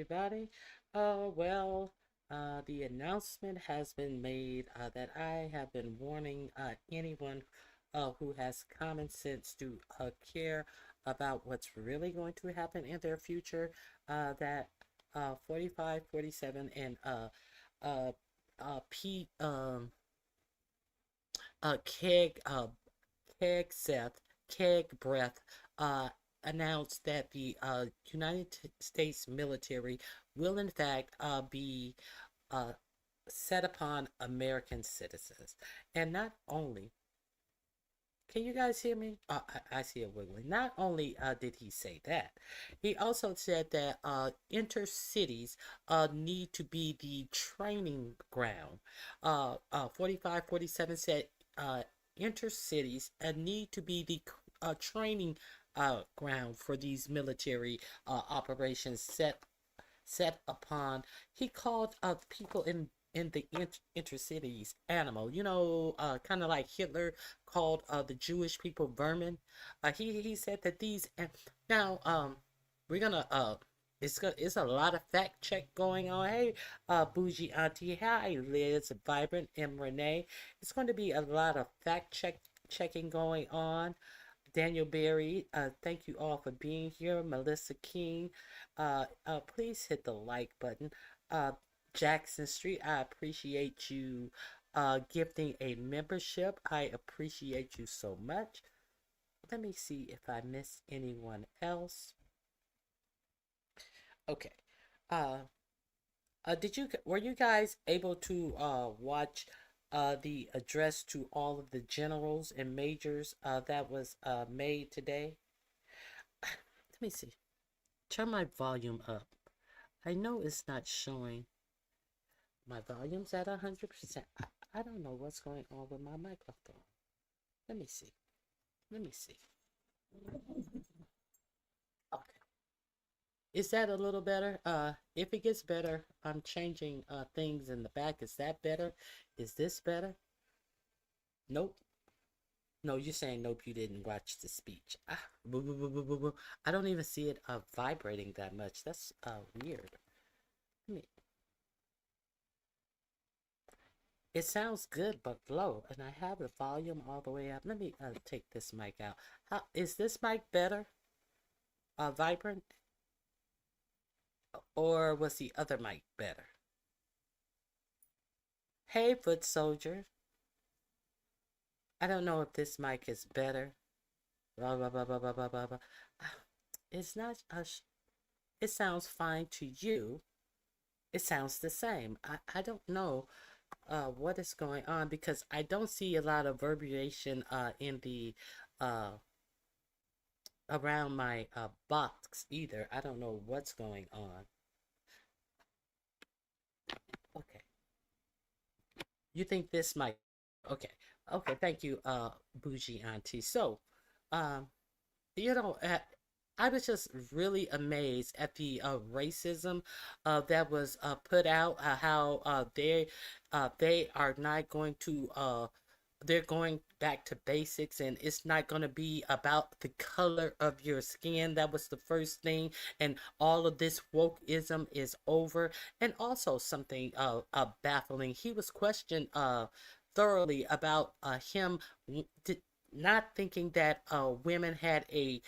everybody. The announcement has been made that I have been warning anyone who has common sense to care about what's really going to happen in their future. That 45, 47, and uh, Pete Keg Seth Keg Breath uh, announced that the United States military will in fact be uh, set upon American citizens. And not only, can you guys hear me? I see it wiggling. Not only did he say that, he also said that intercities need to be the training ground. 45, 47 said intercities need to be the training ground for these military operations set upon. He called people in the intercities animal. Kind of like Hitler called the Jewish people vermin. He said that these now we're gonna it's a lot of fact check going on. Hey, Bougie Auntie, hi Liz, Vibrant, and Renee. It's going to be a lot of checking going on. Daniel Berry, thank you all for being here. Melissa King, please hit the like button. Uh, Jackson Street, I appreciate you gifting a membership. I appreciate you so much. Let me see if I missed anyone else. Okay. Uh, were you guys able to watch the address to all of the generals and majors that was made today? Let me see. Turn my volume up. I know it's not showing. My volume's at 100%. I don't know what's going on with my microphone. Let me see. Let me see. Okay. Is that a little better? If it gets better, I'm changing things in the back. Is that better? Is this better? Nope. No, you're saying nope, you didn't watch the speech. Boo, boo, boo, boo, boo, boo. I don't even see it vibrating that much. That's weird. Let me, it sounds good but low, and I have the volume all the way up. Let me take this mic out. How is this mic better? Vibrant? Or was the other mic better? Hey, foot soldier. I don't know if this mic is better. Blah, blah, blah, blah, blah, blah, blah, blah. It's not, it sounds fine to you. It sounds the same. I don't know what is going on because I don't see a lot of verbiation in the uh, around my box either. I don't know what's going on. Okay. You think this might okay. Okay, thank you, Bougie Auntie. So, um, you know, I was just really amazed at the racism that was put out. How they are not going to they're going back to basics, and it's not going to be about the color of your skin. That was the first thing, and all of this wokeism is over. And also something baffling. He was questioned thoroughly about him not thinking that women had a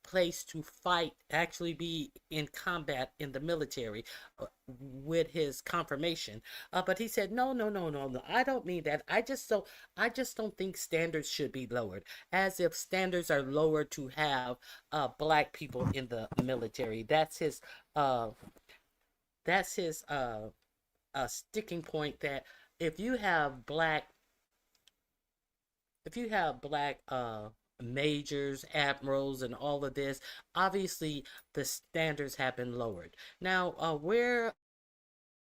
place to fight, actually be in combat in the military with his confirmation. But he said, no, no, no, no, no. I don't mean that. I just don't think standards should be lowered. As if standards are lowered to have black people in the military. Uh, that's his sticking point that if you have black if you have black majors, admirals, and all of this, obviously the standards have been lowered. Now, where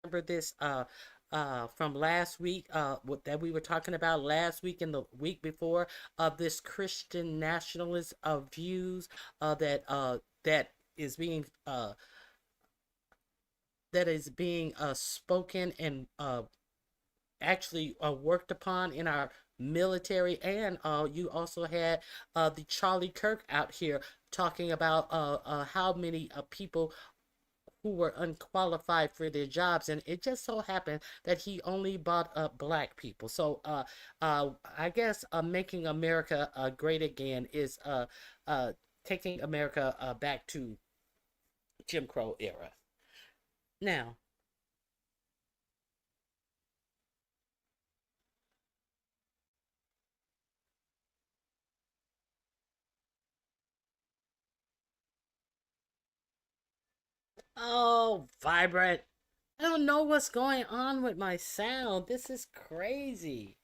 remember this from last week what that we were talking about last week and the week before of this Christian nationalist views that is being spoken and actually worked upon in our military. And you also had the Charlie Kirk out here talking about how many people who were unqualified for their jobs, and it just so happened that he only bought up black people. So I guess making America great again is uh, taking America back to Jim Crow era. Now, oh, vibrant. I don't know what's going on with my sound. This is crazy.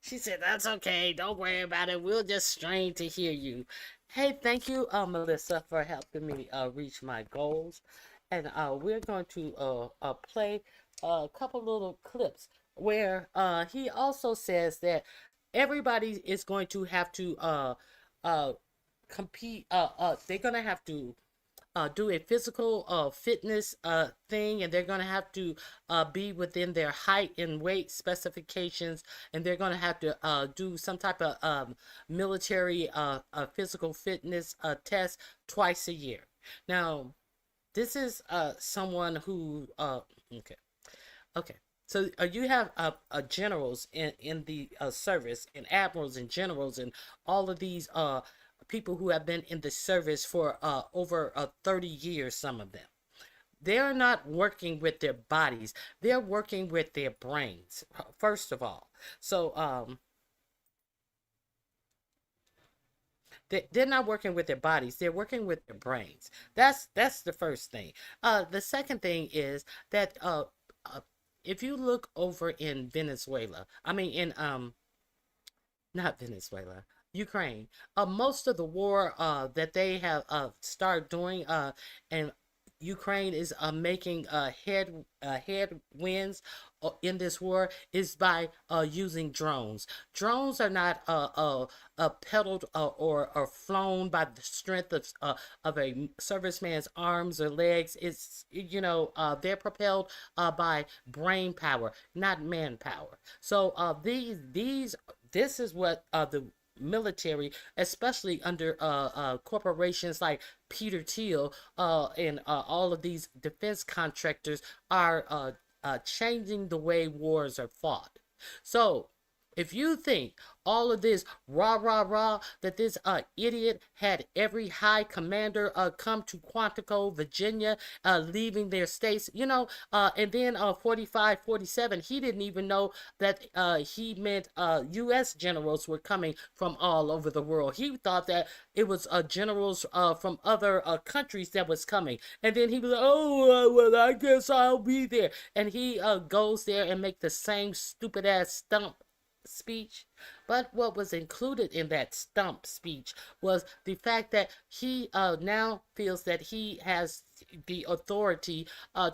She said, "That's okay. Don't worry about it. We'll just strain to hear you." Hey, thank you, Melissa, for helping me reach my goals. And we're going to play a couple little clips where he also says that everybody is going to have to uh, compete. They're going to have to do a physical fitness thing, and they're going to have to be within their height and weight specifications, and they're going to have to do some type of military physical fitness test twice a year. Now, this is someone who, okay, okay. So you have generals in the service, and admirals and generals, and all of these people who have been in the service for over 30 years, some of them. They're not working with their bodies. They're working with their brains, first of all. So they're not working with their bodies. They're working with their brains. That's the first thing. The second thing is that uh, if you look over in Venezuela, I mean in not Venezuela, Ukraine. Most of the war that they have started doing, and Ukraine is making headwinds in this war is by using drones. Drones are not pedaled or flown by the strength of a serviceman's arms or legs. It's they're propelled by brain power, not manpower. So these this is what the military, especially under corporations like Peter Thiel and all of these defense contractors, are changing the way wars are fought. So, if you think all of this rah rah rah that this idiot had every high commander come to Quantico, Virginia, leaving their states, and then 45, 47, he didn't even know that he meant U.S. generals were coming from all over the world. He thought that it was generals from other countries that was coming, and then he was like, "Oh, well, I guess I'll be there," and he goes there and make the same stupid ass stump speech. But what was included in that stump speech was the fact that he now feels that he has the authority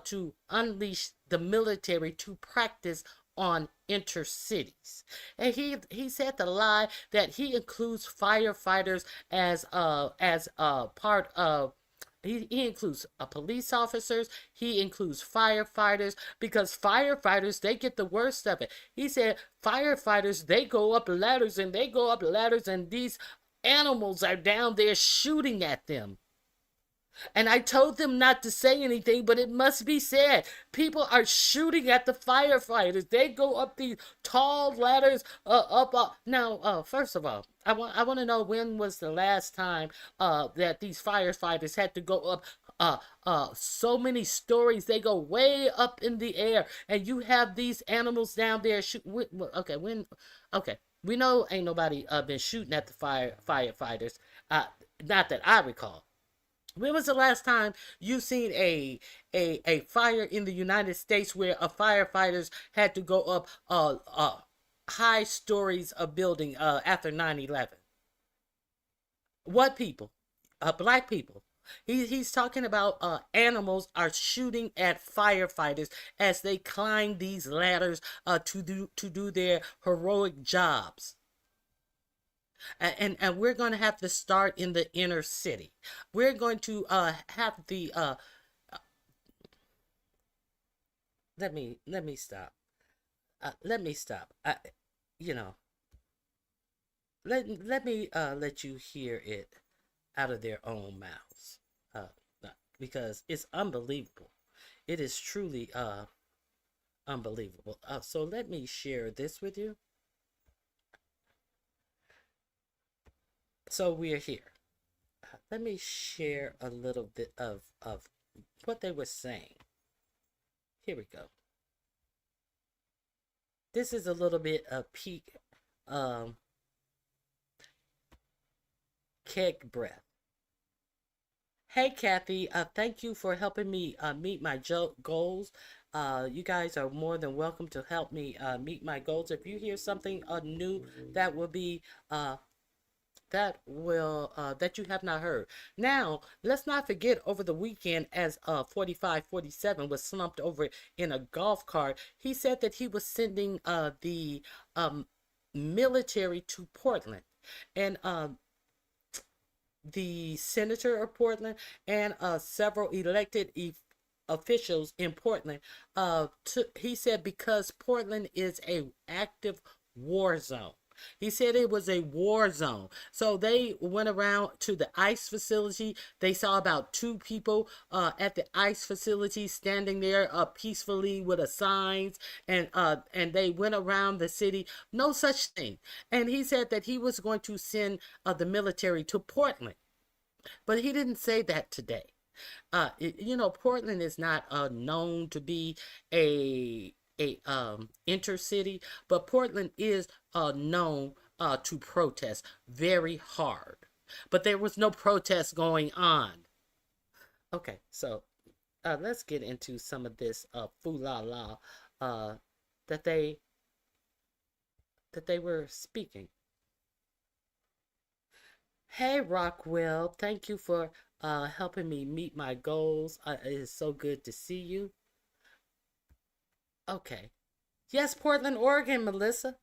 to unleash the military to practice on intercities. And he said the lie that he includes firefighters as part of he includes police officers, he includes firefighters, because firefighters, they get the worst of it. He said firefighters, they go up ladders and they go up ladders, and these animals are down there shooting at them. And I told them not to say anything, but it must be said. People are shooting at the firefighters. They go up these tall ladders up. Now, first of all, I want to know, when was the last time that these firefighters had to go up so many stories? They go way up in the air, and you have these animals down there shoot. Okay, okay, we know ain't nobody been shooting at the firefighters. Not that I recall. When was the last time you seen a fire in the United States where a firefighters had to go up high stories of building after 9/11? What people? Black people. He's talking about animals are shooting at firefighters as they climb these ladders to do their heroic jobs. And we're going to have to start in the inner city. We're going to have the let me stop. Let me stop. You know, let me let you hear it out of their own mouths. Uh, because it's unbelievable. It is truly unbelievable. So let me share this with you. So we are here. Let me share a little bit of what they were saying. Here we go. This is a little bit of peak keg breath. Hey Kathy, thank you for helping me meet my goals. You guys are more than welcome to help me meet my goals. If you hear something new that will be that you have not heard. Now, let's not forget over the weekend as 4547 was slumped over in a golf cart, he said that he was sending the military to Portland. And the senator of Portland and several elected officials in Portland, he said because Portland is a active war zone. He said it was a war zone. So they went around to the ICE facility. They saw about 2 people at the ICE facility standing there peacefully with a signs, and they went around the city. No such thing. And he said that he was going to send the military to Portland. But he didn't say that today. Portland is not known to be a intercity, but Portland is known to protest very hard. But there was no protest going on. Okay, so let's get into some of this foo-la-la that they were speaking. Hey Rockwell, thank you for helping me meet my goals. It is so good to see you. Okay. Yes, Portland, Oregon, Melissa.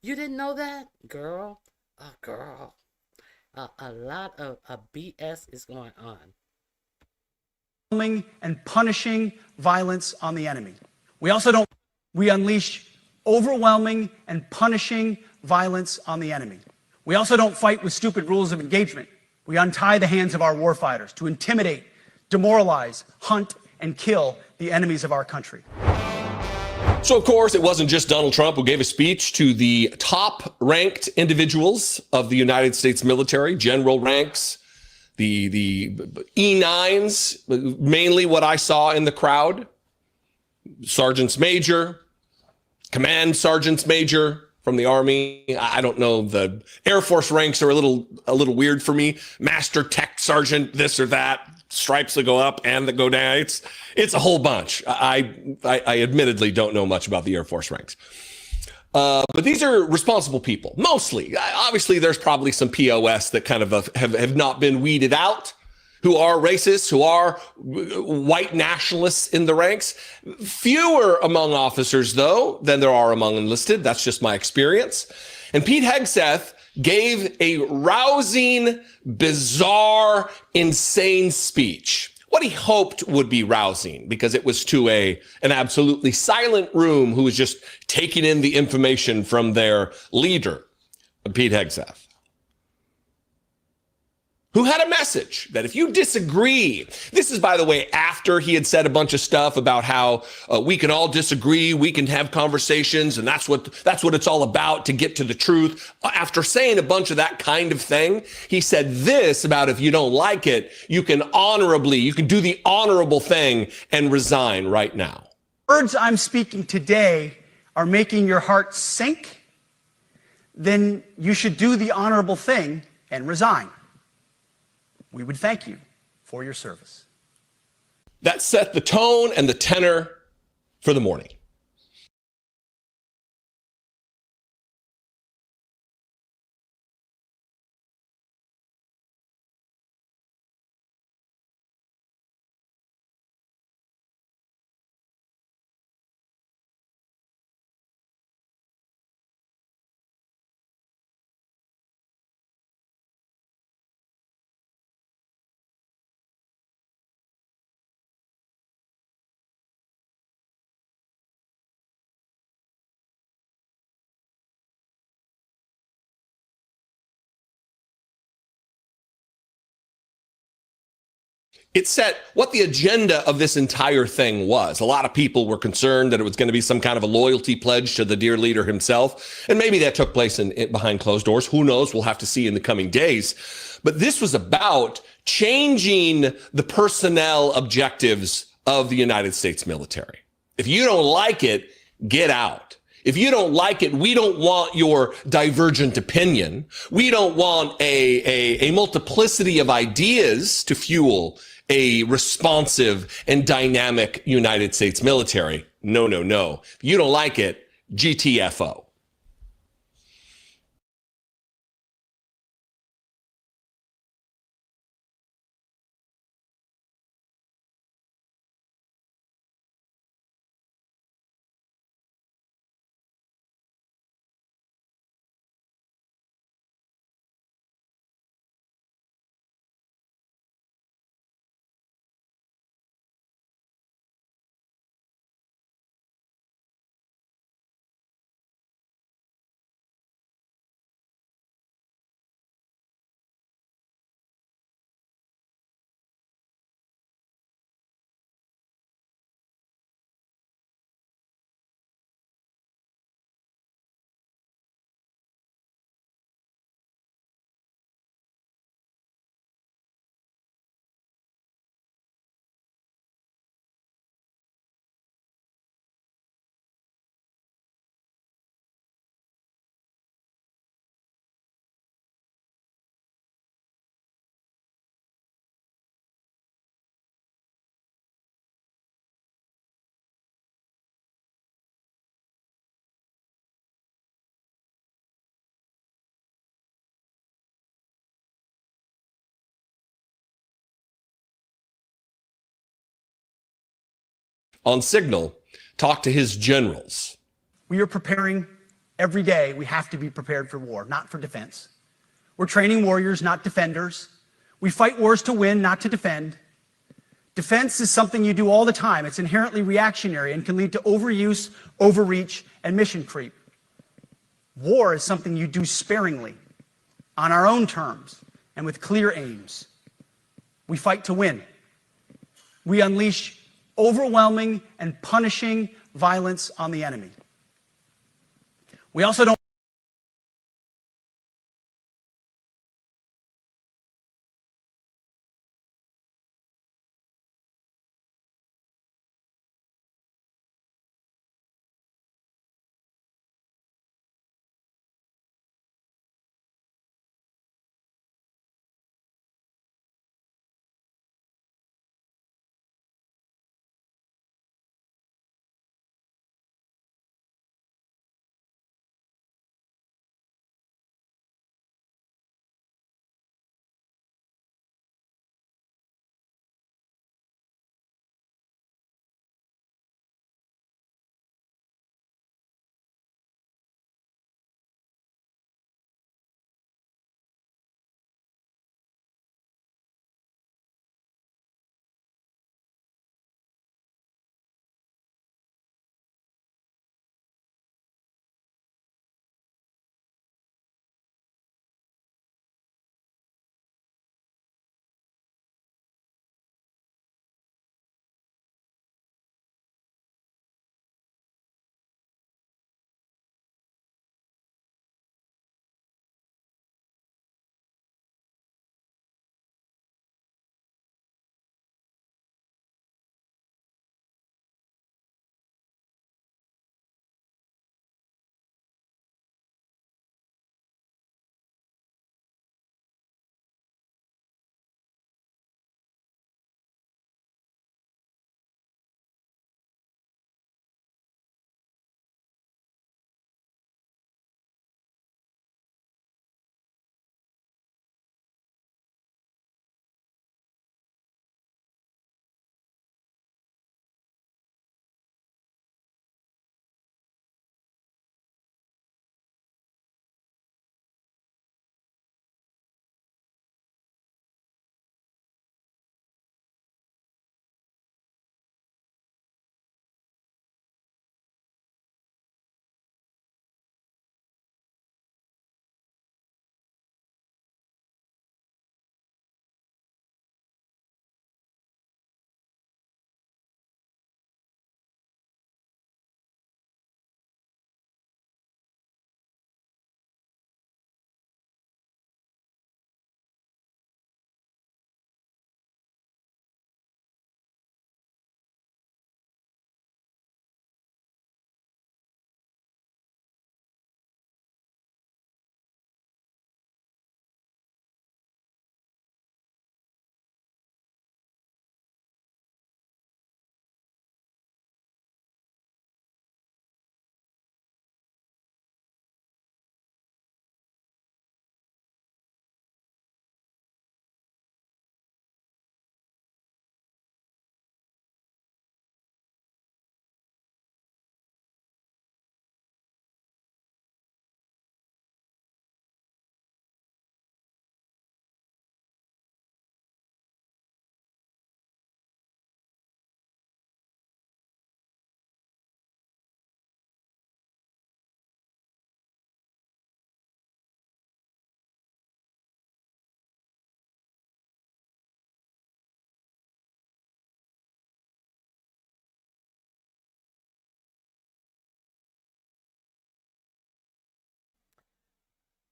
You didn't know that? Girl. Oh, girl. A lot of BS is going on. And punishing violence on the enemy. We unleash overwhelming and punishing violence on the enemy. We also don't fight with stupid rules of engagement. We untie the hands of our warfighters to intimidate, demoralize, hunt, and kill the enemies of our country. So, of course, it wasn't just Donald Trump who gave a speech to the top-ranked individuals of the United States military, general ranks, the E9s, mainly what I saw in the crowd, sergeants major, command sergeants major from the Army. I don't know, the Air Force ranks are a little weird for me. Master tech sergeant, this or that, stripes that go up and that go down. It's a whole bunch. I admittedly don't know much about the Air Force ranks. But these are responsible people, mostly. Obviously, there's probably some POS that kind of have not been weeded out, who are racists, who are white nationalists in the ranks. Fewer among officers, though, than there are among enlisted. That's just my experience. And Pete Hegseth gave a rousing, bizarre, insane speech. What he hoped would be rousing, because it was to an absolutely silent room who was just taking in the information from their leader, Pete Hegseth, who had a message that if you disagree, this is, by the way, after he had said a bunch of stuff about how we can all disagree, we can have conversations, and that's what it's all about, to get to the truth. After saying a bunch of that kind of thing, he said this about if you don't like it, you can do the honorable thing and resign right now. Words I'm speaking today are making your heart sink, then you should do the honorable thing and resign. We would thank you for your service. That set the tone and the tenor for the morning. It set what the agenda of this entire thing was. A lot of people were concerned that it was going to be some kind of a loyalty pledge to the dear leader himself. And maybe that took place behind closed doors. Who knows? We'll have to see in the coming days. But this was about changing the personnel objectives of the United States military. If you don't like it, get out. If you don't like it, we don't want your divergent opinion. We don't want a multiplicity of ideas to fuel a responsive and dynamic United States military. No, no, no. If you don't like it, GTFO. On signal, talk to his generals. We are preparing every day. We have to be prepared for war, not for defense. We're training warriors, not defenders. We fight wars to win, not to defend. Defense is something you do all the time. It's inherently reactionary and can lead to overuse, overreach, and mission creep. War is something you do sparingly, on our own terms, and with clear aims. We fight to win. We unleash overwhelming and punishing violence on the enemy. We also don't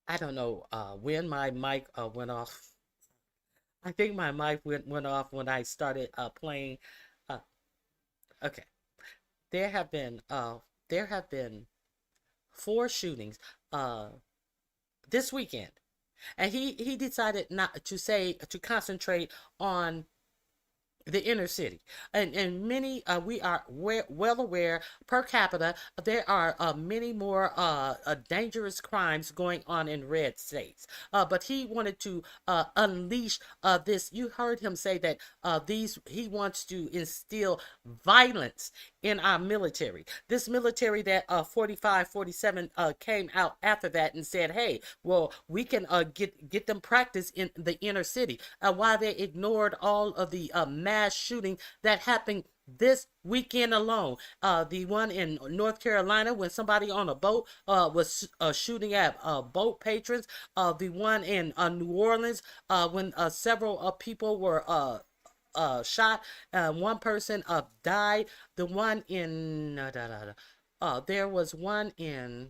I don't know when my mic went off. I think my mic went off when I started playing. Uh, okay, there have been there have been four shootings uh, this weekend, and he decided not to say to concentrate on the inner city, and many we are well aware per capita there are many more dangerous crimes going on in red states, but he wanted to unleash this. You heard him say that these he wants to instill violence in our military, this military that 45 47 came out after that and said, hey, well, we can get them practice in the inner city, while they ignored all of the mass shooting that happened this weekend alone. The one in North Carolina when somebody on a boat was shooting at boat patrons. The one in New Orleans when several people were shot. One person died. The one in there was one in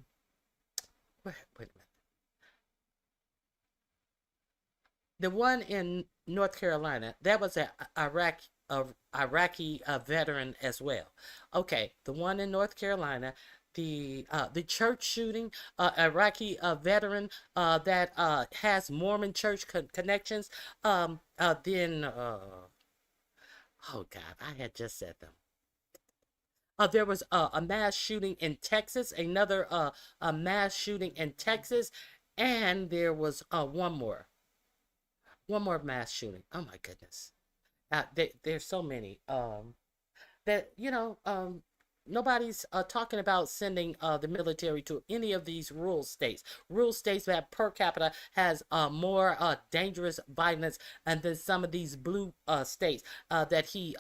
wait a minute. The one in North Carolina, that was an Iraqi veteran as well. Okay, the one in North Carolina, the church shooting, Iraqi veteran that has Mormon church connections. Then oh God, I had just said them. There was a mass shooting in Texas, another a mass shooting in Texas, and there was one more mass shooting. Oh my goodness. There's so many. That nobody's talking about sending the military to any of these rural states that per capita has more dangerous violence, and then some of these blue states that he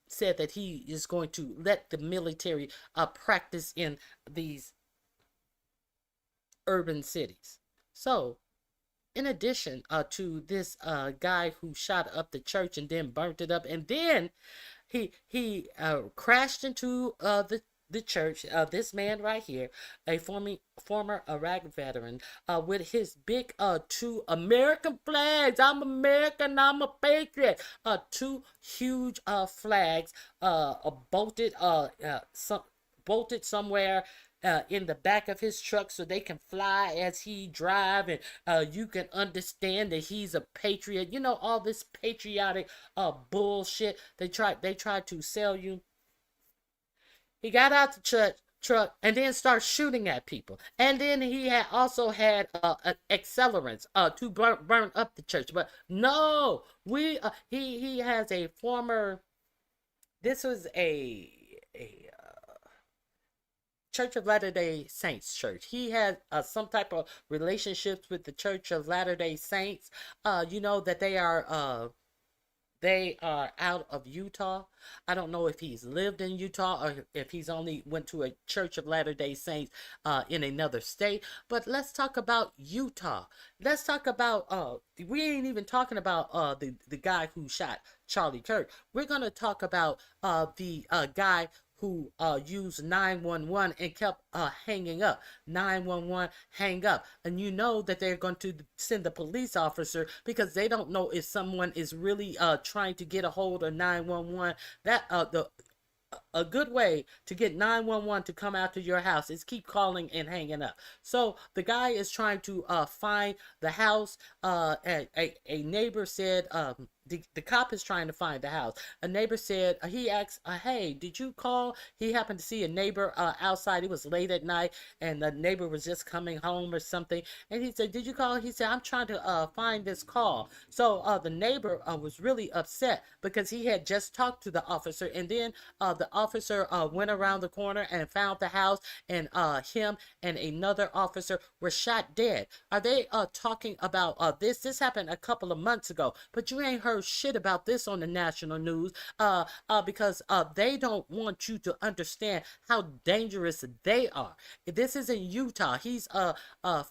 said that he is going to let the military practice in these urban cities. So in addition to this guy who shot up the church and then burnt it up, and then he crashed into the church. This man right here, a former Iraq veteran, with his big two American flags. I'm American. I'm a patriot. Two huge flags bolted bolted somewhere in the back of his truck so they can fly as he drive, and you can understand that he's a patriot. You know, all this patriotic bullshit they tried to sell you. He got out the truck and then start shooting at people, and then he had also had accelerants to burn up the church. But no, he has a former. This was a Church of Latter-day Saints church. He had some type of relationships with the Church of Latter-day Saints. You know that they are out of Utah. I don't know if he's lived in Utah or if he's only went to a Church of Latter-day Saints in another state. But let's talk about Utah. Let's talk about we ain't even talking about the guy who shot Charlie Kirk. We're gonna talk about the guy who used 911 and kept hanging up. 911 hang up. And you know that they're going to send the police officer because they don't know if someone is really trying to get a hold of 911. That a good way to get 911 to come out to your house is keep calling and hanging up. So the guy is trying to find the house. A neighbor said the cop is trying to find the house. A neighbor said, he asked, hey, did you call? He happened to see a neighbor outside. It was late at night and the neighbor was just coming home or something. And he said, did you call? He said, I'm trying to find this call. So the neighbor was really upset because he had just talked to the officer, and then the officer went around the corner and found the house, and him and another officer were shot dead. Are they talking about this? This happened a couple of months ago, but you ain't heard shit about this on the national news because they don't want you to understand how dangerous they are. This is in Utah. He's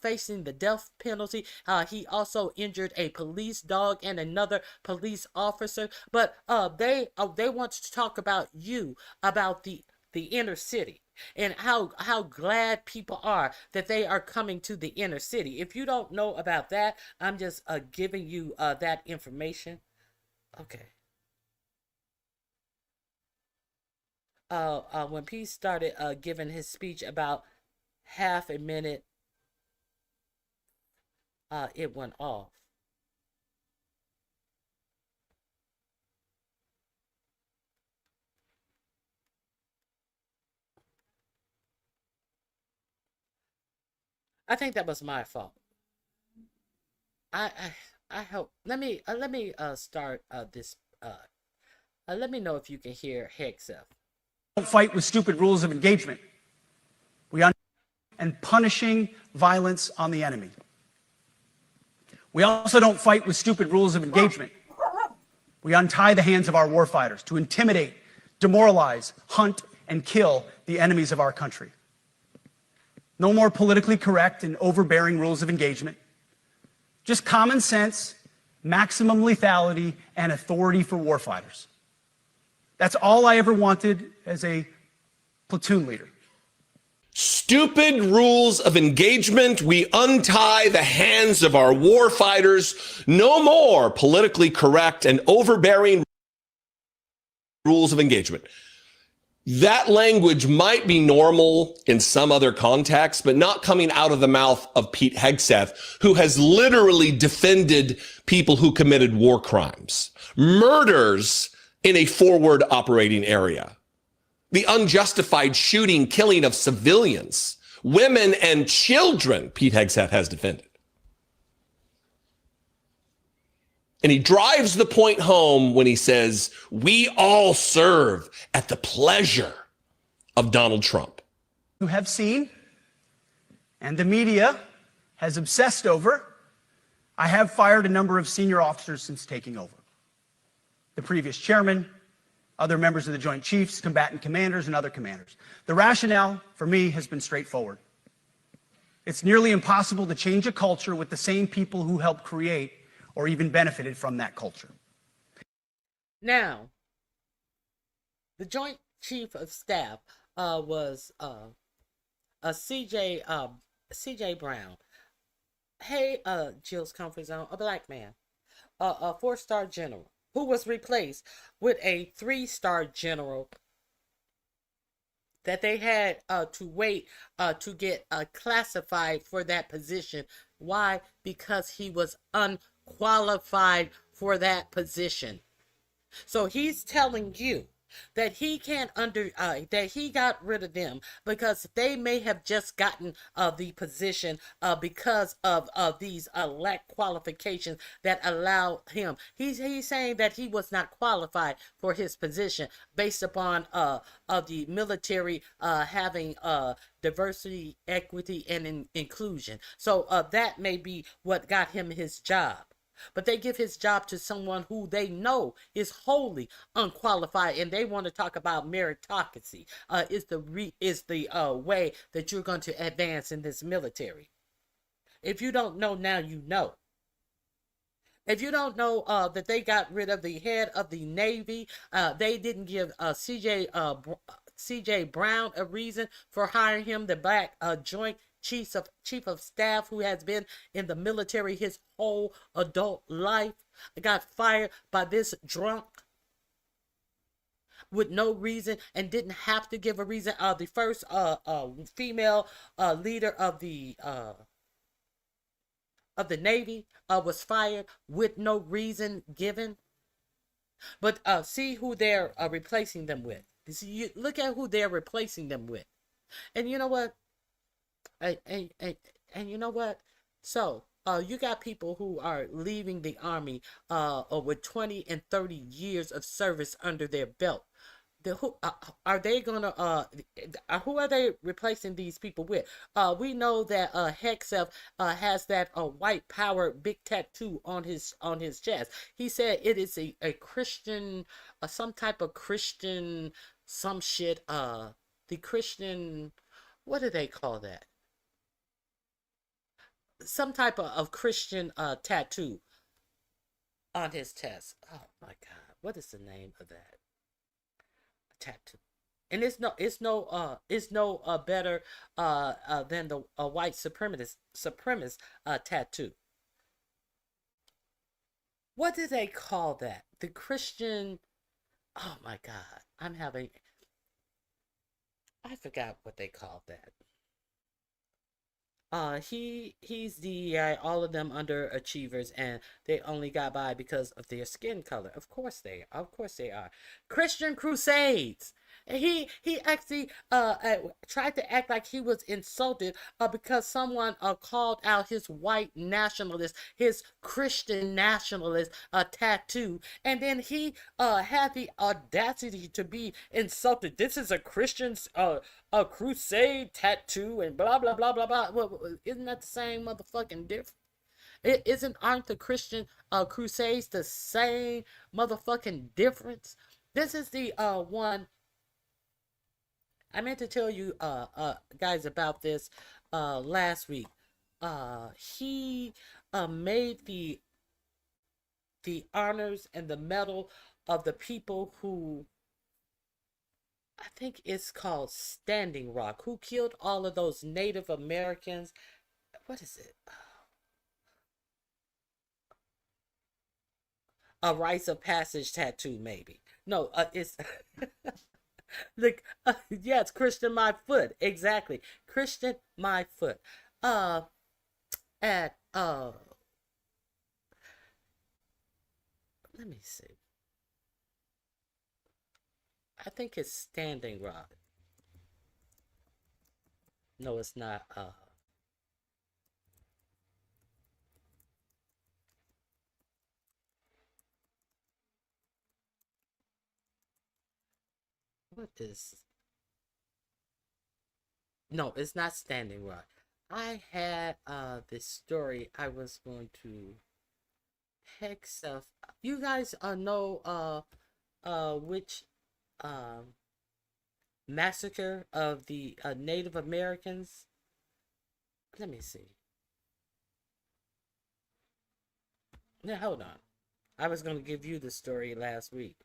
facing the death penalty. He also injured a police dog and another police officer. But they want to talk about you, about the inner city. and how glad people are that they are coming to the inner city. If you don't know about that, I'm just giving you that information. Okay. When Pete started giving his speech about half a minute, it went off. I think that was my fault. I I hope. Let me start this. Let me know if you can hear Hexef. Don't fight with stupid rules of engagement. We and punishing violence on the enemy. We also don't fight with stupid rules of engagement. We untie the hands of our warfighters to intimidate, demoralize, hunt, and kill the enemies of our country. No more politically correct and overbearing rules of engagement. Just common sense, maximum lethality, and authority for warfighters. That's all I ever wanted as a platoon leader. Stupid rules of engagement. We untie the hands of our warfighters. No more politically correct and overbearing rules of engagement. That language might be normal in some other context, but not coming out of the mouth of Pete Hegseth, who has literally defended people who committed war crimes, murders in a forward operating area, the unjustified shooting, killing of civilians, women and children, Pete Hegseth has defended. And he drives the point home when he says, we all serve at the pleasure of Donald Trump. You have seen, and the media has obsessed over, I have fired a number of senior officers since taking over. The previous chairman, other members of the Joint Chiefs, combatant commanders, and other commanders. The rationale for me has been straightforward. It's nearly impossible to change a culture with the same people who helped create or even benefited from that culture. Now, the Joint Chief of Staff was C.J. Brown. Hey, Jill's comfort zone, a black man, a 4-star general who was replaced with a 3-star general that they had to wait to get classified for that position. Why? Because he was unqualified for that position. So he's telling you that he can't that he got rid of them because they may have just gotten the position because of these lack qualifications that allow him. He's saying that he was not qualified for his position based upon the military having diversity, equity, and inclusion. So that may be what got him his job. But they give his job to someone who they know is wholly unqualified, and they want to talk about meritocracy. Is the way that you're going to advance in this military. If you don't know now, you know. If you don't know that they got rid of the head of the Navy, they didn't give C.J. Brown a reason for hiring him, the black Joint Chief of Staff who has been in the military his whole adult life, got fired by this drunk with no reason and didn't have to give a reason. The first female leader of the Navy was fired with no reason given. But see who they're replacing them with. Look at who they're replacing them with. And you know what? And you know what? So, you got people who are leaving the Army with 20 and 30 years of service under their belt. Who are they gonna? Who are they replacing these people with? We know that Hegseth has that white power big tattoo on his chest. He said it is a Christian, some type of Christian, some shit. The Christian, what do they call that? Some type of Christian tattoo on his chest. Oh my God, what is the name of that tattoo? And it's no better than the white supremacist tattoo. What do they call that? The Christian. Oh my God, I forgot what they called that. He's DEI, all of them underachievers, and they only got by because of their skin color. Of course they are. Christian Crusades. He actually tried to act like he was insulted because someone called out his white nationalist, his Christian nationalist tattoo, and then he had the audacity to be insulted. This is a Christian's a crusade tattoo and blah blah blah blah blah. Well, isn't that the same motherfucking difference? Aren't the Christian crusades the same motherfucking difference? This is the one I meant to tell you guys about this last week. He made the honors and the medal of the people who I think it's called Standing Rock, who killed all of those Native Americans. What is it? A rites of passage tattoo, maybe. No, it's like yeah, it's Christian My Foot. Exactly, Christian My Foot. Uh, at let me see. I think it's Standing Rock. No, it's not. What is No, it's not Standing Rock. I had this story I was going to heck stuff. You guys know which um massacre of the Native Americans? Let me see. Now hold on. I was going to give you the story last week.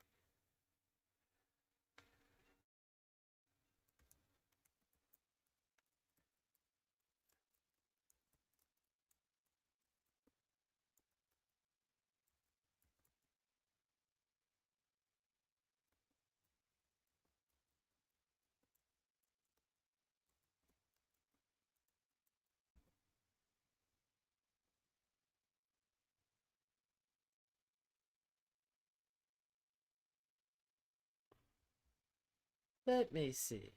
Let me see.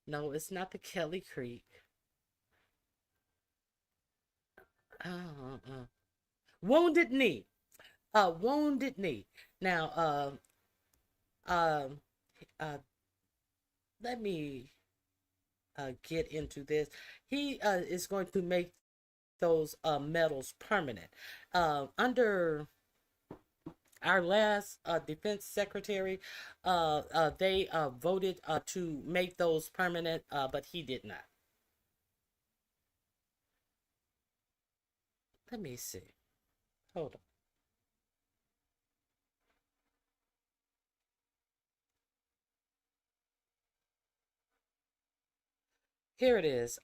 No, it's not the Kelly Creek. Uh, Wounded Knee. Wounded Knee. Now, um, uh, let me get into this. He is going to make those medals permanent. Under our last defense secretary, they voted to make those permanent, but he did not. Let me see. Hold on. Here it is.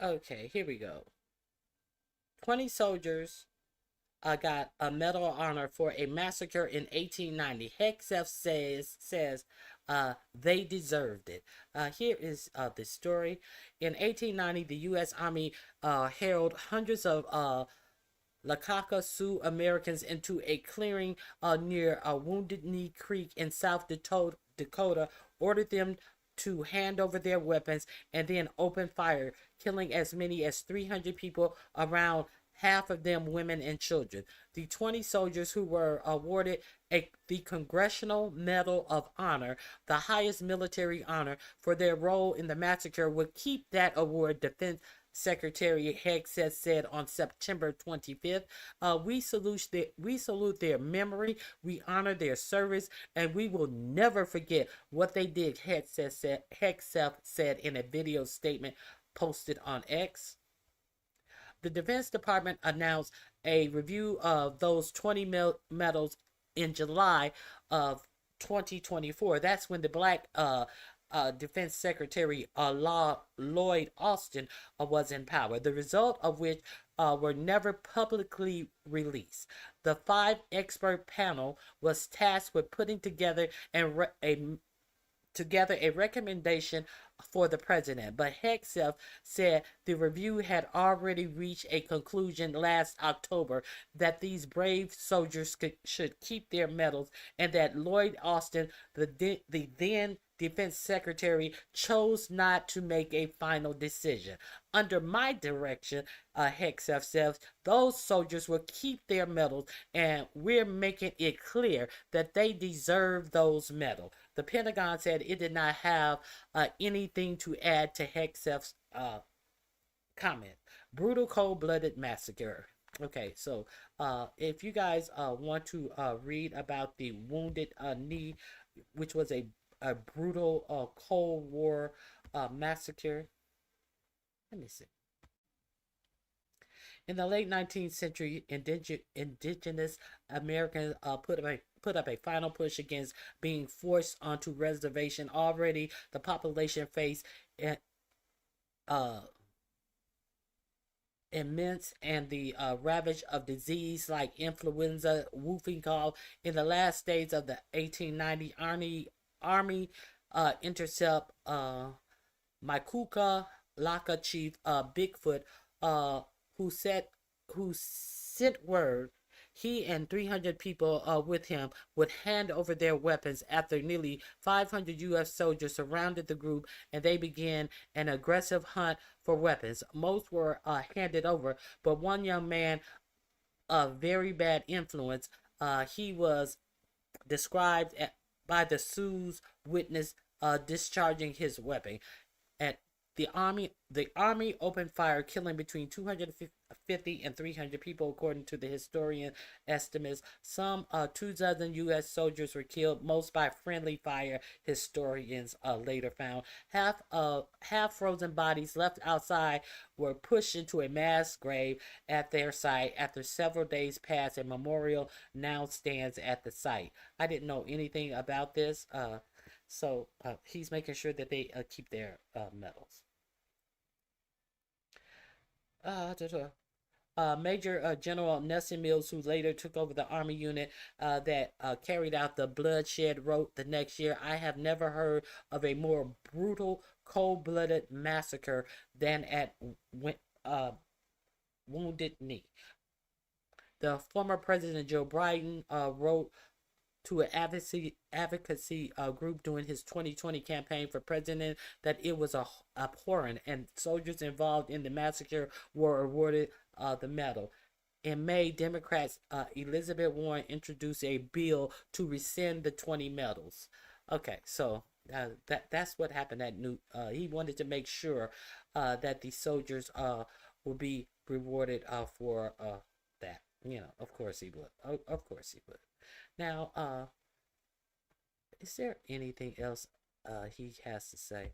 Okay, here we go. 20 soldiers got a Medal of Honor for a massacre in 1890. Hexef says they deserved it. Here is the story. In 1890, the U.S. Army held hundreds of Lakaka Sioux Americans into a clearing near Wounded Knee Creek in South Dakota, ordered them to hand over their weapons and then open fire, killing as many as 300 people, around half of them women and children. The 20 soldiers who were awarded the Congressional Medal of Honor, the highest military honor for their role in the massacre, would keep that award, Defense Secretary Hegseth said on September 25th. We salute their memory, we honor their service, and we will never forget what they did, Hegseth said in a video statement posted on X. The Defense Department announced a review of those 20 medals in July of 2024. That's when the black Defense Secretary Lloyd Austin was in power, the result of which were never publicly released. The five expert panel was tasked with putting together a recommendation for the president, but Hegseth said the review had already reached a conclusion last October that these brave soldiers should keep their medals, and that Lloyd Austin, the then Defense Secretary, chose not to make a final decision. Under my direction, Hegseth says, those soldiers will keep their medals, and we're making it clear that they deserve those medals. The Pentagon said it did not have anything to add to Hegseth's comment. Brutal, cold-blooded massacre. Okay, so if you guys want to read about the Wounded Knee, which was a brutal Cold War massacre, let me see. In the late 19th century, indigenous Americans put up a final push against being forced onto reservation. Already, the population faced immense and the ravage of disease like influenza, whooping cough. In the last days of the 1890 Army intercept Maikuka Laka chief Bigfoot, who sent word he and 300 people with him would hand over their weapons after nearly 500 U.S. soldiers surrounded the group, and they began an aggressive hunt for weapons. Most were handed over, but one young man of very bad influence, he was described by the Sioux's witness discharging his weapon. At the army opened fire, killing between 250 and 300 people, according to the historian estimates. Some 2,000 U.S. soldiers were killed, most by friendly fire. Historians later found half frozen bodies left outside were pushed into a mass grave at their site. After several days passed, a memorial now stands at the site. I didn't know anything about this. So he's making sure that they keep their medals. Major General Nelson Mills, who later took over the Army unit that carried out the bloodshed, wrote the next year, I have never heard of a more brutal, cold-blooded massacre than at Wounded Knee. The former President Joe Biden wrote to an advocacy group during his 2020 campaign for president that it was abhorrent, and soldiers involved in the massacre were awarded the medal. In May, Democrats Elizabeth Warren introduced a bill to rescind the 20 medals. Okay, so that's what happened at Newt. He wanted to make sure that the soldiers would be rewarded for that. You know, of course he would. Of course he would. Now, is there anything else he has to say?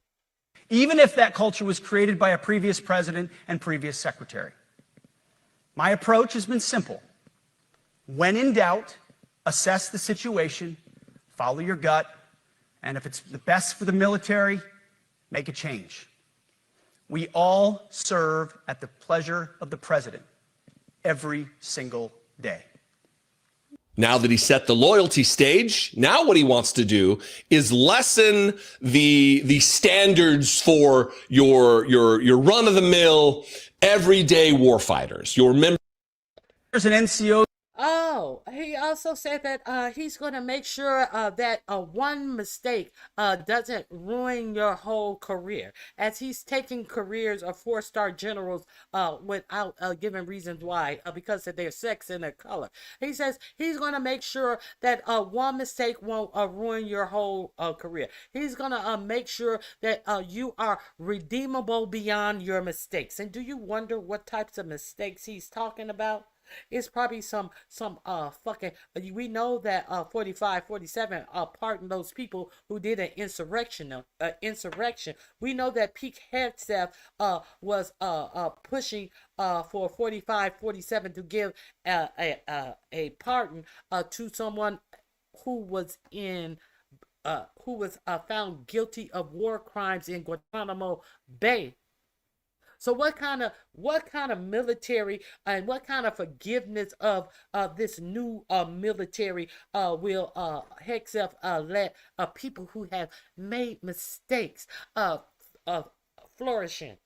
Even if that culture was created by a previous president and previous secretary. My approach has been simple. When in doubt, assess the situation, follow your gut, and if it's the best for the military, make a change. We all serve at the pleasure of the president every single day. Now that he set the loyalty stage, now what he wants to do is lessen the standards for your run-of-the-mill, everyday warfighters, your members and NCOs. Oh, he also said that he's going to make sure that one mistake doesn't ruin your whole career, as he's taking careers of four-star generals without giving reasons why, because of their sex and their color. He says he's going to make sure that one mistake won't ruin your whole career. He's going to make sure that you are redeemable beyond your mistakes. And do you wonder what types of mistakes he's talking about? It's probably some fucking, we know that 45, 47 pardoned those people who did an insurrection. We know that Pete Hegseth was pushing for 45, 47 to give a pardon to someone who was in who was found guilty of war crimes in Guantanamo Bay. So what kind of military and what kind of forgiveness of this new military will Hexef let people who have made mistakes flourishing?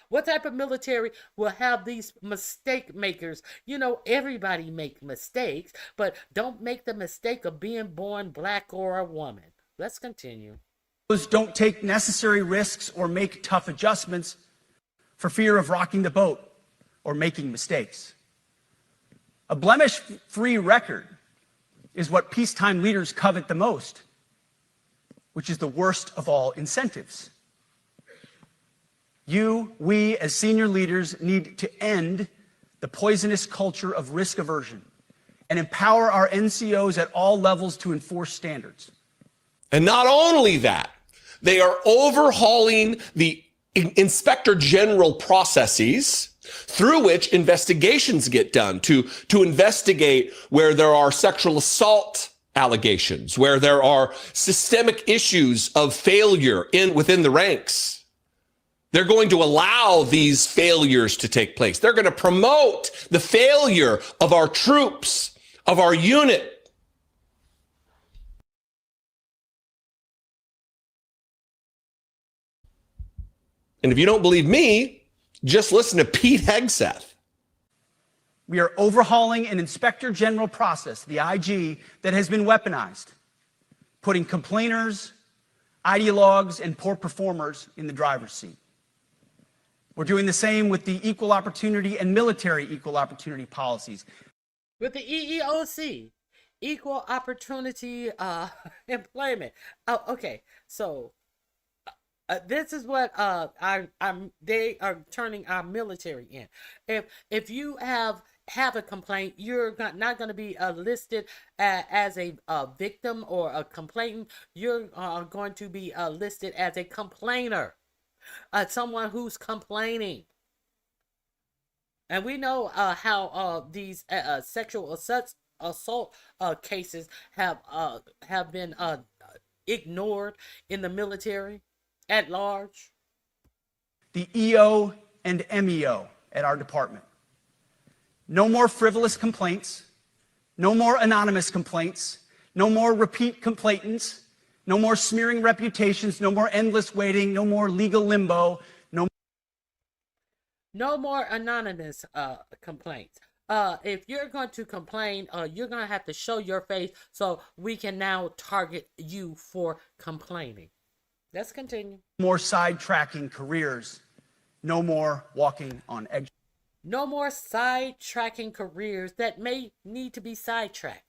What type of military will have these mistake makers? You know, everybody make mistakes, but don't make the mistake of being born black or a woman. Let's continue. Those don't take necessary risks or make tough adjustments for fear of rocking the boat or making mistakes. A blemish-free record is what peacetime leaders covet the most, which is the worst of all incentives. We, as senior leaders, need to end the poisonous culture of risk aversion and empower our NCOs at all levels to enforce standards. And not only that, they are overhauling the inspector general processes through which investigations get done to investigate where there are sexual assault allegations, where there are systemic issues of failure within the ranks. They're going to allow these failures to take place. They're going to promote the failure of our troops, of our unit. And if you don't believe me, just listen to Pete Hegseth. We are overhauling an inspector general process, the IG, that has been weaponized, putting complainers, ideologues, and poor performers in the driver's seat. We're doing the same with the equal opportunity and military equal opportunity policies. With the EEOC, equal opportunity employment. Oh, okay, so this is what they are turning our military in. If you have a complaint, you're not going to be listed as a victim or a complainant. You're going to be listed as a complainer, someone who's complaining. And we know how these sexual assault cases have been ignored in the military at large. The EO and MEO at our department. No more frivolous complaints, no more anonymous complaints, no more repeat complainants, no more smearing reputations, no more endless waiting, no more legal limbo, no more anonymous complaints. If you're going to complain, you're going to have to show your face so we can now target you for complaining. Let's continue. more sidetracking careers, no more walking on eggshells. No more sidetracking careers that may need to be sidetracked.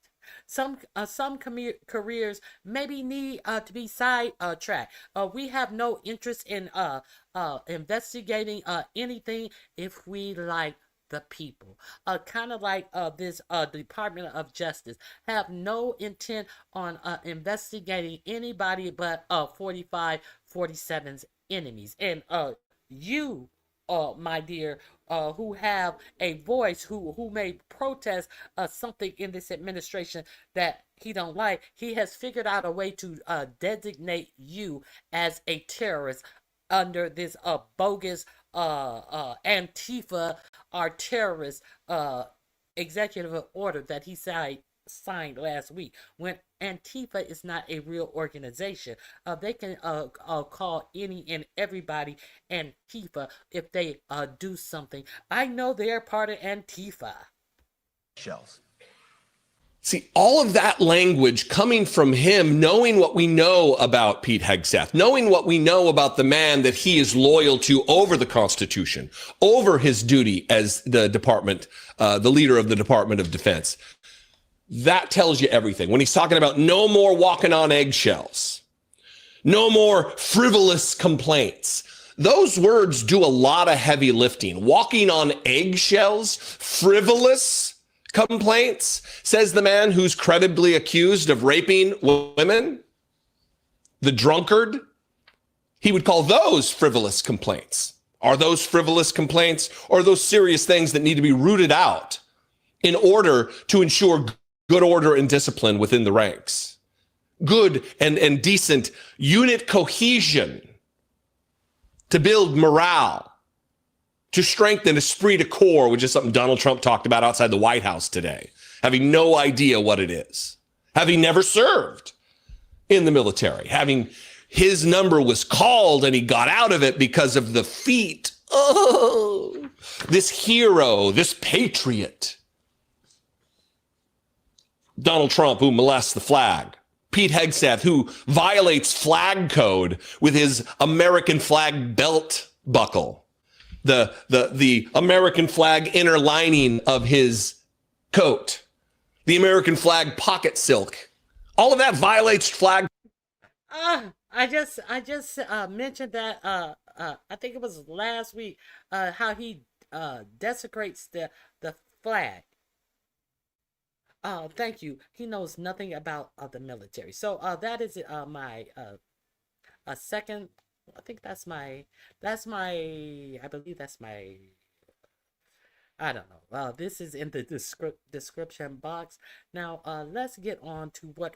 Some careers maybe need to be sidetracked. We have no interest in investigating anything if we like the people. Kind of like this Department of Justice have no intent on investigating anybody but 4547's enemies. And you, my dear, who have a voice, who may protest something in this administration that he don't like, he has figured out a way to designate you as a terrorist under this bogus Antifa are terrorist executive order that he signed last week. When Antifa is not a real organization, they can call any and everybody Antifa if they do something. I know they're part of Antifa. Shells. See, all of that language coming from him, knowing what we know about Pete Hegseth, knowing what we know about the man that he is loyal to over the Constitution, over his duty as the department, the leader of the Department of Defense. That tells you everything. When he's talking about no more walking on eggshells, no more frivolous complaints, those words do a lot of heavy lifting. Walking on eggshells, frivolous complaints, says the man who's credibly accused of raping women, the drunkard. He would call those frivolous complaints. Are those frivolous complaints, or are those serious things that need to be rooted out in order to ensure good order and discipline within the ranks? good and decent unit cohesion, to build morale, to strengthen esprit de corps, which is something Donald Trump talked about outside the White House today, having no idea what it is, having never served in the military, having his number was called and he got out of it because of the feat. Oh, this hero, this patriot. Donald Trump, who molests the flag. Pete Hegseth, who violates flag code with his American flag belt buckle. The American flag inner lining of his coat. The American flag pocket silk. All of that violates flag. I just mentioned that I think it was last week how he desecrates the flag. Thank you. He knows nothing about the military. So that is my second. I think that's my. I believe that's my. I don't know. This is in the description box. Now, let's get on to what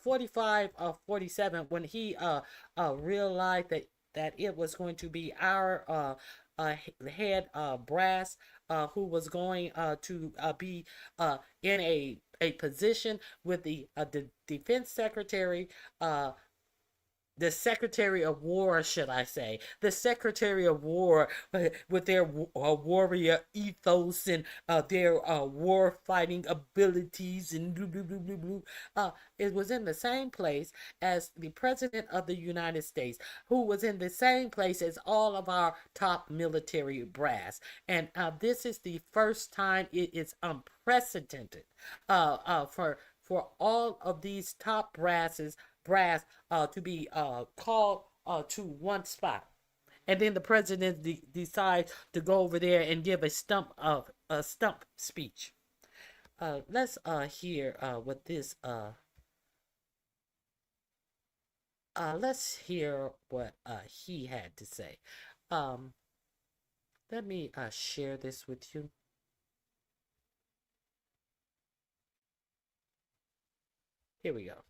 47 when he realized that it was going to be our head brass who was going to be in a position with the defense secretary, the Secretary of War, should I say, the Secretary of War with their warrior ethos and their war fighting abilities and blah, blah, blah, blah, blah. It was in the same place as the President of the United States, who was in the same place as all of our top military brass. And this is the first time it is unprecedented for all of these top brass to be called to one spot, and then the president decides to go over there and give a stump speech. Let's hear what this. Let's hear what he had to say. Let me share this with you. Here we go.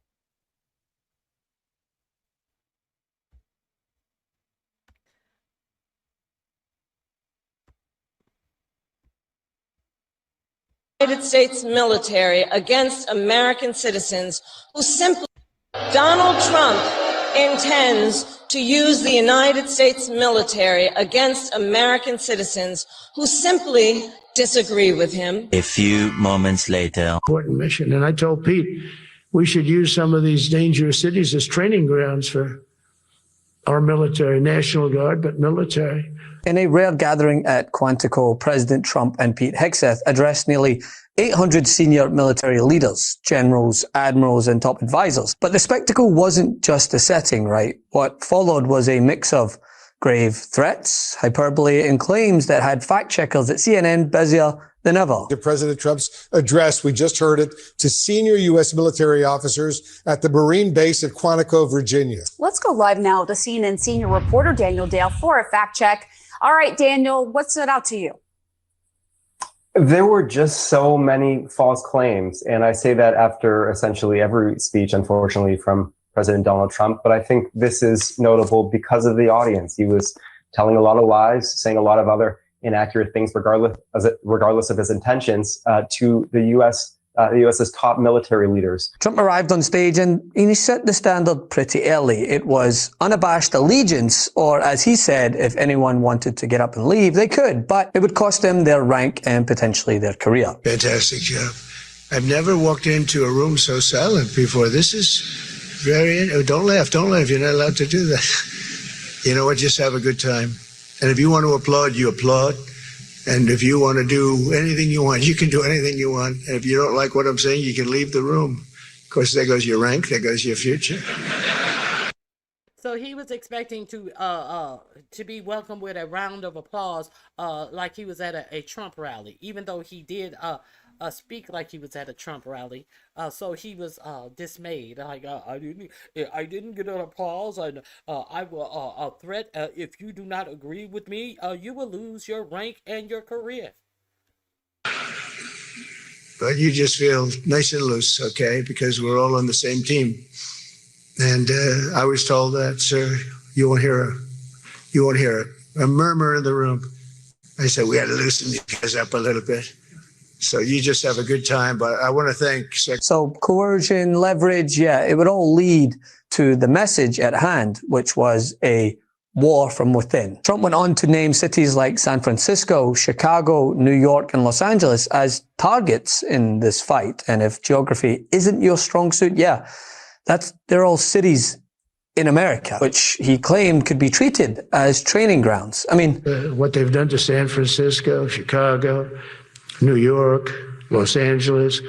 United States military against American citizens who simply. Donald Trump intends to use the United States military against American citizens who simply disagree with him. A few moments later. Important mission. And I told Pete we should use some of these dangerous cities as training grounds for our military, National Guard, but military. In a rare gathering at Quantico, President Trump and Pete Hegseth addressed nearly 800 senior military leaders, generals, admirals, and top advisors. But the spectacle wasn't just a setting, right? What followed was a mix of grave threats, hyperbole, and claims that had fact-checkers at CNN busier than ever. President Trump's address, we just heard it, to senior U.S. military officers at the Marine base at Quantico, Virginia. Let's go live now to CNN senior reporter Daniel Dale for a fact check. All right, Daniel, what stood out to you? There were just so many false claims. And I say that after essentially every speech, unfortunately, from President Donald Trump. But I think this is notable because of the audience. He was telling a lot of lies, saying a lot of other inaccurate things, regardless of his intentions, to the U.S.'s top military leaders. Trump arrived on stage and he set the standard pretty early. It was unabashed allegiance, or as he said, if anyone wanted to get up and leave, they could, but it would cost them their rank and potentially their career. Fantastic job. I've never walked into a room so silent before. This is very, don't laugh. You're not allowed to do that. You know what? Just have a good time. And if you want to applaud, you applaud. And if you want to do anything you want, you can do anything you want. And if you don't like what I'm saying, you can leave the room. Of course, there goes your rank, there goes your future. So he was expecting to be welcomed with a round of applause, like he was at a Trump rally, even though he did speak like he was at a Trump rally. So he was dismayed. Like I didn't get an applause, and I will threat. If you do not agree with me, you will lose your rank and your career. but you just feel nice and loose, okay? Because we're all on the same team. And I was told that, sir, you won't hear a murmur in the room. I said, we had to loosen these guys up a little bit. So you just have a good time. But I want to thank... So coercion, leverage, yeah, it would all lead to the message at hand, which was a war from within. Trump went on to name cities like San Francisco, Chicago, New York, and Los Angeles as targets in this fight. And if geography isn't your strong suit, yeah, they're all cities in America, which he claimed could be treated as training grounds. I mean, what they've done to San Francisco, Chicago, New York, Los Angeles,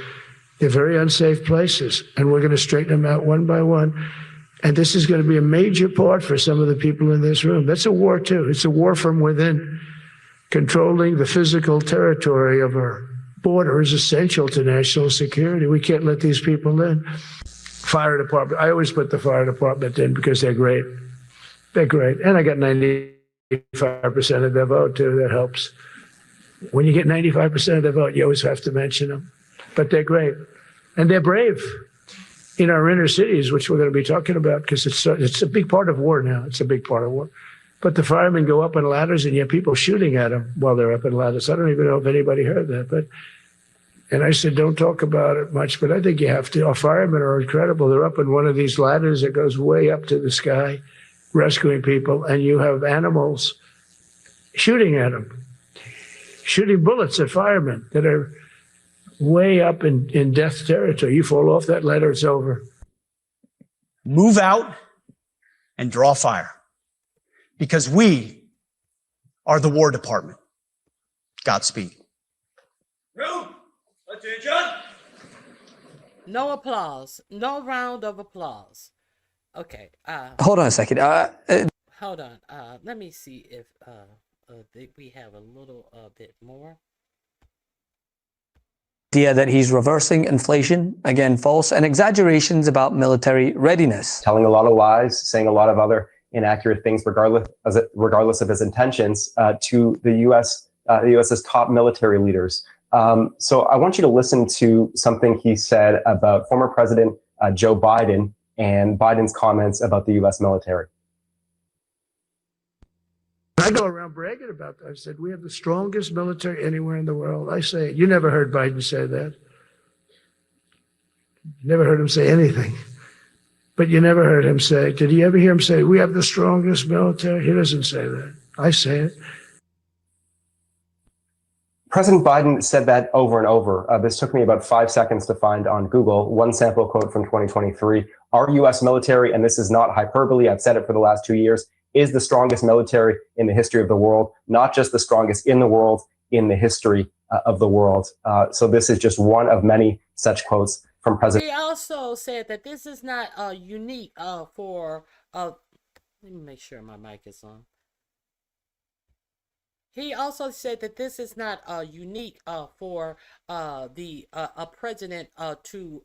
they're very unsafe places, and we're going to straighten them out one by one. And this is going to be a major part for some of the people in this room. That's a war, too. It's a war from within. Controlling the physical territory of our border is essential to national security. We can't let these people in. Fire department. I always put the fire department in because they're great. They're great. And I got 95% of their vote, too. That helps. When you get 95% of their vote, you always have to mention them. But they're great. And they're brave in our inner cities, which we're going to be talking about, because it's a big part of war now. It's a big part of war. But the firemen go up on ladders, and you have people shooting at them while they're up in ladders. I don't even know if anybody heard that. And I said, don't talk about it much, but I think you have to. Our firemen are incredible. They're up in one of these ladders that goes way up to the sky, rescuing people, and you have animals shooting at them, shooting bullets at firemen that are way up in death territory. You fall off that ladder, it's over. Move out and draw fire, because we are the War Department. Godspeed. Room, attention. No applause. No round of applause. Okay. Hold on a second. Hold on. Let me see if we have a little bit more. Idea that he's reversing inflation, again, false, and exaggerations about military readiness. Telling a lot of lies, saying a lot of other inaccurate things, regardless of his intentions, to the U.S.'s top military leaders. So I want you to listen to something he said about former President Joe Biden and Biden's comments about the U.S. military. I go around bragging about that. I said, we have the strongest military anywhere in the world. I say it. You never heard Biden say that. You never heard him say anything. But you never heard him say, did you ever hear him say, we have the strongest military? He doesn't say that. I say it. President Biden said that over and over. This took me about 5 seconds to find on Google. One sample quote from 2023. Our U.S. military, and this is not hyperbole, I've said it for the last 2 years, is the strongest military in the history of the world, not just the strongest in the world, in the history of the world. So this is just one of many such quotes from President. He also said that this is not unique for, let me make sure my mic is on. He also said that this is not unique for a president to,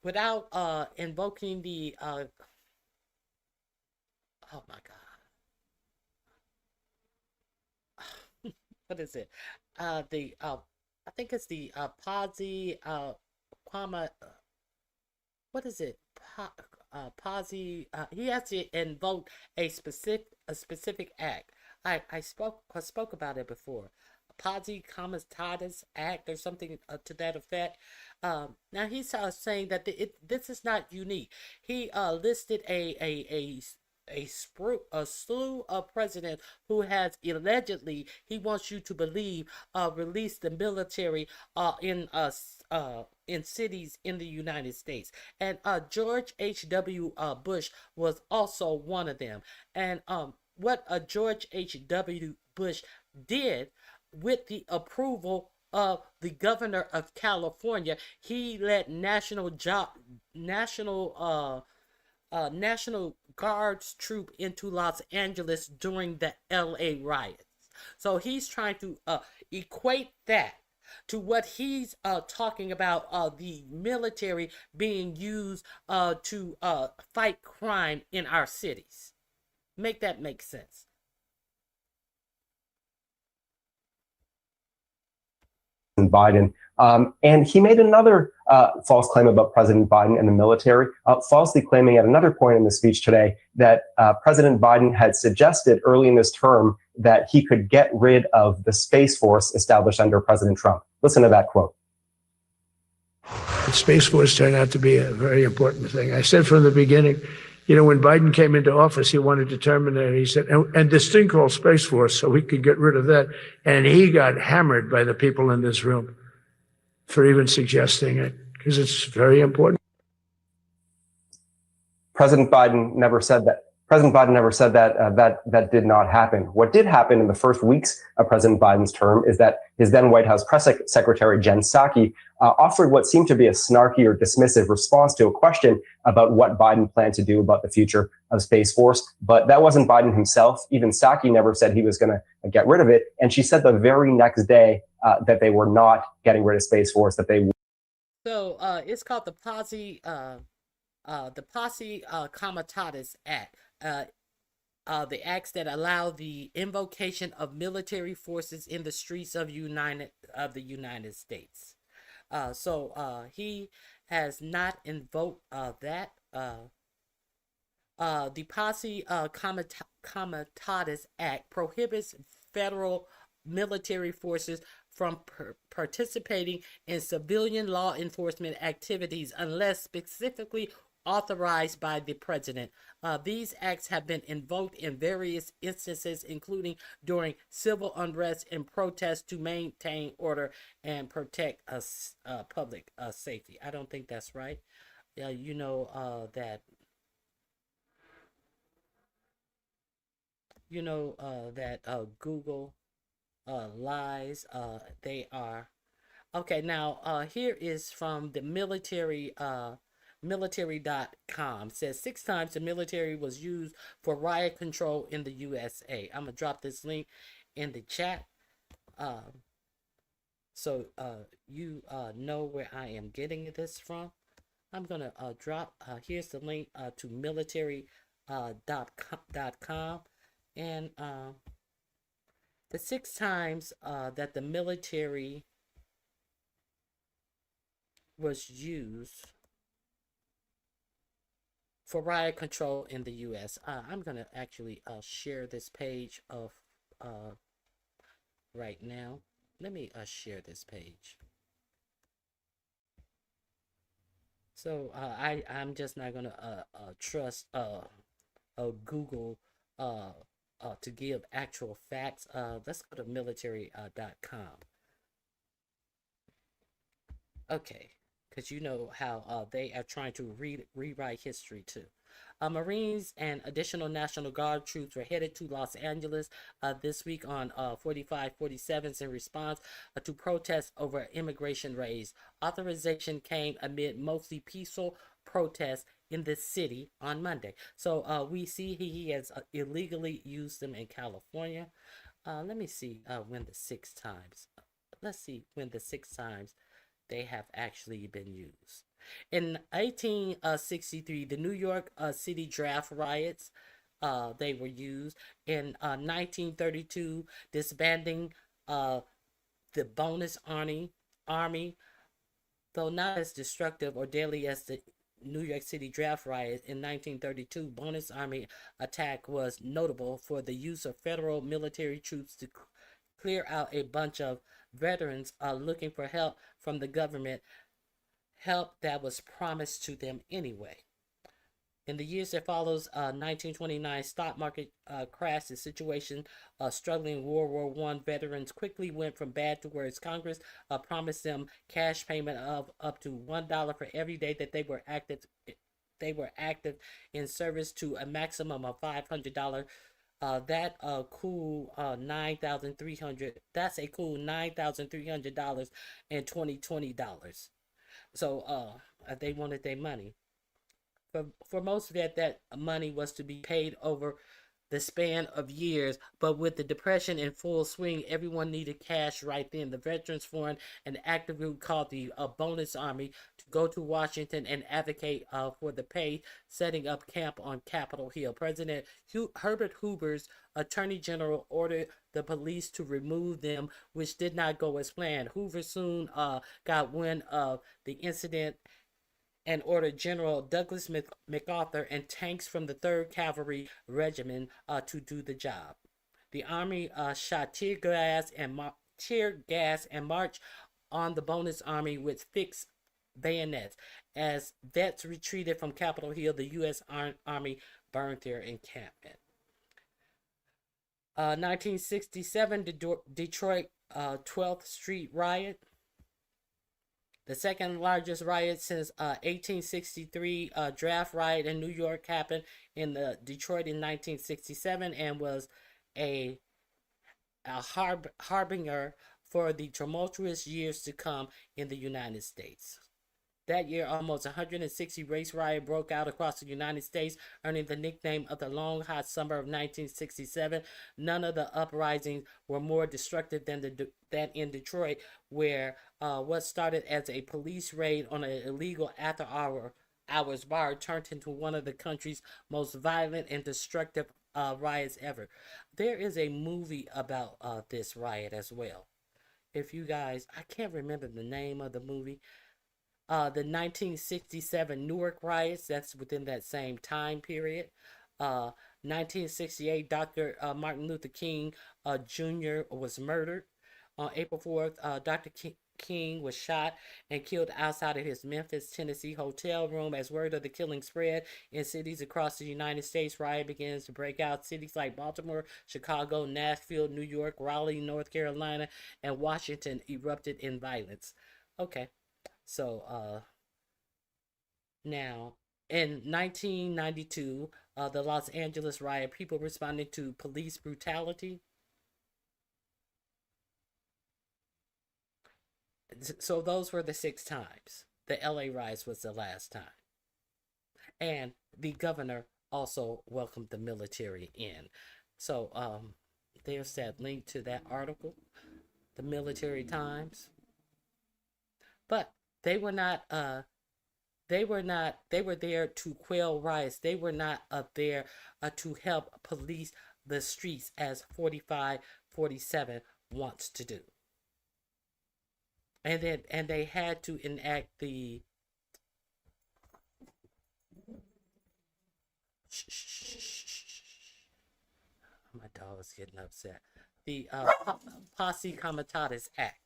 without invoking the, oh my God. What is it? I think it's the Posi, what is it? Posi, he has to invoke a specific act. I spoke about it before. Posi Comitatus Act or something to that effect. Now he's saying that this is not unique. He listed a slew of presidents who has allegedly, he wants you to believe, released the military in cities in the United States. And George H.W. Bush was also one of them. And what George H.W. Bush did with the approval of the governor of California, he let National Guards troop into Los Angeles during the LA riots. So he's trying to equate that to what he's talking about, the military being used to fight crime in our cities. Make that make sense. Biden. And he made another false claim about President Biden and the military, falsely claiming at another point in the speech today that President Biden had suggested early in this term that he could get rid of the Space Force established under President Trump. Listen to that quote. The Space Force turned out to be a very important thing. I said from the beginning, you know, when Biden came into office, he wanted to terminate it. He said, and this thing called Space Force, so we could get rid of that. And he got hammered by the people in this room for even suggesting it, because it's very important. President Biden never said that. President Biden never said that. That did not happen. What did happen in the first weeks of President Biden's term is that his then White House press secretary, Jen Psaki, offered what seemed to be a snarky or dismissive response to a question about what Biden planned to do about the future of Space Force. But that wasn't Biden himself. Even Psaki never said he was going to get rid of it. And she said the very next day that they were not getting rid of Space Force, that they. So it's called the Posse Comitatus Act. The acts that allow the invocation of military forces in the streets of the United States. So he has not invoked that. The Posse Comitatus Act prohibits federal military forces from participating in civilian law enforcement activities unless specifically authorized by the president. These acts have been invoked in various instances, including during civil unrest and protests to maintain order and protect public safety. I don't think that's right. You know that. You know that Google lies. They are okay. Now here is from the military. Military.com says 6 times the military was used for riot control in the USA. I'm gonna drop this link in the chat, so you know where I am getting this from. I'm gonna drop. Here's the link to military.com, and the 6 times that the military was used for riot control in the U.S. I'm going to actually share this page of right now. Let me share this page. So I'm just not going to trust Google to give actual facts. Let's go to military.com. Okay. Because you know how they are trying to rewrite history too. Marines and additional National Guard troops were headed to Los Angeles this week on 4547s in response to protests over immigration raids. Authorization came amid mostly peaceful protests in the city on Monday. So we see he has illegally used them in California. Let me see when the 6 times. Let's see when the 6 times they have actually been used. In 1863, the New York City draft riots, they were used. In 1932, disbanding the bonus army, though not as destructive or deadly as the New York City draft riot in 1932, bonus army attack was notable for the use of federal military troops to clear out a bunch of veterans looking for help from the government, help that was promised to them anyway. In the years that follows, 1929 stock market crash, the situation struggling World War I veterans quickly went from bad to worse. Congress promised them cash payment of up to $1 for every day that they were active. They were active in service, to a maximum of $500. That cool $9,300. That's a cool $9,300 and $20. So they wanted their money. For most of that money was to be paid over the span of years, but with the Depression in full swing, everyone needed cash right then. The veterans formed an active group called the Bonus Army to go to Washington and advocate for the pay, setting up camp on Capitol Hill. President Herbert Hoover's Attorney General ordered the police to remove them, which did not go as planned. Hoover soon got wind of the incident and ordered General Douglas MacArthur and tanks from the 3rd Cavalry Regiment to do the job. The Army shot tear gas and marched on the Bonus Army with fixed bayonets. As vets retreated from Capitol Hill, the U.S. Army burned their encampment. 1967, Detroit 12th Street riot. The second largest riot since 1863 draft riot in New York happened in Detroit in 1967 and was a harbinger for the tumultuous years to come in the United States. That year, almost 160 race riots broke out across the United States, earning the nickname of the Long Hot Summer of 1967. None of the uprisings were more destructive than in Detroit, where what started as a police raid on an illegal after-hours bar turned into one of the country's most violent and destructive riots ever. There is a movie about this riot as well. If you guys, I can't remember the name of the movie. The 1967 Newark riots, that's within that same time period. 1968, Dr. Martin Luther King Jr. was murdered. On April 4th, Dr. King was shot and killed outside of his Memphis, Tennessee hotel room. As word of the killing spread in cities across the United States, riot begins to break out. Cities like Baltimore, Chicago, Nashville, New York, Raleigh, North Carolina, and Washington erupted in violence. Okay. So, now, in 1992, the Los Angeles riot, people responding to police brutality. So those were the 6 times. The LA riots was the last time. And the governor also welcomed the military in. So, there's that link to that article, the Military Times. But they were there to quell riots. They were not there to help police the streets as 45-47 wants to do. And they had to enact the my dog is getting upset. The Posse Comitatus Act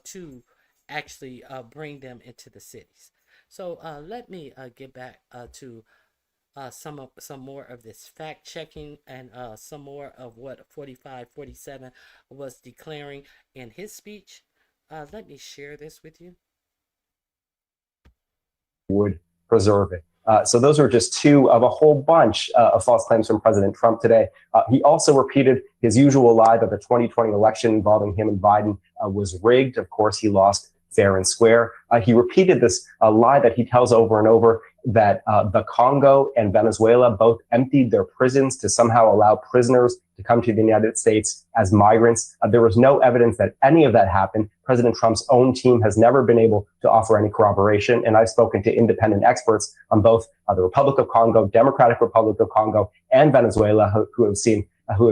to actually bring them into the cities. So let me get back to some more of this fact checking and some more of what 45-47 was declaring in his speech. Let me share this with you. Would preserve it. So those are just 2 of a whole bunch of false claims from President Trump today. He also repeated his usual lie that the 2020 election involving him and Biden was rigged. Of course, he lost fair and square. He repeated this lie that he tells over and over, that the Congo and Venezuela both emptied their prisons to somehow allow prisoners to come to the United States as migrants. There was no evidence that any of that happened. President Trump's own team has never been able to offer any corroboration. And I've spoken to independent experts on both the Republic of Congo, Democratic Republic of Congo, and Venezuela who have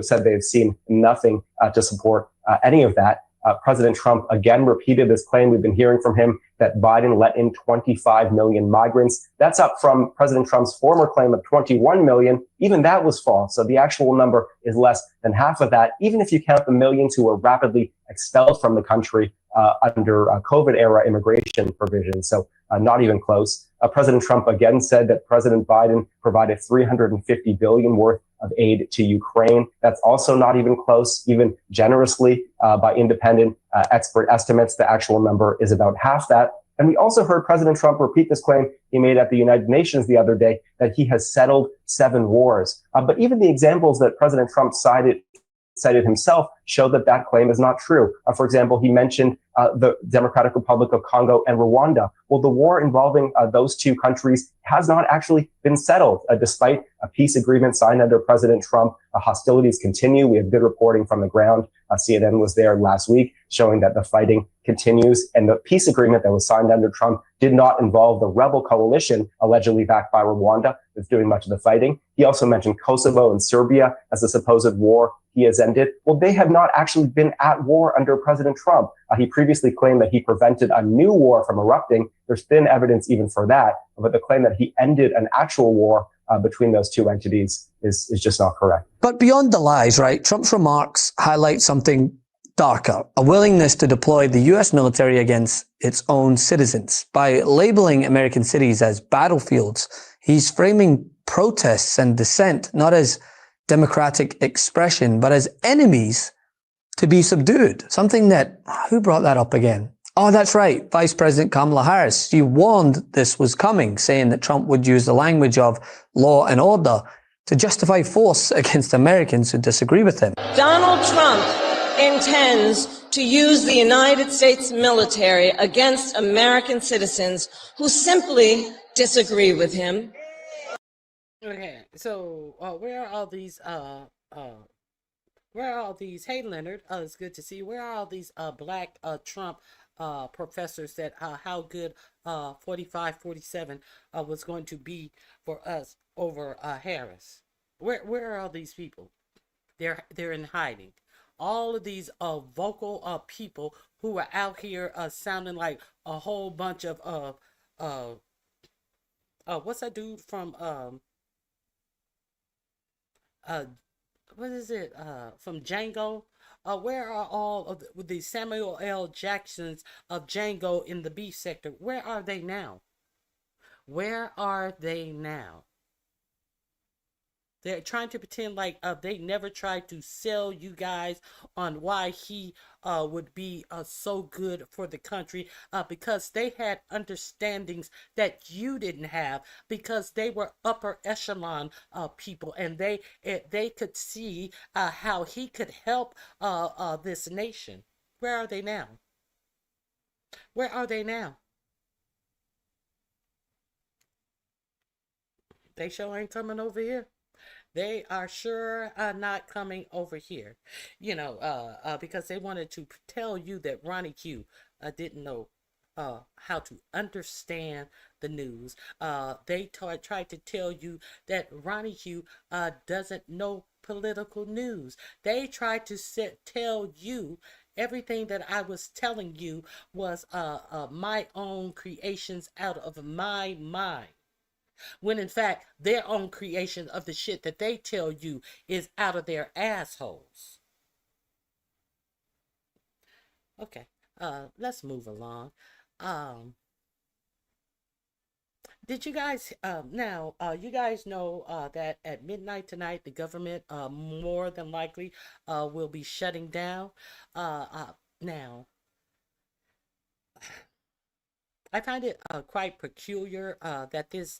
said they've seen nothing to support any of that. President Trump again repeated this claim we've been hearing from him that Biden let in 25 million migrants. That's up from President Trump's former claim of 21 million. Even that was false. So the actual number is less than half of that, even if you count the millions who were rapidly expelled from the country under COVID era immigration provisions. So not even close. President Trump again said that President Biden provided $350 billion worth of aid to Ukraine. That's also not even close, even generously by independent expert estimates. The actual number is about half that. And we also heard President Trump repeat this claim he made at the United Nations the other day, that he has settled 7 wars. But even the examples that President Trump cited cited himself show that that claim is not true. For example, he mentioned the Democratic Republic of Congo and Rwanda. Well, the war involving those two countries has not actually been settled, despite a peace agreement signed under President Trump. Hostilities continue. We have good reporting from the ground. CNN was there last week showing that the fighting continues, and the peace agreement that was signed under Trump did not involve the rebel coalition allegedly backed by Rwanda that's doing much of the fighting. He also mentioned Kosovo and Serbia as a supposed war he has ended. Well, they have not actually been at war under President Trump. He previously claimed that he prevented a new war from erupting. There's thin evidence even for that, but the claim that he ended an actual war between those two entities is just not correct. But beyond the lies, right, Trump's remarks highlight something darker, a willingness to deploy the US military against its own citizens. By labeling American cities as battlefields, he's framing protests and dissent not as democratic expression, but as enemies to be subdued. Something that, who brought that up again? Oh, that's right. Vice President Kamala Harris. She warned this was coming, saying that Trump would use the language of law and order to justify force against Americans who disagree with him. Donald Trump intends to use the United States military against American citizens who simply disagree with him. Okay, so where are all these hey Leonard, it's good to see you. Where are all these black Trump professors that how good 45-47 was going to be for us over Harris? Where are all these people? They're in hiding. All of these vocal people who are out here sounding like a whole bunch of what's that dude from what is it from Django? Where are all of the Samuel L. Jacksons of Django in the beef sector? Where are they now? Where are they now? They're trying to pretend like they never tried to sell you guys on why he would be so good for the country, because they had understandings that you didn't have, because they were upper echelon people, and they could see how he could help this nation. Where are they now? Where are they now? They sure ain't coming over here. They are sure not coming over here, because they wanted to tell you that Ronnie Q didn't know how to understand the news. They tried to tell you that Ronnie Q doesn't know political news. They tried to tell you everything that I was telling you was my own creations out of my mind. When in fact, their own creation of the shit that they tell you is out of their assholes. Okay, let's move along. Did you guys, you guys know that at midnight tonight, the government more than likely will be shutting down. Now, I find it quite peculiar that this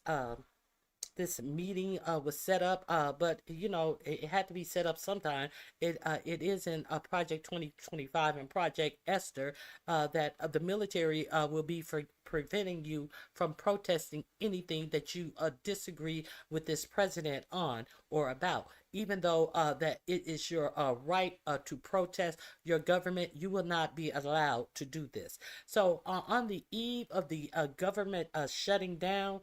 meeting was set up, but it had to be set up sometime. It is in Project 2025 and Project Esther that the military will be preventing you from protesting anything that you disagree with this president on or about. Even though that it is your right to protest your government, you will not be allowed to do this. So on the eve of the government shutting down,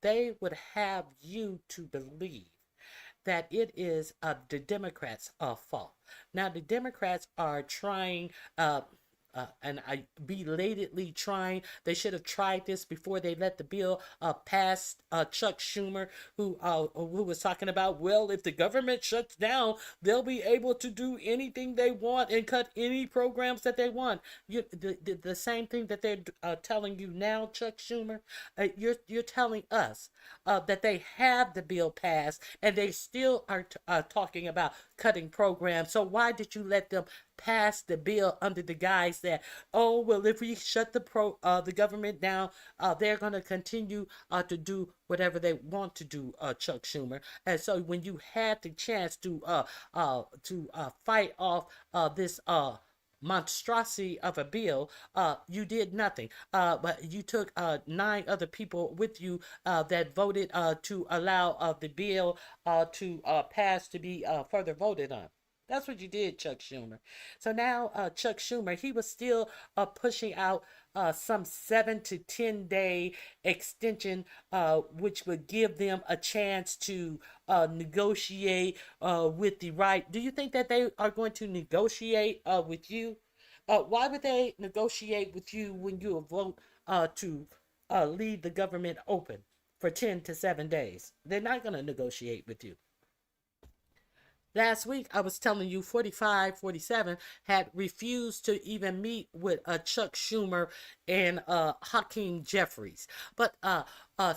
they would have you to believe that it is the Democrats' fault. Now, the Democrats are trying, and I belatedly trying. They should have tried this before they let the bill pass. Chuck Schumer, who was talking about, well, if the government shuts down, they'll be able to do anything they want and cut any programs that they want. The same thing that they're telling you now, Chuck Schumer. You're telling us that they have the bill passed and they still are talking about cutting programs. So why did you let them pass the bill under the guise that, oh well, if we shut the government down, they're gonna continue to do whatever they want to do, Chuck Schumer. And so when you had the chance to fight off this monstrosity of a bill, you did nothing. But you took 9 other people with you that voted to allow the bill to pass to be further voted on. That's what you did, Chuck Schumer. So now, Chuck Schumer, he was still pushing out some 7 to 10 day extension, which would give them a chance to negotiate with the right. Do you think that they are going to negotiate with you? Why would they negotiate with you when you vote to leave the government open for 10 to 7 days? They're not going to negotiate with you. Last week, I was telling you 45, 47 had refused to even meet with Chuck Schumer and Hakeem Jeffries. But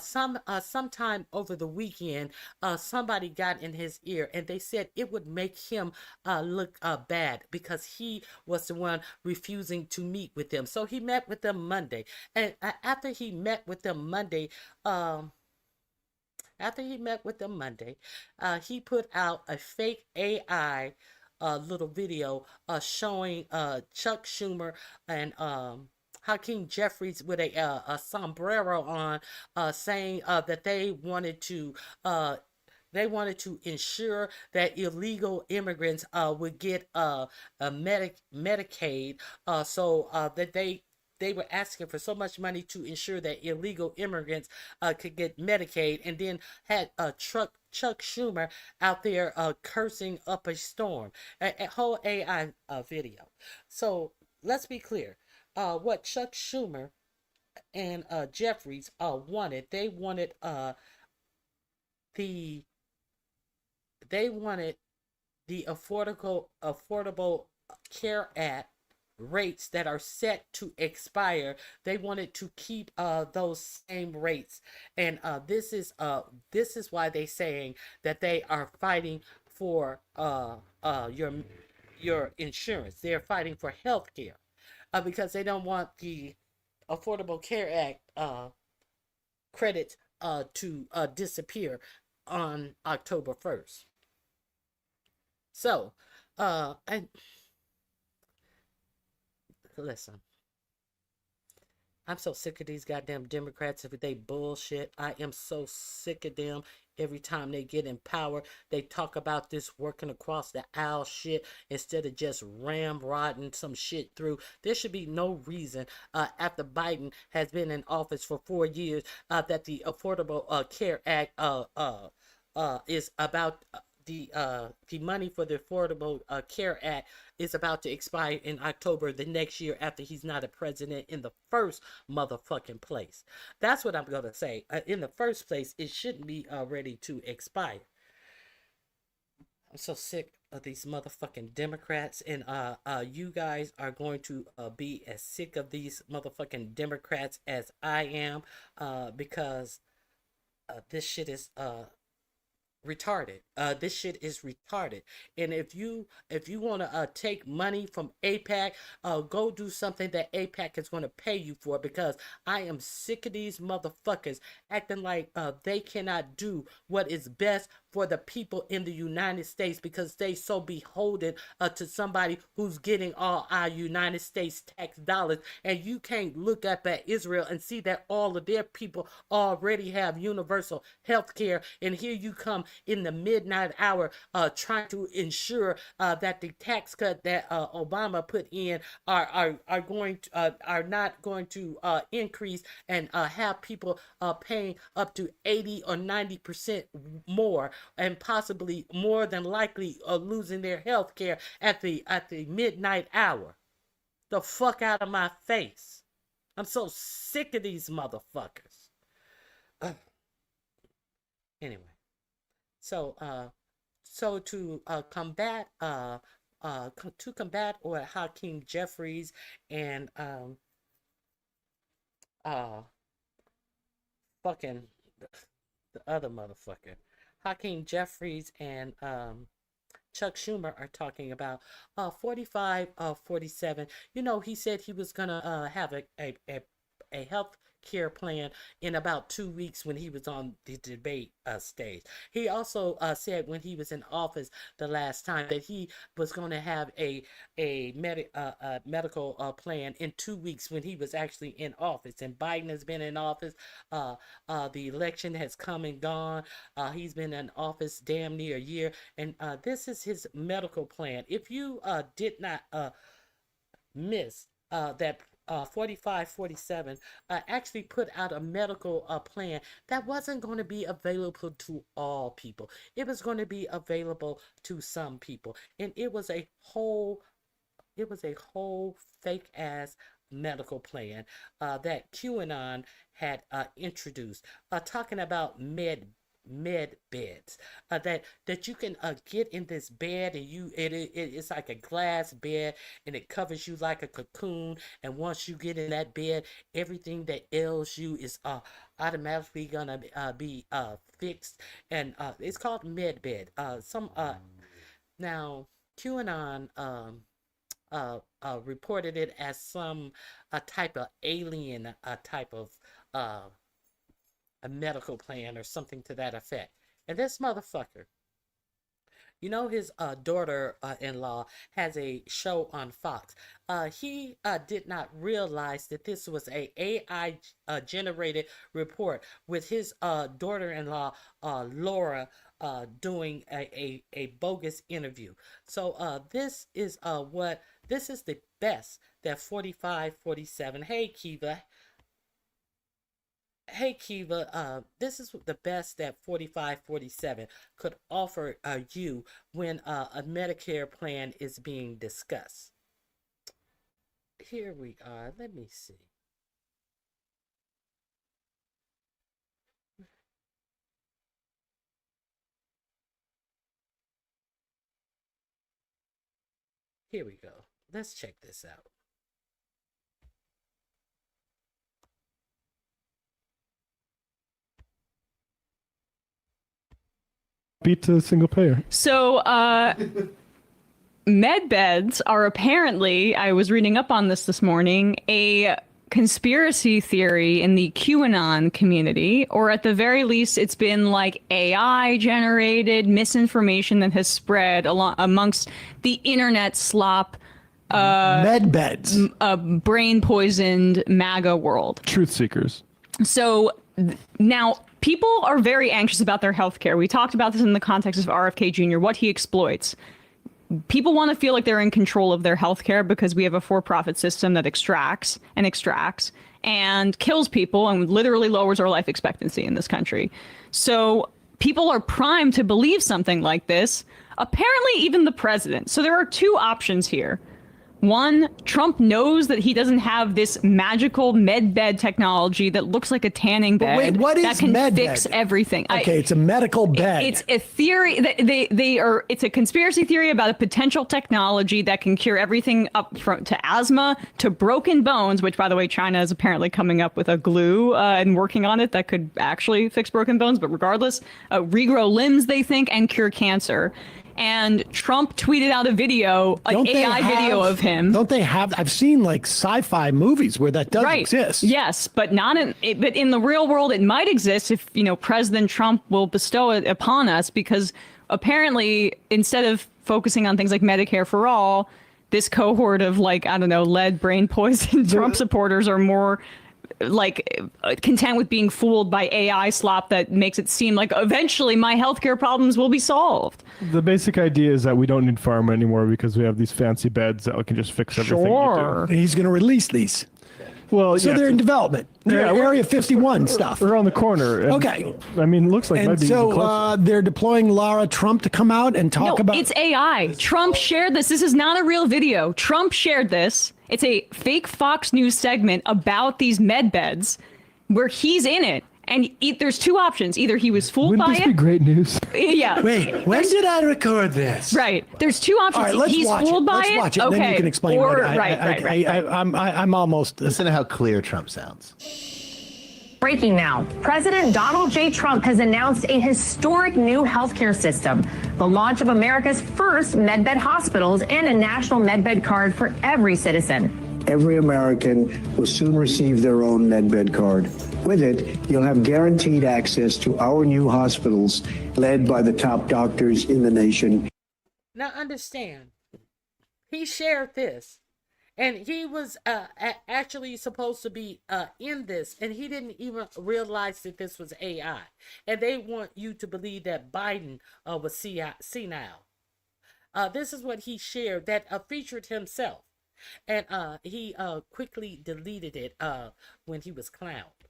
sometime over the weekend, somebody got in his ear and they said it would make him look bad because he was the one refusing to meet with them. So he met with them Monday. And after he met with them Monday, he put out a fake AI little video showing Chuck Schumer and Hakeem Jeffries with a sombrero on, saying that they wanted to ensure that illegal immigrants would get Medicaid, so that they were asking for so much money to ensure that illegal immigrants could get Medicaid, and then had Chuck Schumer out there cursing up a storm. A whole AI video. So let's be clear. What Chuck Schumer and Jeffries wanted, they wanted the Affordable Care Act rates that are set to expire. They wanted to keep those same rates, and this is why they saying that they are fighting for your insurance. They're fighting for health care because they don't want the Affordable Care Act credits to disappear on October 1st. So, and listen, I'm so sick of these goddamn Democrats with they bullshit. I am so sick of them. Every time they get in power, they talk about this working across the aisle shit instead of just ramrodding some shit through. There should be no reason, after Biden has been in office for 4 years, that the Affordable Care Act is about the money for the Affordable Care Act is about to expire in October the next year after he's not a president in the first motherfucking place. That's what I'm going to say. In the first place, it shouldn't be ready to expire. I'm so sick of these motherfucking Democrats, and you guys are going to be as sick of these motherfucking Democrats as I am, because this shit is retarded. This shit is retarded. And if you want to take money from APAC, go do something that APAC is going to pay you for, because I am sick of these motherfuckers acting like they cannot do what is best for the people in the United States, because they so beholden to somebody who's getting all our United States tax dollars. And you can't look up at Israel and see that all of their people already have universal health care, and here you come in the midnight hour trying to ensure that the tax cut that Obama put in are not going to increase and have people paying up to 80 or 90% more, and possibly more than likely losing their health care at the midnight hour. The fuck out of my face. I'm so sick of these motherfuckers. Anyway, so to combat or Hakeem Jeffries and fucking the other motherfucker, Hakeem Jeffries and Chuck Schumer are talking about. 45, 47. You know, he said he was gonna have a health care plan in about 2 weeks when he was on the debate stage. He also said when he was in office the last time that he was going to have a medical plan in 2 weeks when he was actually in office. And Biden has been in office. The election has come and gone. He's been in office damn near a year, and this is his medical plan. If you did not miss that 45, 47 actually put out a medical plan that wasn't going to be available to all people. It was going to be available to some people, and it was a whole fake ass medical plan that QAnon had introduced, talking about med beds, that you can get in this bed, and it's like a glass bed, and it covers you like a cocoon, and once you get in that bed, everything that ails you is automatically gonna be fixed, and it's called med bed. Now QAnon reported it as some type of alien type of a medical plan or something to that effect. And this motherfucker, you know, his daughter-in-law has a show on Fox. He did not realize that this was a AI generated report with his daughter-in-law, Laura, doing a bogus interview. So this is the best that 45, 47. Hey Kiva, this is the best that 45, 47 could offer you when a Medicare plan is being discussed. Here we are. Let me see. Here we go. Let's check this out. Beat to single payer. So, med beds are apparently, I was reading up on this morning, a conspiracy theory in the QAnon community, or at the very least, it's been like AI generated misinformation that has spread amongst the internet slop. Med beds. Brain poisoned MAGA world. Truth seekers. So now people are very anxious about their healthcare. We talked about this in the context of RFK Jr., what he exploits. People want to feel like they're in control of their healthcare because we have a for-profit system that extracts and kills people and literally lowers our life expectancy in this country. So people are primed to believe something like this, apparently even the president. So there are two options here. One, Trump knows that he doesn't have this magical med bed technology that looks like a tanning bed. But wait, what is that can med fix bed? everything. Okay, it's a medical bed. It's a theory. It's a conspiracy theory about a potential technology that can cure everything up to asthma to broken bones. Which, by the way, China is apparently coming up with a glue and working on it that could actually fix broken bones. But regardless, regrow limbs, they think, and cure cancer. And Trump tweeted out a video, an AI video of him. Don't they have? I've seen like sci-fi movies where that does exist. Yes, but not but in the real world, it might exist if President Trump will bestow it upon us, because apparently instead of focusing on things like Medicare for all, this cohort of lead brain poisoned Trump supporters are more content with being fooled by AI slop that makes it seem like eventually my healthcare problems will be solved. The basic idea is that we don't need pharma anymore because we have these fancy beds that can just fix everything. Sure. He's going to release these. Well, so they're in development. They're Area 51 stuff. Around the corner. And, okay. I mean, looks like. And so they're deploying Lara Trump to come out and talk about. It's AI. Trump shared this. This is not a real video. Trump shared this. It's a fake Fox News segment about these med beds where he's in it. And there's two options. Either he was fooled by it. Wouldn't this be great news? Yeah. Wait, when did I record this? Right. There's two options. All right, let's he's watch fooled it. by Let's it. watch it. Okay. Then you can explain. Or, I'm almost. Listen to how clear Trump sounds. Breaking now. President Donald J. Trump has announced a historic new healthcare system, the launch of America's first medbed hospitals and a national medbed card for every citizen. Every American will soon receive their own MedBed card. With it, you'll have guaranteed access to our new hospitals led by the top doctors in the nation. Now understand, he shared this, and he was actually supposed to be in this, and he didn't even realize that this was AI. And they want you to believe that Biden was senile. This is what he shared that featured himself. And he quickly deleted it when he was clowned.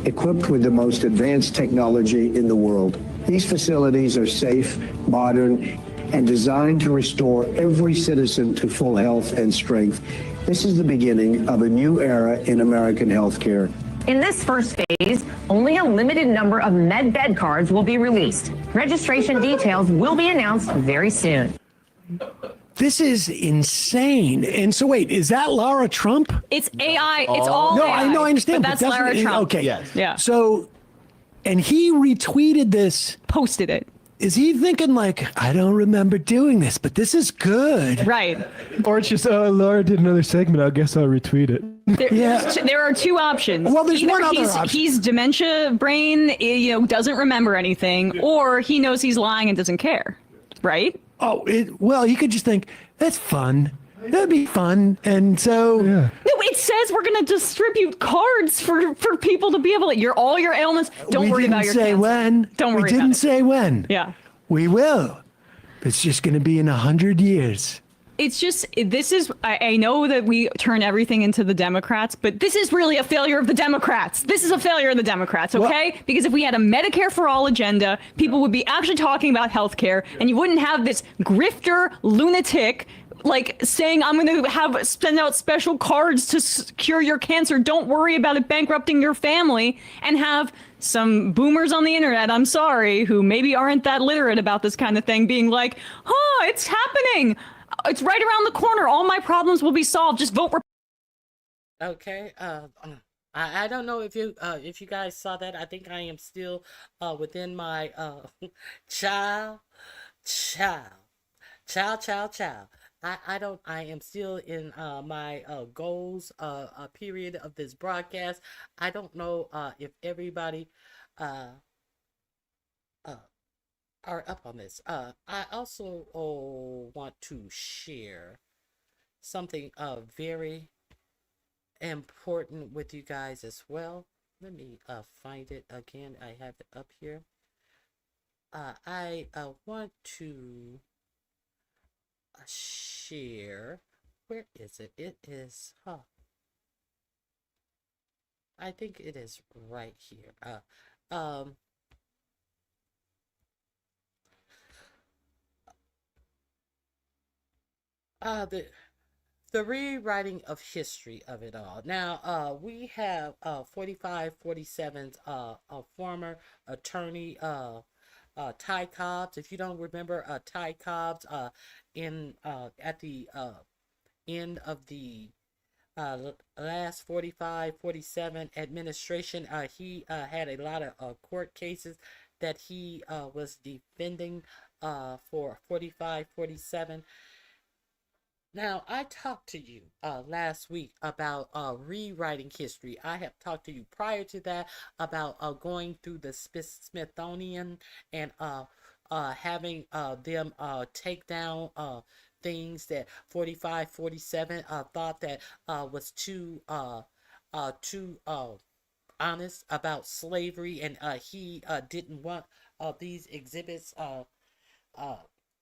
Equipped with the most advanced technology in the world. These facilities are safe, modern, and designed to restore every citizen to full health and strength. This is the beginning of a new era in American healthcare. In this first phase, only a limited number of MedBed cards will be released. Registration details will be announced very soon. This is insane. And so wait, is that Lara Trump? It's AI. It's all no, AI. I know, I understand. But that's Lara Trump. Okay. Yes. Yeah. So, and he retweeted this. Posted it. Is he thinking like, I don't remember doing this, but this is good? Right. Or it's just, oh, Laura did another segment. I guess I'll retweet it. There are two options. Well, there's Either one other option. He's dementia brain, doesn't remember anything, or he knows he's lying and doesn't care. Right? Oh, well, he could just think, that's fun. That'd be fun. And so... Yeah. No, it says we're going to distribute cards for people to be able to... all your ailments, don't worry about your cancer. We didn't say when. Don't worry We didn't say when. Yeah. We will. It's just going to be in 100 years. It's just, this is, I know that we turn everything into the Democrats, but this is really a failure of the Democrats. This is a failure of the Democrats, okay? Well, because if we had a Medicare for all agenda, people would be actually talking about healthcare, and you wouldn't have this grifter lunatic like saying, I'm going to send out special cards to cure your cancer. Don't worry about it bankrupting your family, and have some boomers on the internet, I'm sorry, who maybe aren't that literate about this kind of thing, being like, it's happening. It's right around the corner. All my problems will be solved. Just vote. Okay. I don't know if you guys saw that. I think I am still within my child. I am still in my goals period of this broadcast. I don't know if everybody are up on this. I also want to share something very important with you guys as well. Let me find it again. I have it up here. I want to share. Where is it? It is. I think it is right here. The rewriting of history of it all. Now, we have 4547's former attorney, Ty Cobbs. If you don't remember Ty Cobbs, at the end of the last 45-47 administration, he had a lot of court cases that he was defending for 45-47. Now, I talked to you last week about rewriting history. I have talked to you prior to that about going through the Smithsonian and having them take down things that 45-47 thought that was too honest about slavery, and he didn't want these exhibits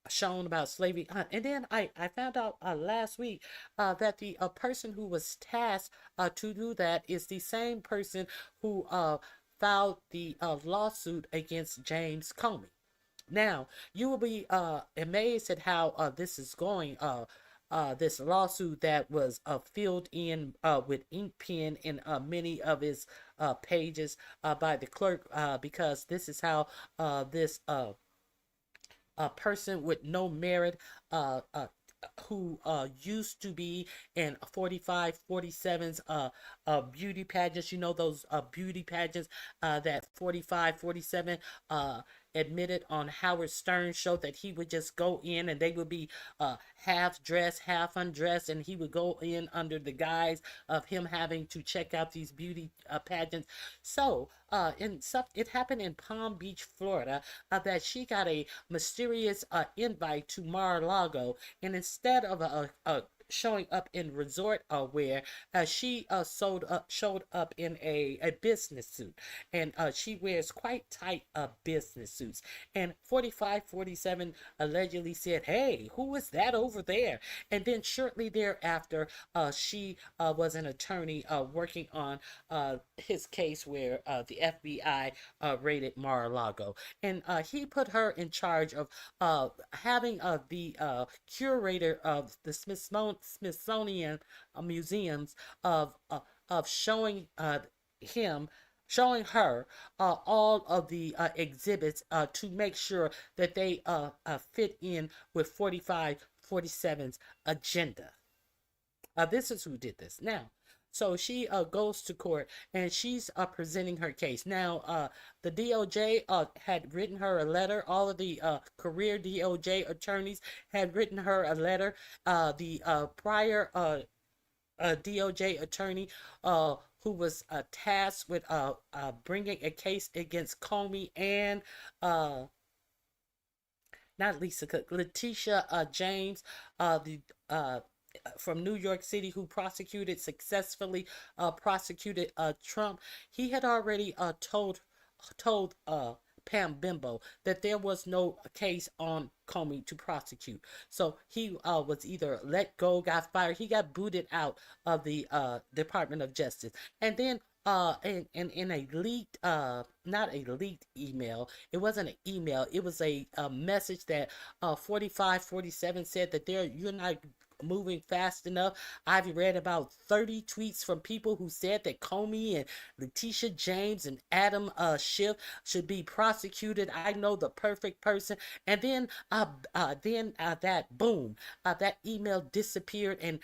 shown about slavery. And then I found out last week that the person who was tasked to do that is the same person who filed the lawsuit against James Comey. Now, you will be amazed at how this is going. This lawsuit that was filled in with ink pen in many of his pages by the clerk, because this is how this a person with no merit who used to be in 45, 47's beauty pageants. You know those beauty pageants that 45, 47 admitted on Howard Stern's show that he would just go in and they would be half dressed, half undressed, and he would go in under the guise of him having to check out these beauty pageants. So, it happened in Palm Beach, Florida, that she got a mysterious invite to Mar-a-Lago, and instead of showing up in resort wear, she showed up in a business suit, and she wears quite tight business suits. And 45, 47 allegedly said, "Hey, who is that over there?" And then shortly thereafter, she was an attorney working on his case where the FBI raided Mar-a-Lago, and he put her in charge of having the curator of the Smithsonian museums of showing showing her all of the exhibits to make sure that they fit in with 45, 47's agenda. This is who did this. Now, so she goes to court and she's presenting her case. Now, the DOJ had written her a letter. All of the career DOJ attorneys had written her a letter. The prior DOJ attorney who was tasked with bringing a case against Comey and not Lisa Cook, Letitia James, the from New York City, who successfully prosecuted Trump. He had already told Pam Bimbo that there was no case on Comey to prosecute. So he was either let go, got fired. He got booted out of the Department of Justice. And then in a leaked, not a leaked email, it wasn't an email, it was a message that 45, 47 said that you're not moving fast enough. I've read about 30 tweets from people who said that Comey and Letitia James and Adam Schiff should be prosecuted. I know the perfect person. And then that boom, that email disappeared, and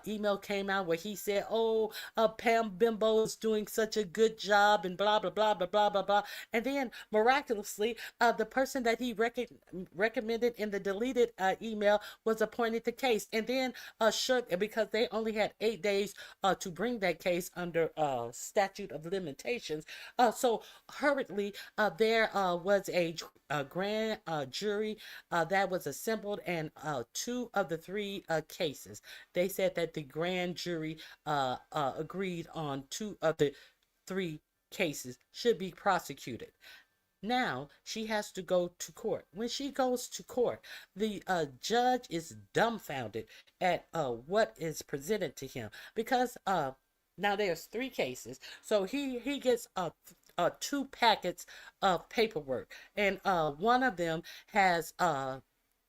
email came out where he said, "Oh, Pam Bimbo is doing such a good job," and blah blah blah blah blah blah blah. And then miraculously, the person that he recommended in the deleted email was appointed to case. And then because they only had 8 days to bring that case under statute of limitations, so hurriedly there was a grand jury that was assembled, and 2 of the 3 cases, they said that the grand jury agreed on 2 of the 3 cases should be prosecuted. Now she has to go to court. When she goes to court, the judge is dumbfounded at what is presented to him, because now there's 3 cases, so he gets 2 packets of paperwork, and one of them has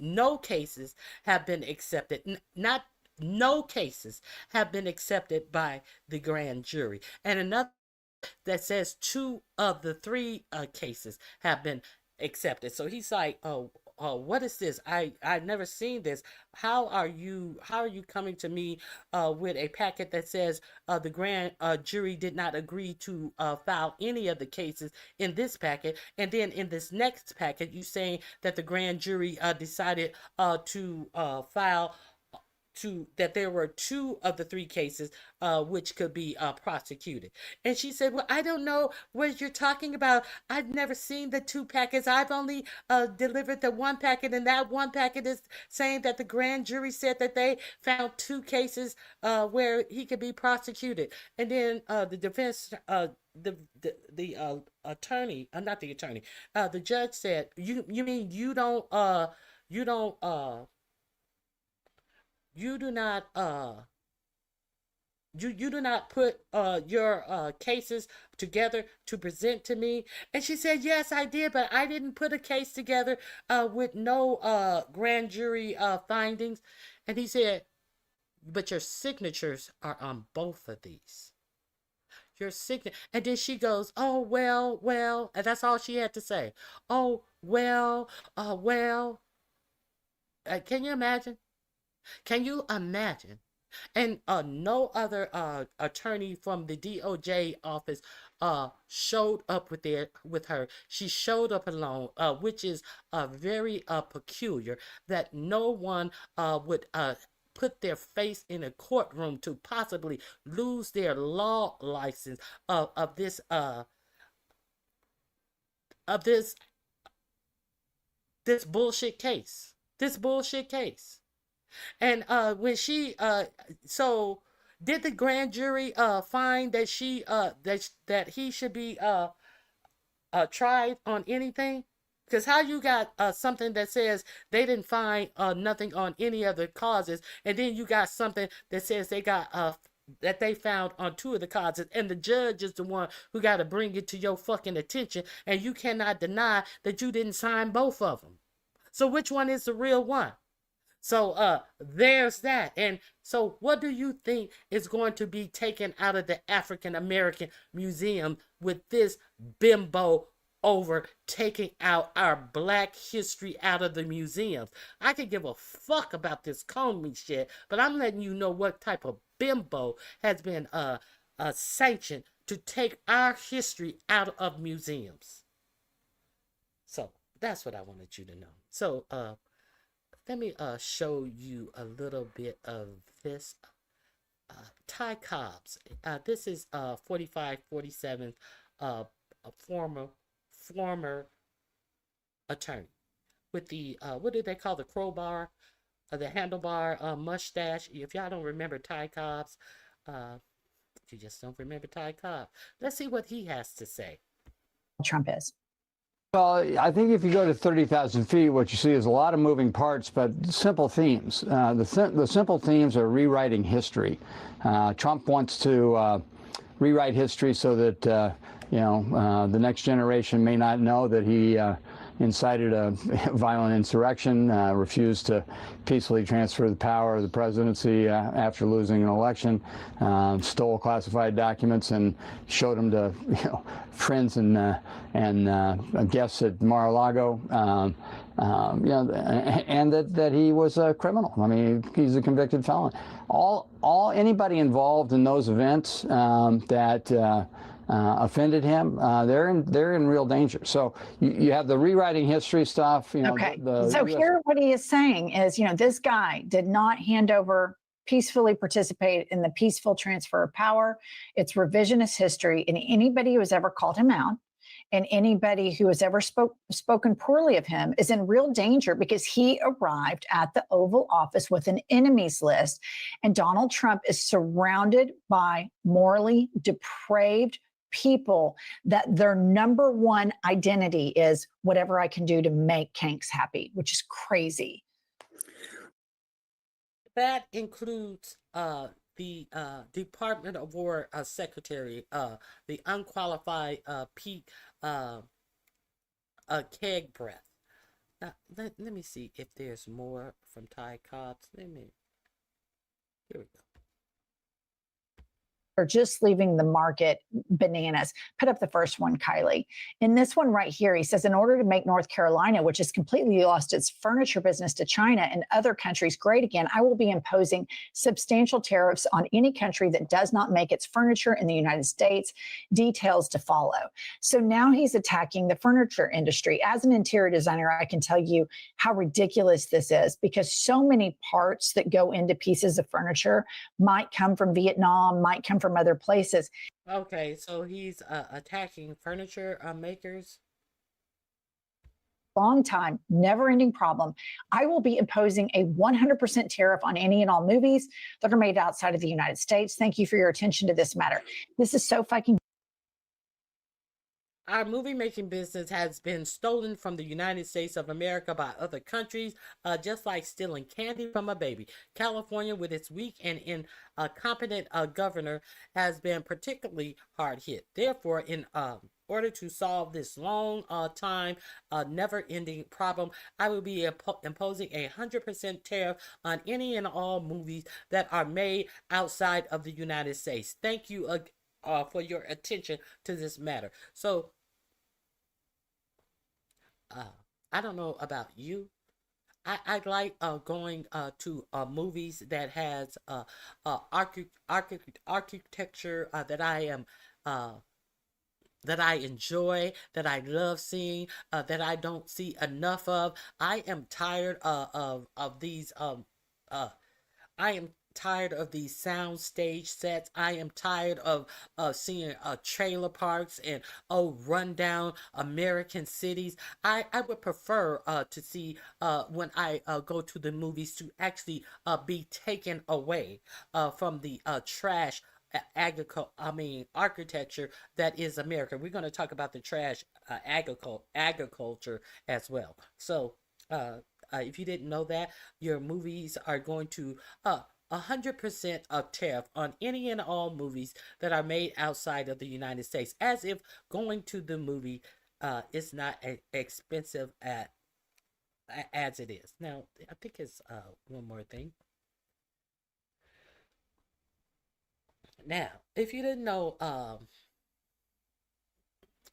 no cases have been accepted. Not no cases have been accepted by the grand jury, and another that says 2 of the 3 cases have been accepted. So he's like, "Oh, what is this? I've never seen this. How are you coming to me with a packet that says the grand jury did not agree to file any of the cases in this packet, and then in this next packet you saying that the grand jury decided to file that there were 2 of the 3 cases which could be prosecuted." And she said, "Well, I don't know what you're talking about. I've never seen the 2 packets. I've only delivered the 1 packet, and that 1 packet is saying that the grand jury said that they found 2 cases where he could be prosecuted." And then the defense, the attorney, not the attorney, the judge said, "You mean you don't you do not you do not put your cases together to present to me?" And she said, "Yes, I did, but I didn't put a case together with no grand jury findings." And he said, "But your signatures are on both of these. Your signature." And then she goes, "Oh, well," and that's all she had to say. "Oh, well, well." Can you imagine? Can you imagine? And no other attorney from the DOJ office showed up with her. She showed up alone, which is very peculiar. That no one would put their face in a courtroom to possibly lose their law license of this of this this bullshit case. This bullshit case. And when she so did the grand jury find that she that he should be tried on anything? Because how you got something that says they didn't find nothing on any of the causes, and then you got something that says they got that they found on 2 of the causes, and the judge is the one who got to bring it to your fucking attention, and you cannot deny that you didn't sign both of them. So which one is the real one? So there's that. And so what do you think is going to be taken out of the African American Museum with this bimbo over taking out our black history out of the museums? I could give a fuck about this Comey shit, but I'm letting you know what type of bimbo has been sanctioned to take our history out of museums. So that's what I wanted you to know. So let me show you a little bit of this. Ty Cobbs. This is 4547, a former attorney with the what do they call the crowbar, the handlebar mustache. If y'all don't remember Ty Cobbs, you just don't remember Ty Cobbs. Let's see what he has to say. Trump is. Well, I think if you go to 30,000 feet, what you see is a lot of moving parts, but simple themes. The simple themes are rewriting history. Trump wants to rewrite history so that the next generation may not know that he incited a violent insurrection, refused to peacefully transfer the power of the presidency after losing an election, stole classified documents and showed them to friends and guests at Mar-a-Lago, and that he was a criminal. I mean, he's a convicted felon. Anybody involved in those events that offended him, they're in real danger. So you have the rewriting history stuff. Okay. So here, what he is saying is, this guy did not hand over, peacefully participate in the peaceful transfer of power. It's revisionist history, and anybody who has ever called him out and anybody who has ever spoken poorly of him is in real danger, because he arrived at the Oval Office with an enemies list, and Donald Trump is surrounded by morally depraved people that their number one identity is whatever I can do to make Kanks happy, which is crazy. That includes the Department of War Secretary, the unqualified Pete Keg Breath. Now, let me see if there's more from Ty Cobbs. Here we go. Are just leaving the market bananas. Put up the first one, Kylie. In this one right here, he says, in order to make North Carolina, which has completely lost its furniture business to China and other countries, great again, I will be imposing substantial tariffs on any country that does not make its furniture in the United States. Details to follow. So now he's attacking the furniture industry. As an interior designer, I can tell you how ridiculous this is, because so many parts that go into pieces of furniture might come from Vietnam, might come from other places. Okay, so he's attacking furniture makers. Long time, never-ending problem. I will be imposing a 100% tariff on any and all movies that are made outside of the United States. Thank you for your attention to this matter. This is so fucking. Our movie-making business has been stolen from the United States of America by other countries, just like stealing candy from a baby. California, with its weak and incompetent governor, has been particularly hard hit. Therefore, in order to solve this long time, never-ending problem, I will be imposing a 100% tariff on any and all movies that are made outside of the United States. Thank you for your attention to this matter. So, I don't know about you. I like going to movies that has architecture uh, that I enjoy, that I love seeing, that I don't see enough of. I am tired of these uh I am tired of these sound stage sets. I am tired of seeing trailer parks and rundown American cities. I would prefer to see when I go to the movies to actually be taken away from the trash architecture that is America. We're going to talk about the trash agriculture as well. So if you didn't know that, your movies are going to 100% of tariff on any and all movies that are made outside of the United States, as if going to the movie is not expensive as it is. Now, I think it's one more thing. Now, if you didn't know,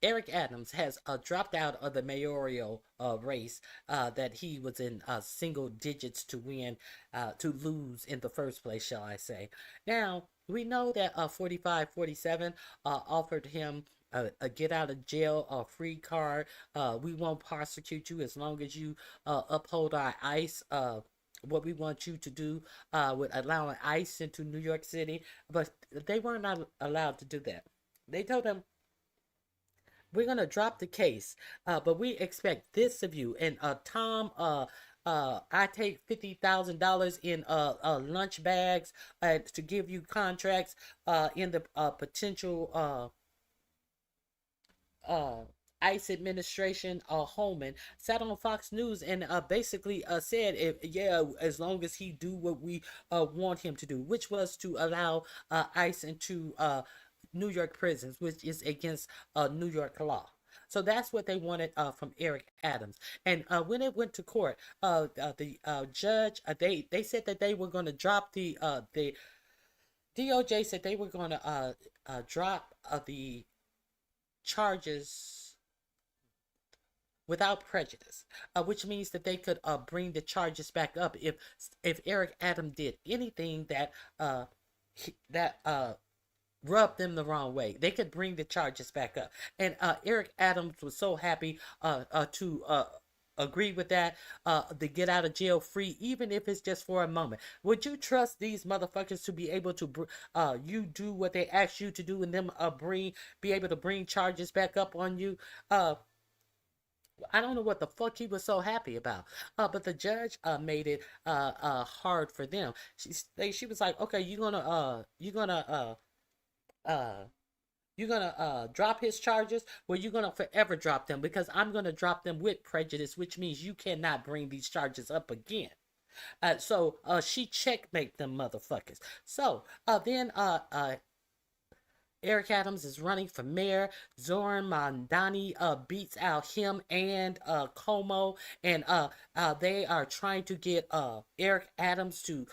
Eric Adams has dropped out of the mayoral race that he was in single digits to win, to lose in the first place, shall I say. Now, we know that 4547 offered him a get out of jail free card. We won't prosecute you as long as you uphold our ICE. What we want you to do with allowing ICE into New York City, but they were not allowed to do that. They told him, we're gonna drop the case, but we expect this of you. And Tom, I take $50,000 in lunch bags to give you contracts in the potential ICE administration. Holman sat on Fox News and basically said, as long as he do what we want him to do, which was to allow ICE into New York prisons, which is against New York law. So that's what they wanted from Eric Adams. And when it went to court, the judge, they said that they were going to drop the DOJ said they were going to drop the charges without prejudice, which means that they could bring the charges back up if Eric Adams did anything that rubbed them the wrong way. They could bring the charges back up. And Eric Adams was so happy to agree with that, to get out of jail free, even if it's just for a moment. Would you trust these motherfuckers to be able to you do what they ask you to do, and them be able to bring charges back up on you? I don't know what the fuck he was so happy about. But the judge made it hard for them. She was like, okay, you're gonna drop his charges? Well, you're gonna forever drop them, because I'm gonna drop them with prejudice, which means you cannot bring these charges up again. So she checkmate them motherfuckers. So then Eric Adams is running for mayor. Zoran Mandani beats out him and Como, and they are trying to get Eric Adams to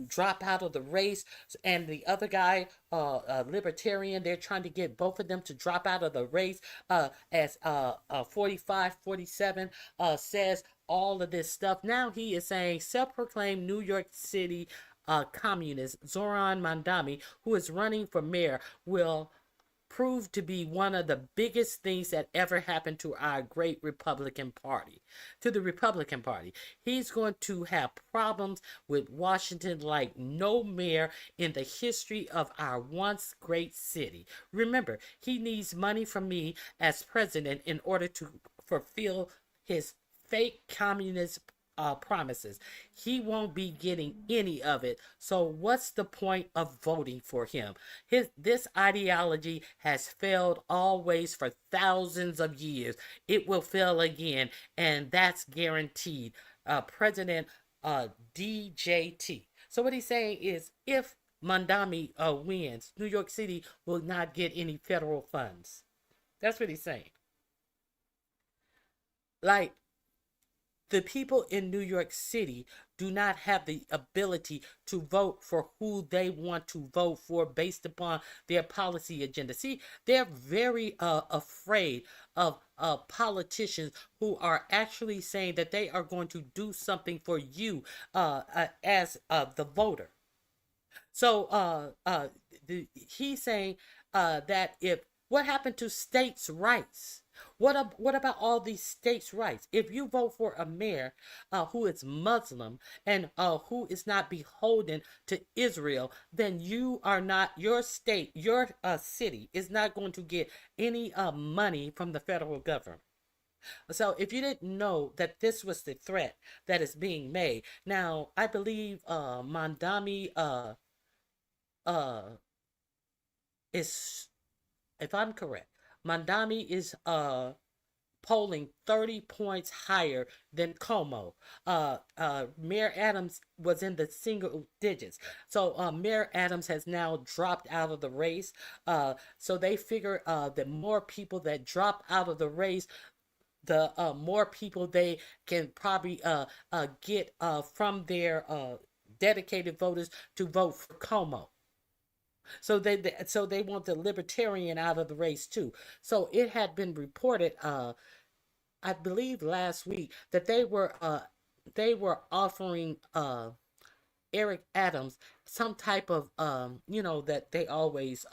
drop out of the race, and the other guy, Libertarian, they're trying to get both of them to drop out of the race. As 4547 says all of this stuff. Now he is saying self-proclaimed New York City communist Zoran Mandani, who is running for mayor, will prove to be one of the biggest things that ever happened to our great Republican Party. To the Republican Party. He's going to have problems with Washington like no mayor in the history of our once great city. Remember, he needs money from me as president in order to fulfill his fake communist promises. He won't be getting any of it. So what's the point of voting for him? This ideology has failed always for thousands of years. It will fail again, and that's guaranteed. President DJT. So what he's saying is, if Mandami wins, New York City will not get any federal funds. That's what he's saying. Like, the people in New York City do not have the ability to vote for who they want to vote for based upon their policy agenda. See, they're very afraid of politicians who are actually saying that they are going to do something for you as the voter. So he's saying that if what happened to states' rights? What about all these states' rights? If you vote for a mayor who is Muslim and who is not beholden to Israel, then you are not, your state, your city is not going to get any money from the federal government. So if you didn't know that this was the threat that is being made, now I believe Mandami uh is, if I'm correct, Mandami is polling 30 points higher than Como. Mayor Adams was in the single digits. So Mayor Adams has now dropped out of the race. So they figure that more people that drop out of the race, the more people they can probably get from their dedicated voters to vote for Como. So they want the libertarian out of the race too. So it had been reported, I believe last week, that they were offering Eric Adams some type of that they always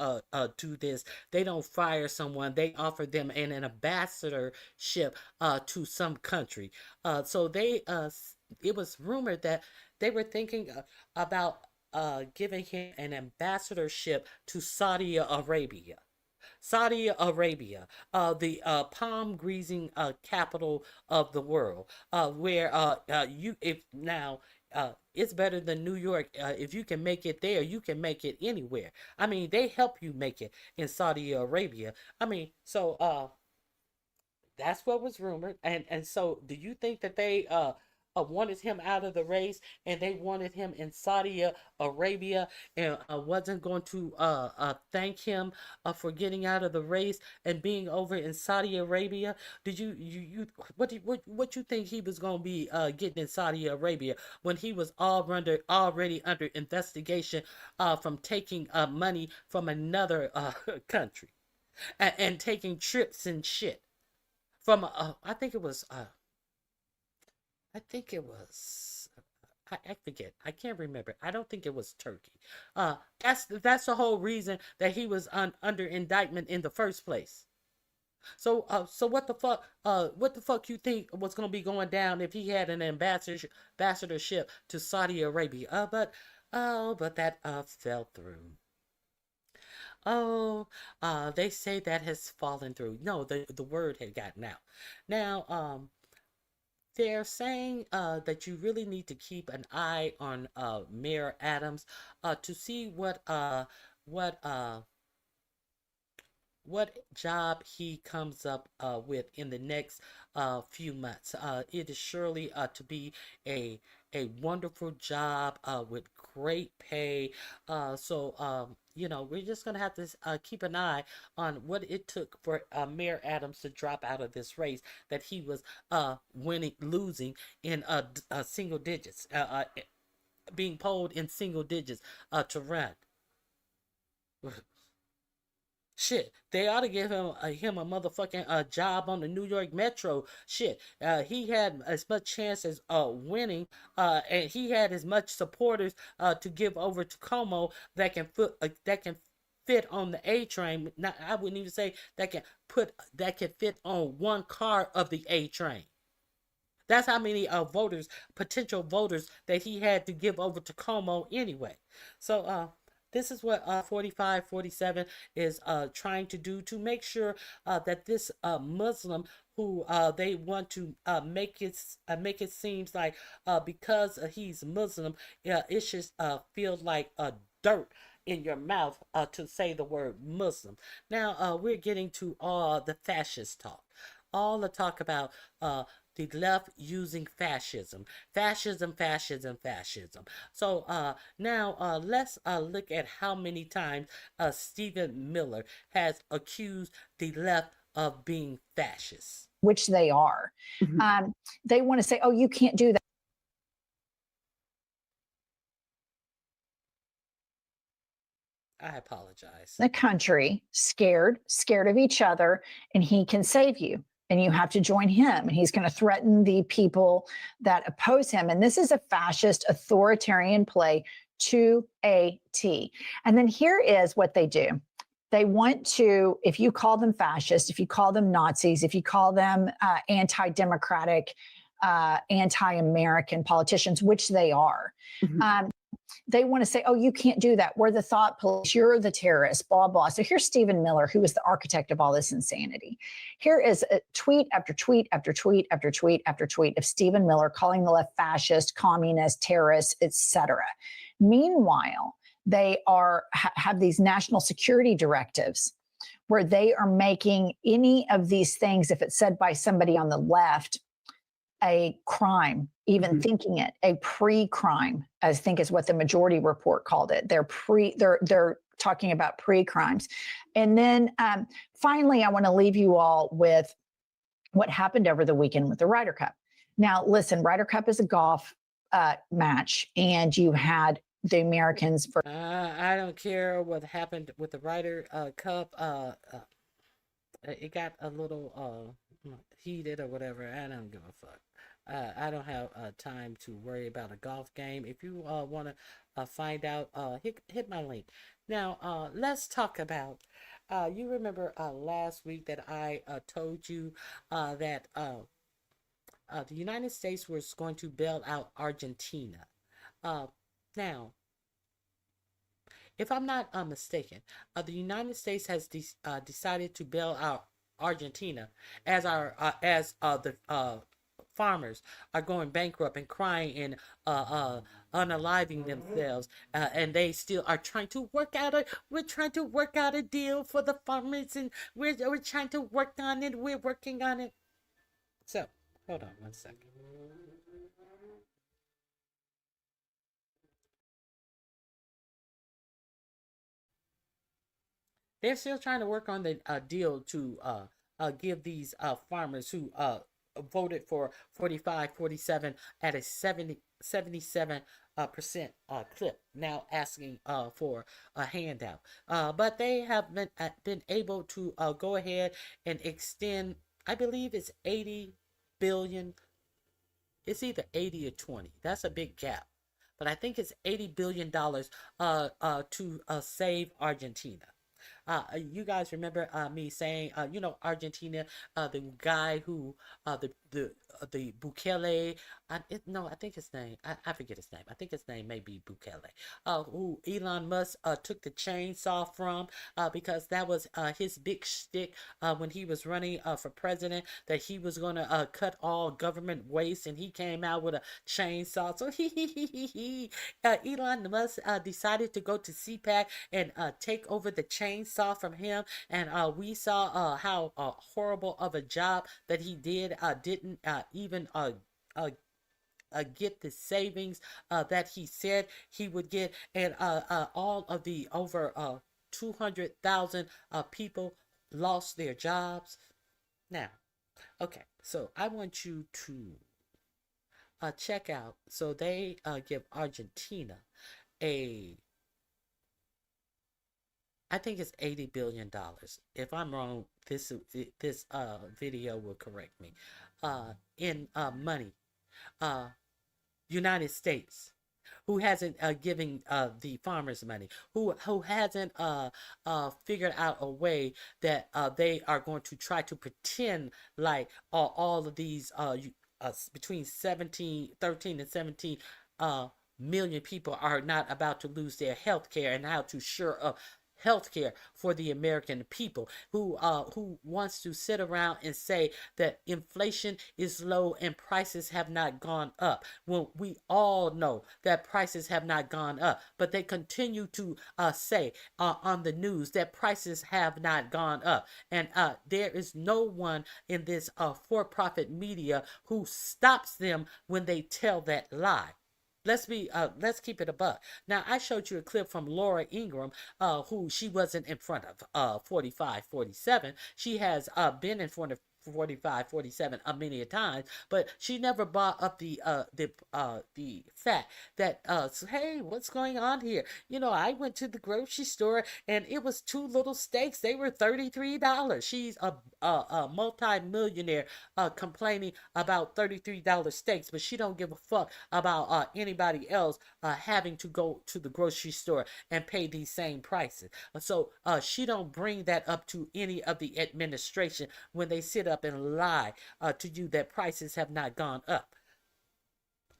do this. They don't fire someone, they offer them an ambassadorship to some country. So they it was rumored that they were thinking about giving him an ambassadorship to Saudi Arabia. Saudi Arabia, the palm greasing capital of the world, where you if now it's better than New York. If you can make it there, you can make it anywhere. I mean, they help you make it in Saudi Arabia. I mean, so that's what was rumored. And so do you think that they wanted him out of the race and they wanted him in Saudi Arabia and wasn't going to thank him for getting out of the race and being over in Saudi Arabia? Did you what you think he was going to be getting in Saudi Arabia when he was already under investigation from taking money from another country and taking trips and shit from I think it was I think it was I forget. I can't remember. I don't think it was Turkey. That's the whole reason that he was under indictment in the first place. So what the fuck? What the fuck you think was gonna be going down if he had an ambassadorship to Saudi Arabia? But that fell through. Oh, they say that has fallen through. No, the word had gotten out. Now, they're saying that you really need to keep an eye on Mayor Adams to see what what job he comes up with in the next few months. It is surely to be a wonderful job with great pay. We're just gonna have to keep an eye on what it took for Mayor Adams to drop out of this race that he was losing in single digits, being polled in single digits to run. Shit, they ought to give him a motherfucking job on the New York Metro. Shit, he had as much chance as winning, and he had as much supporters to give over to Como that can fit on the A train. Not, I wouldn't even say that can fit on one car of the A train. That's how many potential voters that he had to give over to Como anyway. So this is what 4547 is trying to do to make sure that this Muslim who they want to make it seems like because he's Muslim, it should feel like dirt in your mouth to say the word Muslim. Now we're getting to all the fascist talk, all the talk about the left using fascism. So now let's look at how many times Stephen Miller has accused the left of being fascist. which they are. They want to say, oh, you can't do that. I apologize. The country, scared of each other, and he can save you. And you have to join him. And he's going to threaten the people that oppose him. And this is a fascist authoritarian play to a T. And then here is what they do. They want to, if you call them fascist, if you call them Nazis, if you call them anti-democratic, anti-American politicians, which they are, they want to say, oh, you can't do that. We're the thought police. You're the terrorist, blah, blah. So here's Stephen Miller, who is the architect of all this insanity. Here is a tweet after tweet after tweet after tweet after tweet of Stephen Miller calling the left fascist, communist, terrorist, etc. Meanwhile, they have these national security directives where they are making any of these things, if it's said by somebody on the left, a crime, even thinking it, a pre-crime, I think is what the majority report called it. They're talking about pre-crimes. And then finally, I want to leave you all with what happened over the weekend with the Ryder Cup. Now, listen, Ryder Cup is a golf match, and you had the Americans. I don't care what happened with the Ryder Cup. It got a little heated or whatever. I don't give a fuck. I don't have time to worry about a golf game. If you want to find out, hit my link. Now, let's talk about, you remember last week that I told you that the United States was going to bail out Argentina. Now, if I'm not mistaken, the United States has decided to bail out Argentina as the farmers are going bankrupt and crying and unaliving themselves, and they still are trying to work out a deal for the farmers, and we're trying to work on it. We're working on it. So hold on one second. They're still trying to work on the deal to give these farmers who voted for 45, 47 at a 77% clip, now asking for a handout. But they have been able to go ahead and extend, I believe it's 80 billion. It's either 80 or 20. That's a big gap. But I think it's $80 billion to save Argentina. You guys remember me saying, Argentina, the guy who, the Bukele, no, I think his name, I forget his name. I think his name may be Bukele, who Elon Musk took the chainsaw from, because that was his big shtick when he was running for president, that he was going to cut all government waste, and he came out with a chainsaw. So Elon Musk decided to go to CPAC and take over the chainsaw from him, and we saw how horrible of a job that he did. Didn't even get the savings that he said he would get, and all of the over 200,000 people lost their jobs. Now, okay, so I want you to check out. So they give Argentina I think it's $80 billion. If I'm wrong, this video will correct me. In money, United States, who hasn't given the farmers money, who hasn't figured out a way that they are going to try to pretend like all of these between 13 and 17 million people are not about to lose their health care, and how to shore up healthcare for the American people, who wants to sit around and say that inflation is low and prices have not gone up. Well, we all know that prices have not gone up, but they continue to say on the news that prices have not gone up, and there is no one in this for-profit media who stops them when they tell that lie. Let's keep it a buck. Now, I showed you a clip from Laura Ingraham, who she wasn't in front of 45, 47. She has been in front of 45, 47 many a times, but she never brought up the fact that hey, what's going on here? You know, I went to the grocery store and it was two little steaks. They were $33. She's a multi-millionaire complaining about $33 steaks, but she don't give a fuck about anybody else having to go to the grocery store and pay these same prices. So she don't bring that up to any of the administration when they sit up and lie to you that prices have not gone up.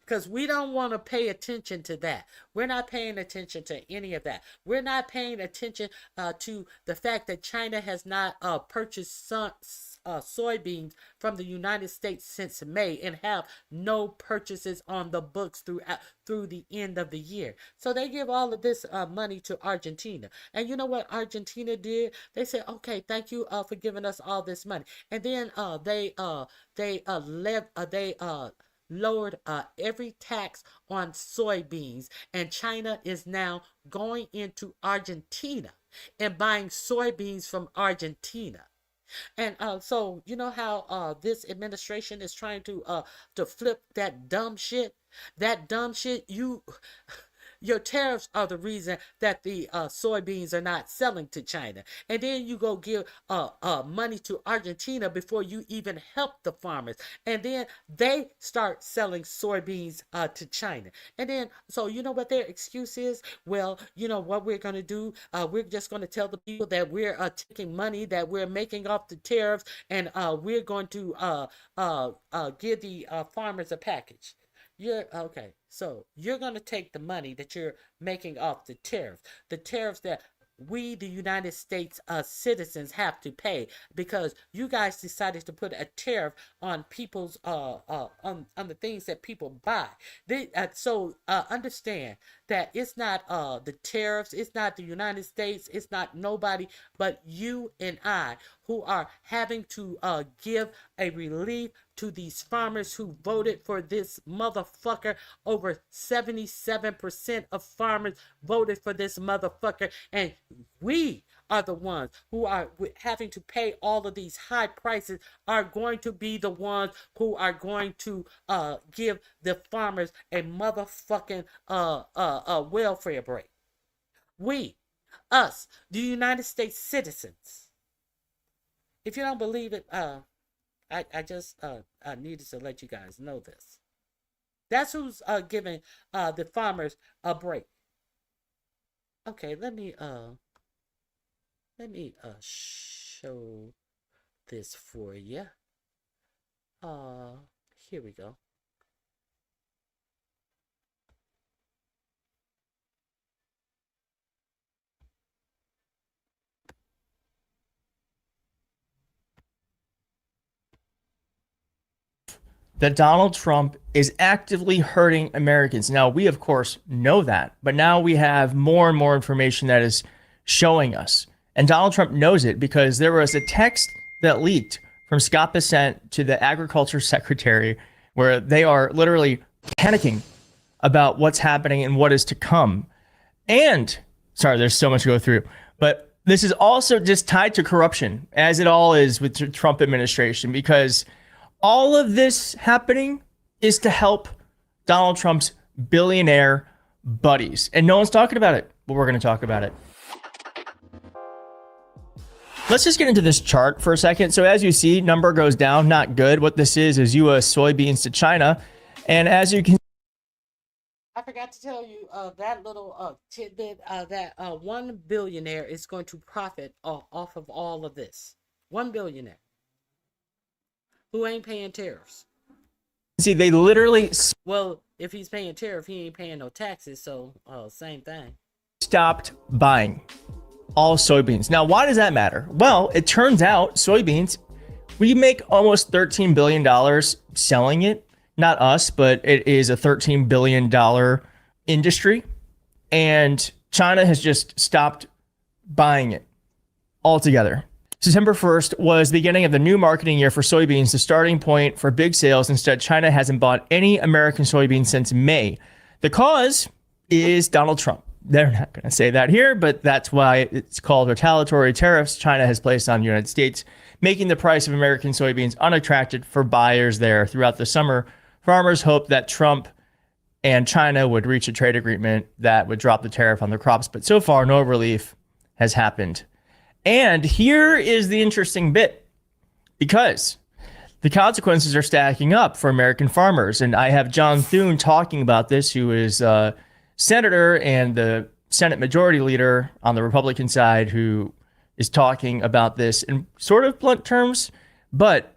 Because we don't want to pay attention to that. We're not paying attention to any of that. We're not paying attention to the fact that China has not purchased soybeans from the United States since May and have no purchases on the books through the end of the year. So they give all of this money to Argentina. And you know what Argentina did? They said, okay, thank you for giving us all this money. And then they lowered every tax on soybeans, and China is now going into Argentina and buying soybeans from Argentina. And so you know how this administration is trying to flip that dumb shit? That dumb shit, your tariffs are the reason that the soybeans are not selling to China. And then you go give money to Argentina before you even help the farmers. And then they start selling soybeans to China. And then, so you know what their excuse is? Well, you know what we're going to do? We're just going to tell the people that we're taking money that we're making off the tariffs, and we're going to give the farmers a package. Okay, so you're going to take the money that you're making off the tariffs that we, the United States citizens, have to pay, because you guys decided to put a tariff on people's on the things that people buy. So understand that it's not the tariffs, it's not the United States, it's not nobody but you and I who are having to give a relief to these farmers who voted for this motherfucker. Over 77% of farmers voted for this motherfucker, and we are the ones who are having to pay all of these high prices, are going to be the ones who are going to give the farmers a motherfucking welfare break. We, us, the United States citizens. If you don't believe it, I just needed to let you guys know this. That's who's giving the farmers a break. Okay, let me show this for you. Here we go. That Donald Trump is actively hurting Americans. Now, we of course know that, but now we have more and more information that is showing us. And Donald Trump knows it because there was a text that leaked from Scott Bessent to the Agriculture Secretary, where they are literally panicking about what's happening and what is to come. And, sorry, there's so much to go through, but this is also just tied to corruption, as it all is with the Trump administration, because all of this happening is to help Donald Trump's billionaire buddies. And no one's talking about it, but we're going to talk about it. Let's just get into this chart for a second. So as you see, number goes down, not good. What this is U.S. soybeans to China. And as you can... I forgot to tell you that little tidbit that one billionaire is going to profit off of all of this. One billionaire. Who ain't paying tariffs? See, they literally... Well, if he's paying tariff, he ain't paying no taxes, so same thing. Stopped buying all soybeans. Now, why does that matter? Well, it turns out soybeans, we make almost $13 billion selling it. Not us, but it is a $13 billion industry. And China has just stopped buying it altogether. September 1st was the beginning of the new marketing year for soybeans, the starting point for big sales. Instead, China hasn't bought any American soybeans since May. The cause is Donald Trump. They're not going to say that here, but that's why it's called retaliatory tariffs China has placed on the United States, making the price of American soybeans unattractive for buyers there. Throughout the summer, farmers hoped that Trump and China would reach a trade agreement that would drop the tariff on their crops, but so far no relief has happened. And here is the interesting bit, because the consequences are stacking up for American farmers. And I have John Thune talking about this, who is a senator and the Senate Majority Leader on the Republican side, who is talking about this in sort of blunt terms. But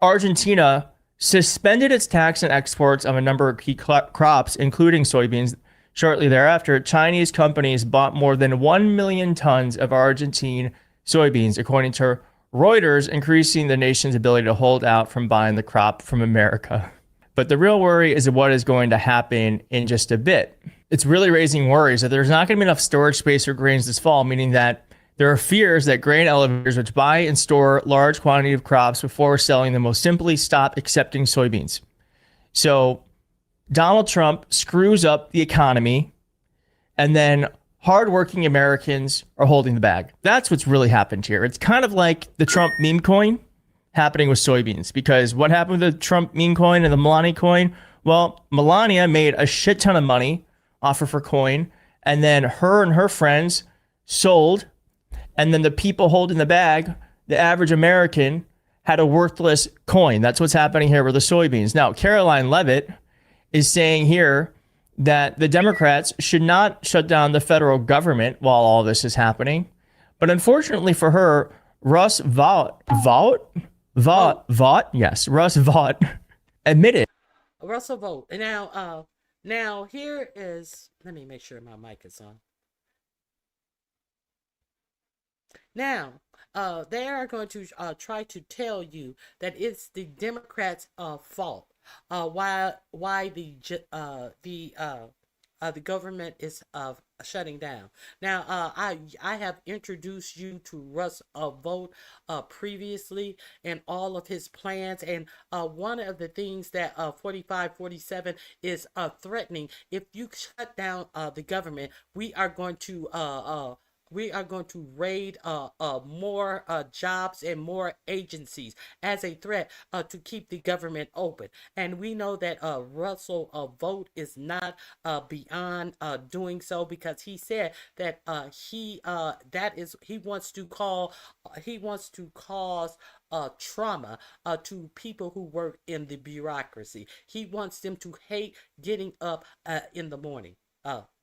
Argentina suspended its tax on exports of a number of key crops, including soybeans. Shortly thereafter, Chinese companies bought more than 1 million tons of Argentine soybeans, according to Reuters, increasing the nation's ability to hold out from buying the crop from America. But the real worry is what is going to happen in just a bit. It's really raising worries that there's not going to be enough storage space for grains this fall, meaning that there are fears that grain elevators, which buy and store large quantity of crops before selling them, will simply stop accepting soybeans. So Donald Trump screws up the economy, and then hardworking Americans are holding the bag. That's what's really happened here. It's kind of like the Trump meme coin happening with soybeans, because what happened with the Trump meme coin and the Melania coin? Well, Melania made a shit ton of money off of her coin, and then her and her friends sold, and then the people holding the bag, the average American, had a worthless coin. That's what's happening here with the soybeans. Now, Caroline Leavitt is saying here that the Democrats should not shut down the federal government while all this is happening. But unfortunately for her, Russ Vought admitted. Russell Vogt. Now here is, let me make sure my mic is on. Now, they are going to try to tell you that it's the Democrats' fault. Why the government is shutting down. Now, I have introduced you to Russ Vought previously and all of his plans, and one of the things that 4547 is threatening: if you shut down the government, we are going to raid more jobs and more agencies as a threat to keep the government open. And we know that Russell Vought is not beyond doing so, because he said that he wants to cause trauma to people who work in the bureaucracy. He wants them to hate getting up in the morning.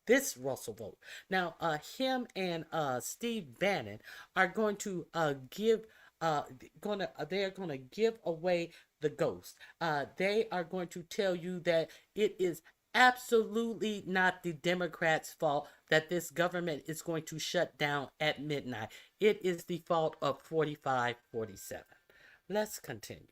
This Russell Vought. Now, him and Steve Bannon are going to give away the ghost. They are going to tell you that it is absolutely not the Democrats' fault that this government is going to shut down at midnight. It is the fault of 4547. Let's continue.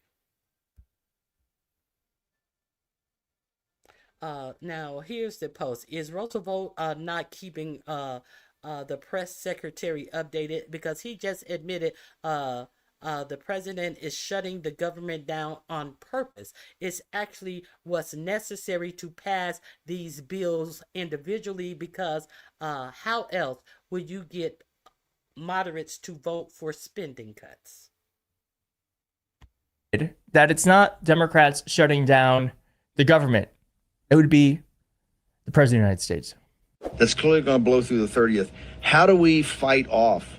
Now here's the post. Is Roosevelt not keeping the press secretary updated? Because he just admitted the president is shutting the government down on purpose. It's actually what's necessary to pass these bills individually, because how else would you get moderates to vote for spending cuts? That it's not Democrats shutting down the government. It would be the President of the United States. That's clearly going to blow through the 30th. How do we fight off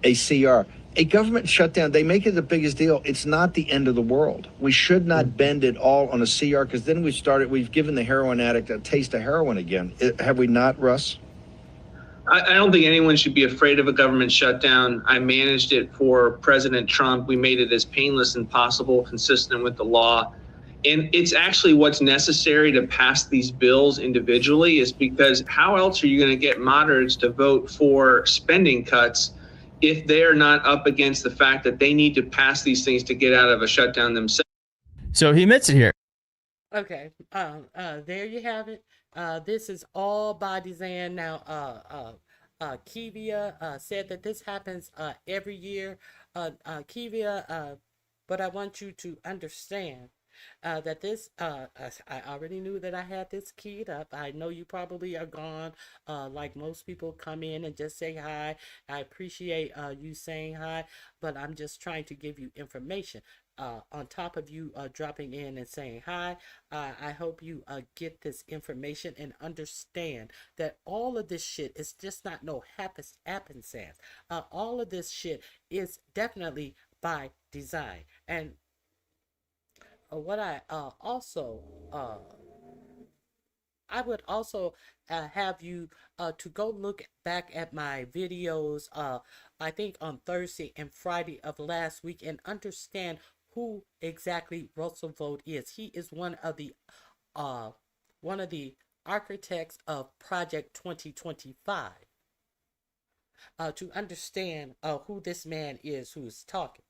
a CR? A government shutdown, they make it the biggest deal. It's not the end of the world. We should not bend it all on a CR, because then we've given the heroin addict a taste of heroin again. Have we not, Russ? I don't think anyone should be afraid of a government shutdown. I managed it for President Trump. We made it as painless as possible, consistent with the law. And it's actually what's necessary to pass these bills individually, is because how else are you going to get moderates to vote for spending cuts if they're not up against the fact that they need to pass these things to get out of a shutdown themselves? So he admits it here. Okay, there you have it. This is all by design. Now, Kivia said that this happens every year. Kivia, but I want you to understand That this I already knew that I had this keyed up. I know you probably are gone. Like most people come in and just say hi. I appreciate you saying hi, but I'm just trying to give you information. On top of you dropping in and saying hi, I hope you get this information and understand that all of this shit is just not no happenstance. All of this shit is definitely by design. And what I would also have you to go look back at my videos, I think on Thursday and Friday of last week, and understand who exactly Russell Vogt is. He is one of the architects of Project 2025. To understand who this man is who's talking.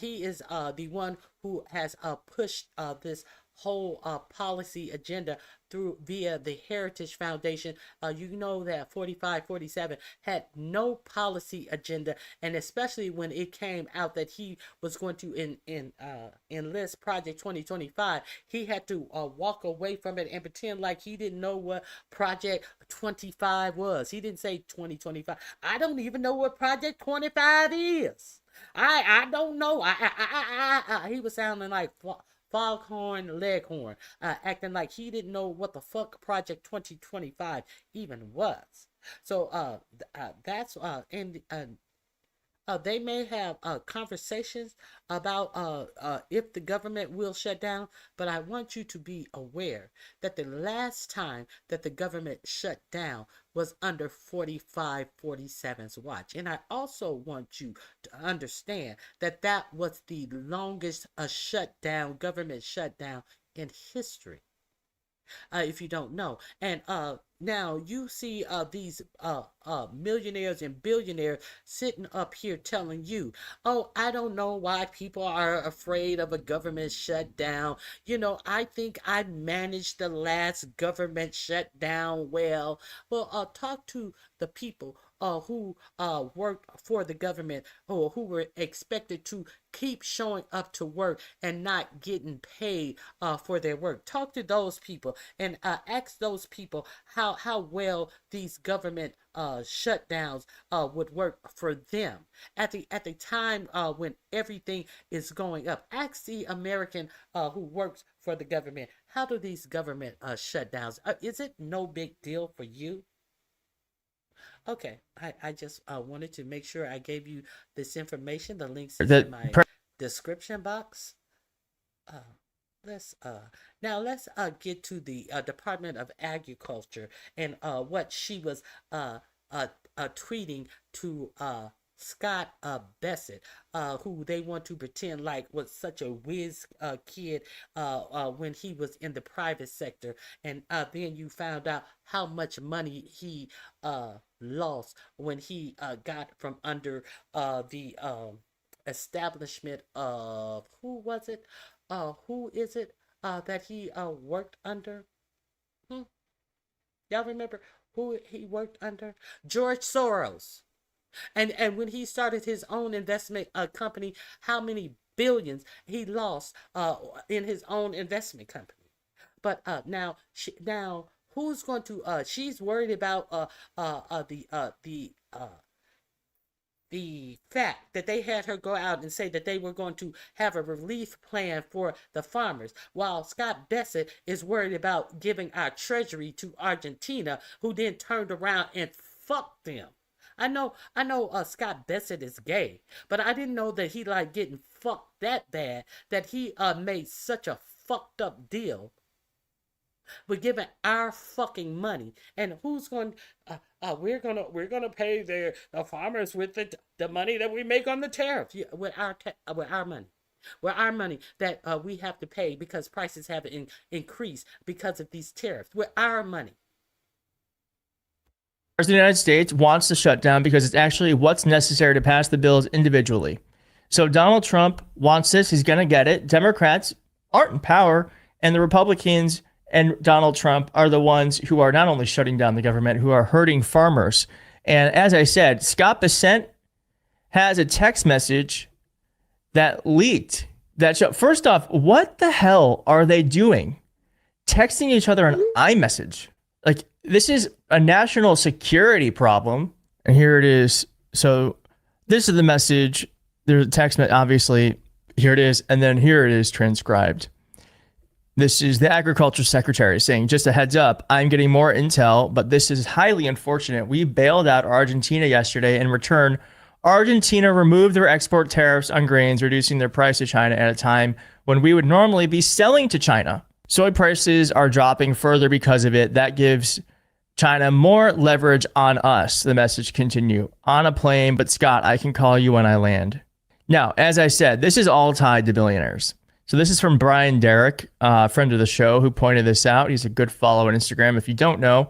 He is the one who has pushed this whole policy agenda through via the Heritage Foundation. You know that 4547 had no policy agenda, and especially when it came out that he was going to enlist Project 2025, he had to walk away from it and pretend like he didn't know what Project 25 was. He didn't say 2025. I don't even know what Project 25 is. I don't know. He was sounding like Foghorn Leghorn, acting like he didn't know what the fuck Project 2025 even was. So that's they may have conversations about if the government will shut down, but I want you to be aware that the last time that the government shut down was under 4547's watch. And I also want you to understand that that was the longest government shutdown in history. If you don't know. And now you see these millionaires and billionaires sitting up here telling you, oh, I don't know why people are afraid of a government shutdown. You know, I think I managed the last government shutdown well. Well, talk to the people who worked for the government, or who were expected to keep showing up to work and not getting paid for their work. Talk to those people and ask those people how well these government shutdowns would work for them at the time when everything is going up. Ask the American who works for the government, how do these government shutdowns, is it no big deal for you? Okay, I just wanted to make sure I gave you this information. The links is in my description box. Let's get to the Department of Agriculture and what she was tweeting to Scott Bessent, who they want to pretend like was such a whiz kid when he was in the private sector, and then you found out how much money he lost when he got from under the establishment of who is it that he worked under? Y'all remember who he worked under? George Soros. And when he started his own investment company, how many billions he lost in his own investment company? But now who's going to? She's worried about the fact that they had her go out and say that they were going to have a relief plan for the farmers, while Scott Bessent is worried about giving our treasury to Argentina, who then turned around and fucked them. I know Scott Bessent is gay, but I didn't know that he like getting fucked that bad that he made such a fucked up deal with giving our fucking money. And who's going we're gonna pay the farmers with the money that we make on the tariff, with our money. With our money that we have to pay because prices have increased because of these tariffs. With our money. The United States wants to shut down because it's actually what's necessary to pass the bills individually. So Donald Trump wants this. He's going to get it. Democrats aren't in power, and the Republicans and Donald Trump are the ones who are not only shutting down the government, who are hurting farmers. And as I said, Scott Bessent has a text message that leaked that show. First off, what the hell are they doing? Texting each other on iMessage. Like, this is a national security problem. And here it is. So this is the message. There's a text, obviously. Here it is. And then here it is transcribed. This is the Agriculture Secretary saying, just a heads up, I'm getting more intel, but this is highly unfortunate. We bailed out Argentina yesterday. In return, Argentina removed their export tariffs on grains, reducing their price to China at a time when we would normally be selling to China. Soy prices are dropping further because of it. That gives China more leverage on us. The message continue on a plane, but Scott, I can call you when I land. Now, as I said, this is all tied to billionaires. So this is from Brian Derrick, a friend of the show, who pointed this out. He's a good follow on Instagram if you don't know.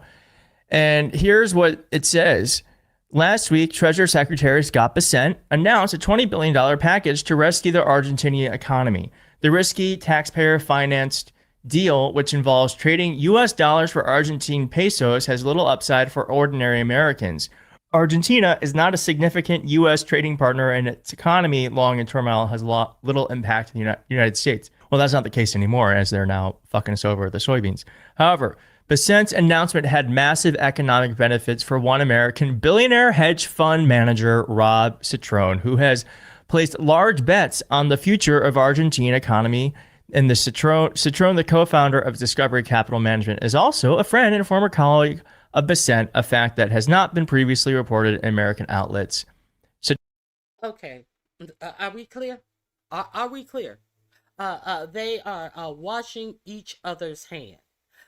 And here's what it says. Last week, Treasury Secretary Scott Bessent announced a $20 billion package to rescue the Argentinian economy. The risky taxpayer-financed deal, which involves trading U.S. dollars for Argentine pesos, has little upside for ordinary Americans. Argentina is not a significant U.S. trading partner, and its economy, long in turmoil, has little impact in the United States. Well, that's not the case anymore, as they're now fucking us over the soybeans. However, Bessent's announcement had massive economic benefits for one American billionaire hedge fund manager, Rob Citron, who has placed large bets on the future of Argentine economy. And the Citron, the co-founder of Discovery Capital Management, is also a friend and former colleague of Bessent, a fact that has not been previously reported in American outlets. So, okay, are we clear? Are we clear? They are washing each other's hands.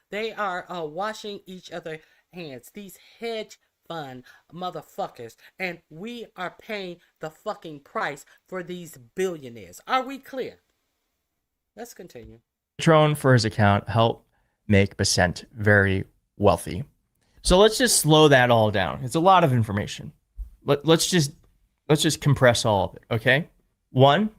They are washing each other's hands. These hedge fund motherfuckers, and we are paying the fucking price for these billionaires. Are we clear? Let's continue. Citron, for his account, helped make Bessent very wealthy. So let's just slow that all down. It's a lot of information. Let's just compress all of it, okay? 1,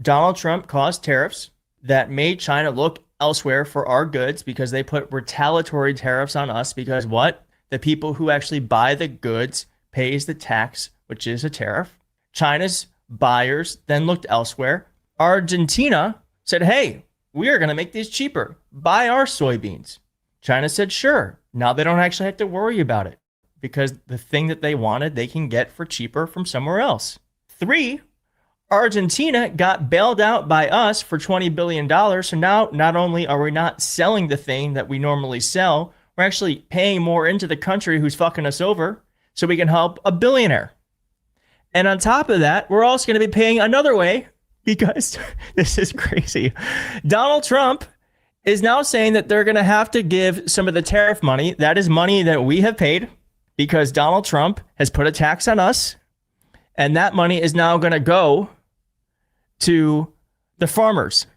Donald Trump caused tariffs that made China look elsewhere for our goods because they put retaliatory tariffs on us because what? The people who actually buy the goods pays the tax, which is a tariff. China's buyers then looked elsewhere. Argentina said, hey, we are going to make these cheaper. Buy our soybeans. China said, sure. Now they don't actually have to worry about it because the thing that they wanted, they can get for cheaper from somewhere else. 3, Argentina got bailed out by us for $20 billion. So now not only are we not selling the thing that we normally sell, we're actually paying more into the country who's fucking us over so we can help a billionaire. And on top of that, we're also going to be paying another way because this is crazy. Donald Trump is now saying that they're going to have to give some of the tariff money. That is money that we have paid because Donald Trump has put a tax on us. And that money is now going to go to the farmers.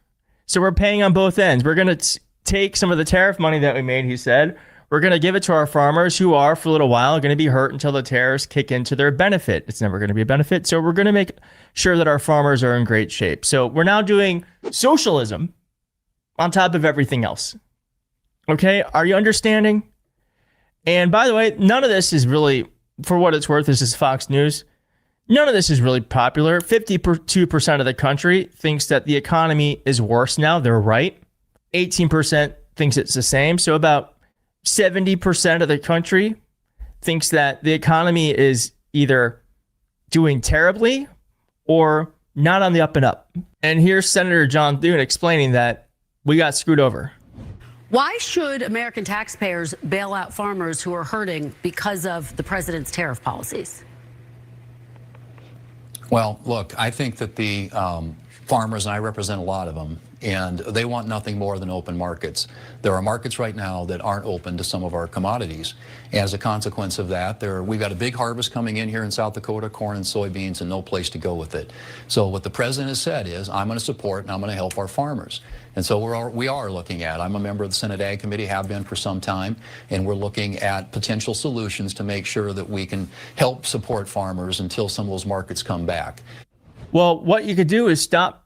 So we're paying on both ends. We're going to take some of the tariff money that we made, he said. We're going to give it to our farmers who are, for a little while, going to be hurt until the tariffs kick into their benefit. It's never going to be a benefit. So we're going to make sure that our farmers are in great shape. So we're now doing socialism on top of everything else. Okay, are you understanding? And by the way, none of this is really, for what it's worth, this is Fox News. None of this is really popular. 52% of the country thinks that the economy is worse now. They're right. 18% thinks it's the same. So about 70% of the country thinks that the economy is either doing terribly or not on the up and up. And here's Senator John Thune explaining that we got screwed over. Why should American taxpayers bail out farmers who are hurting because of the president's tariff policies? Well, look, I think that the farmers, and I represent a lot of them, and they want nothing more than open markets. There are markets right now that aren't open to some of our commodities. As a consequence of that, we've got a big harvest coming in here in South Dakota, corn and soybeans, and no place to go with it. So what the president has said is, I'm going to support and I'm going to help our farmers. And so we are looking at, I'm a member of the Senate Ag Committee, have been for some time, and we're looking at potential solutions to make sure that we can help support farmers until some of those markets come back. Well, what you could do is stop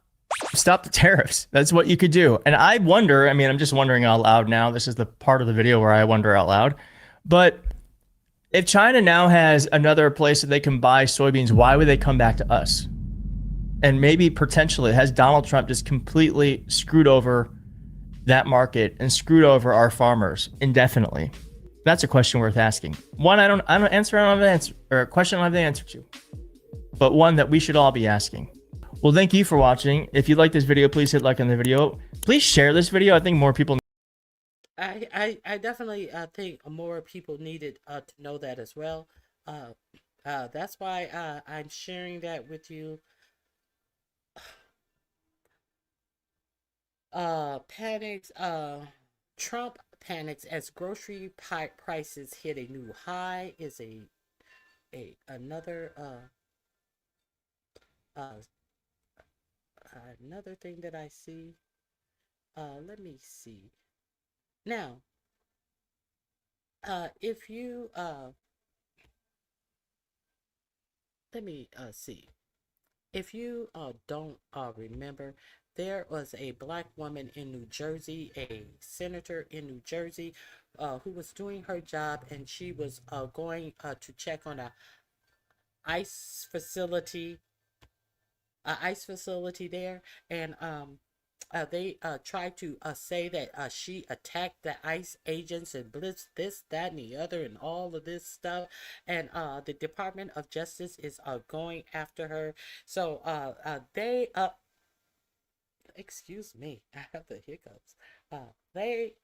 the tariffs. That's what you could do. And I wonder, I mean, I'm just wondering out loud now. This is the part of the video where I wonder out loud. But if China now has another place that they can buy soybeans, why would they come back to us? And maybe potentially has Donald Trump just completely screwed over that market and screwed over our farmers indefinitely? That's a question worth asking. One I don't answer, I don't have an answer, or a question I don't have the answer to, but one that we should all be asking. Well, thank you for watching. If you like this video, please hit like on the video. Please share this video. I think more people. I definitely think more people needed to know that as well. That's why I'm sharing that with you. Panics. Trump panics as grocery prices hit a new high. Is another another thing that I see. Let me see. Now, if you let me see. If you don't remember, there was a black woman in New Jersey, a senator in New Jersey, who was doing her job, and she was going to check on a ice facility there, and they tried to say that she attacked the ICE agents and blitz this, that, and the other, and all of this stuff. And the Department of Justice is going after her. So they excuse me, I have the hiccups. They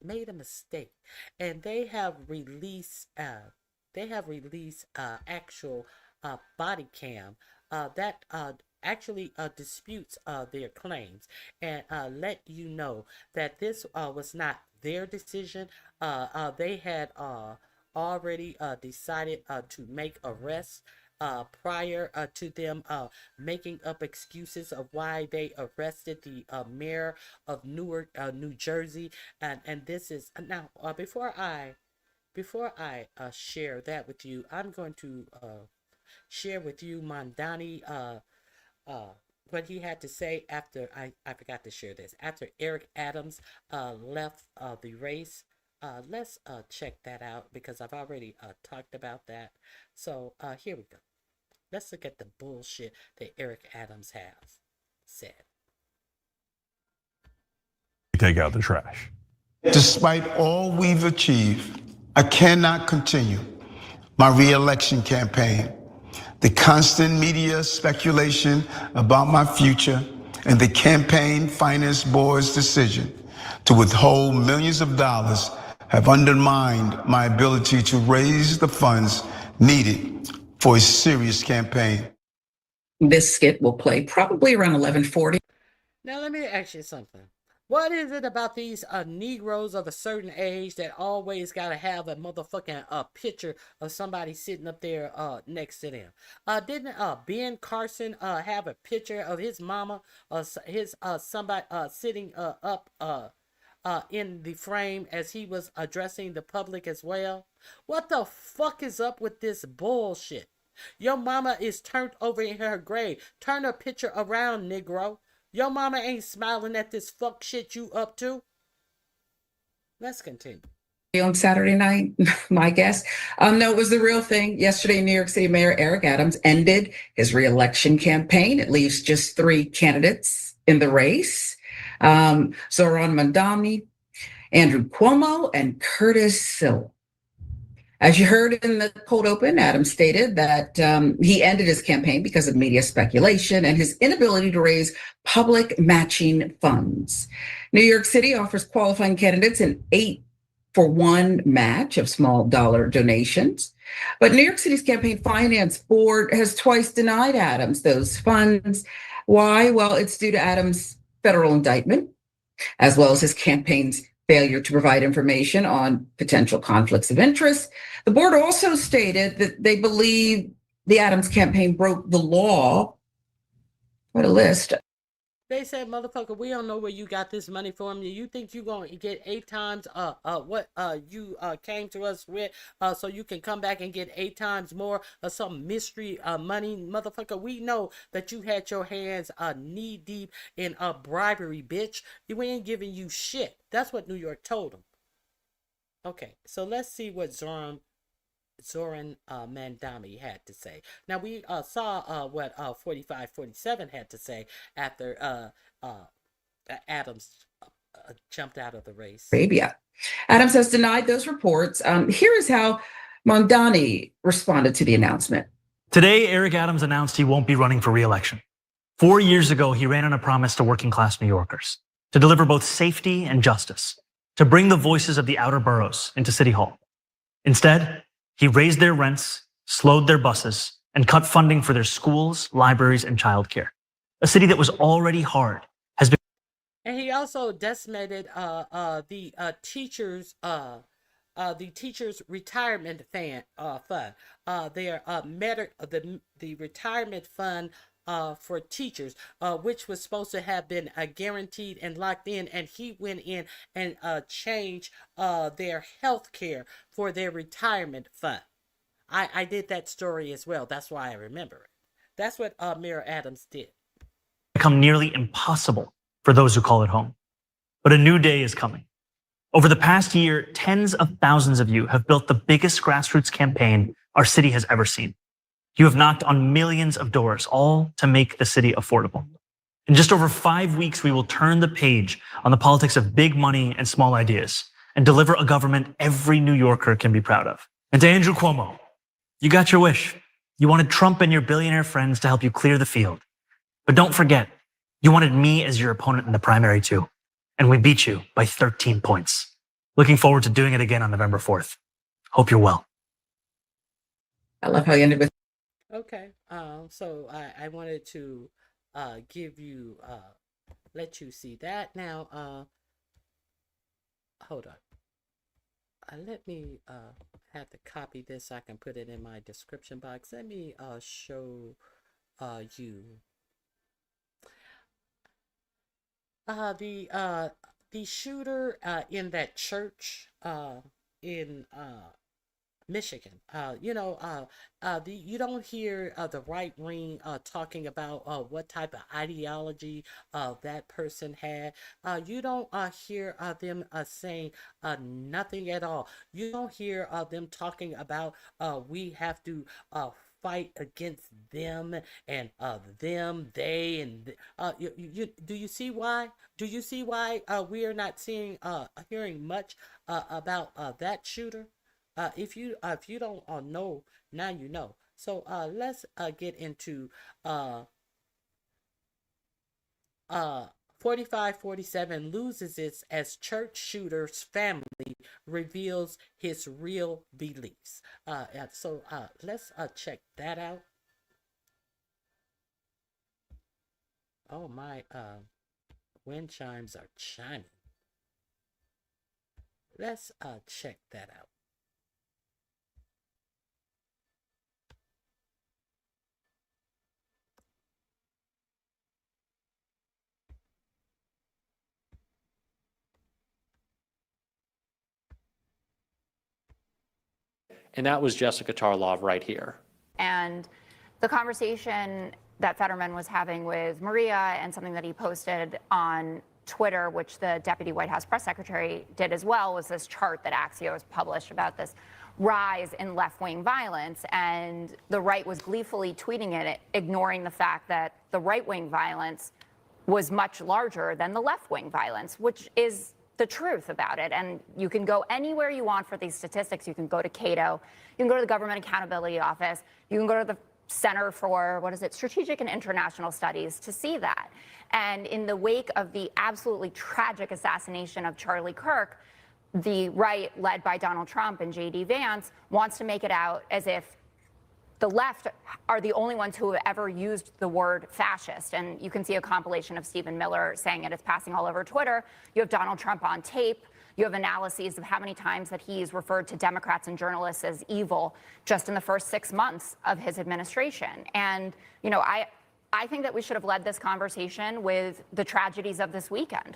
made a mistake, and they have released actual body cam that actually disputes their claims, and let you know that this was not their decision. They had already decided to make arrests prior to them making up excuses of why they arrested the mayor of Newark, New Jersey, and this is now before I share that with you, I'm going to share with you Mondani what he had to say after I forgot to share this, after Eric Adams left the race. Let's check that out because I've already talked about that. So here we go. Let's look at the bullshit that Eric Adams has said. Take out the trash. Despite all we've achieved, I cannot continue my re-election campaign. The constant media speculation about my future and the campaign finance board's decision to withhold millions of dollars have undermined my ability to raise the funds needed for a serious campaign. This skit will play probably around 11:40. Now let me ask you something. What is it about these Negroes of a certain age that always gotta have a motherfucking picture of somebody sitting up there next to them? Didn't Ben Carson have a picture of his mama or his somebody sitting up in the frame as he was addressing the public as well? What the fuck is up with this bullshit? Your mama is turned over in her grave. Turn her picture around, Negro. Your mama ain't smiling at this fuck shit you up to. Let's continue. On Saturday night, my guess. No, it was the real thing. Yesterday, New York City Mayor Eric Adams ended his re-election campaign. It leaves just 3 candidates in the race. Zoran Mandani, Andrew Cuomo, and Curtis Sill. As you heard in the cold open, Adams stated that he ended his campaign because of media speculation and his inability to raise public matching funds. New York City offers qualifying candidates an 8-for-1 match of small dollar donations. But New York City's campaign finance board has twice denied Adams those funds. Why? Well, it's due to Adams' federal indictment, as well as his campaign's failure to provide information on potential conflicts of interest. The board also stated that they believe the Adams campaign broke the law. What a list. They said, motherfucker, we don't know where you got this money from. You think you gonna get 8 times what you came to us with, so you can come back and get 8 times more of some mystery money, motherfucker? We know that you had your hands knee deep in bribery, bitch. We ain't giving you shit. That's what New York told them. Okay, so let's see what Zoran Zoran Mandami had to say. Now we saw what 4547 had to say after Adams jumped out of the race. Arabia. Adams has denied those reports. Here is how Mondani responded to the announcement. Today, Eric Adams announced he won't be running for re-election. 4 years ago, he ran on a promise to working-class New Yorkers, to deliver both safety and justice, to bring the voices of the outer boroughs into City Hall. Instead, he raised their rents, slowed their buses, and cut funding for their schools, libraries, and childcare. A city that was already hard has been. And he also decimated the teachers' retirement fund. The retirement fund for teachers, which was supposed to have been guaranteed and locked in, and he went in and changed their health care for their retirement fund. I did that story as well. That's why I remember it. That's what Mayor Adams did. Become nearly impossible for those who call it home. But a new day is coming. Over the past year, tens of thousands of you have built the biggest grassroots campaign our city has ever seen. You have knocked on millions of doors, all to make the city affordable. In just over 5 weeks, we will turn the page on the politics of big money and small ideas and deliver a government every New Yorker can be proud of. And to Andrew Cuomo, you got your wish. You wanted Trump and your billionaire friends to help you clear the field. But don't forget, you wanted me as your opponent in the primary too. And we beat you by 13 points. Looking forward to doing it again on November 4th. Hope you're well. I love how you ended with. Okay, so I wanted to give you, let you see that. Now, hold on. Let me have to copy this so I can put it in my description box. Let me show you the shooter in that church in Michigan. You don't hear the right wing talking about what type of ideology that person had. You don't hear them saying nothing at all. You don't hear them talking about we have to fight against them and them, they, and do you see why? Do you see why we are not hearing much about that shooter? If you don't know, now you know. So let's get into 4547 loses it as church shooter's family reveals his real beliefs. So let's check that out. Oh, my wind chimes are chiming. Let's check that out. And that was Jessica Tarlov right here. And the conversation that Fetterman was having with Maria and something that he posted on Twitter, which the Deputy White House Press Secretary did as well, was this chart that Axios published about this rise in left-wing violence. And the right was gleefully tweeting it, ignoring the fact that the right-wing violence was much larger than the left-wing violence, which is the truth about it. And you can go anywhere you want for these statistics. You can go to Cato, you can go to the Government Accountability Office, you can go to the Center for, Strategic and International Studies to see that. And in the wake of the absolutely tragic assassination of Charlie Kirk, the right, led by Donald Trump and J.D. Vance, wants to make it out as if the left are the only ones who have ever used the word fascist. And you can see a compilation of Stephen Miller saying it. It's passing all over Twitter. You have Donald Trump on tape. You have analyses of how many times that he's referred to Democrats and journalists as evil just in the first 6 months of his administration. And, I think that we should have led this conversation with the tragedies of this weekend.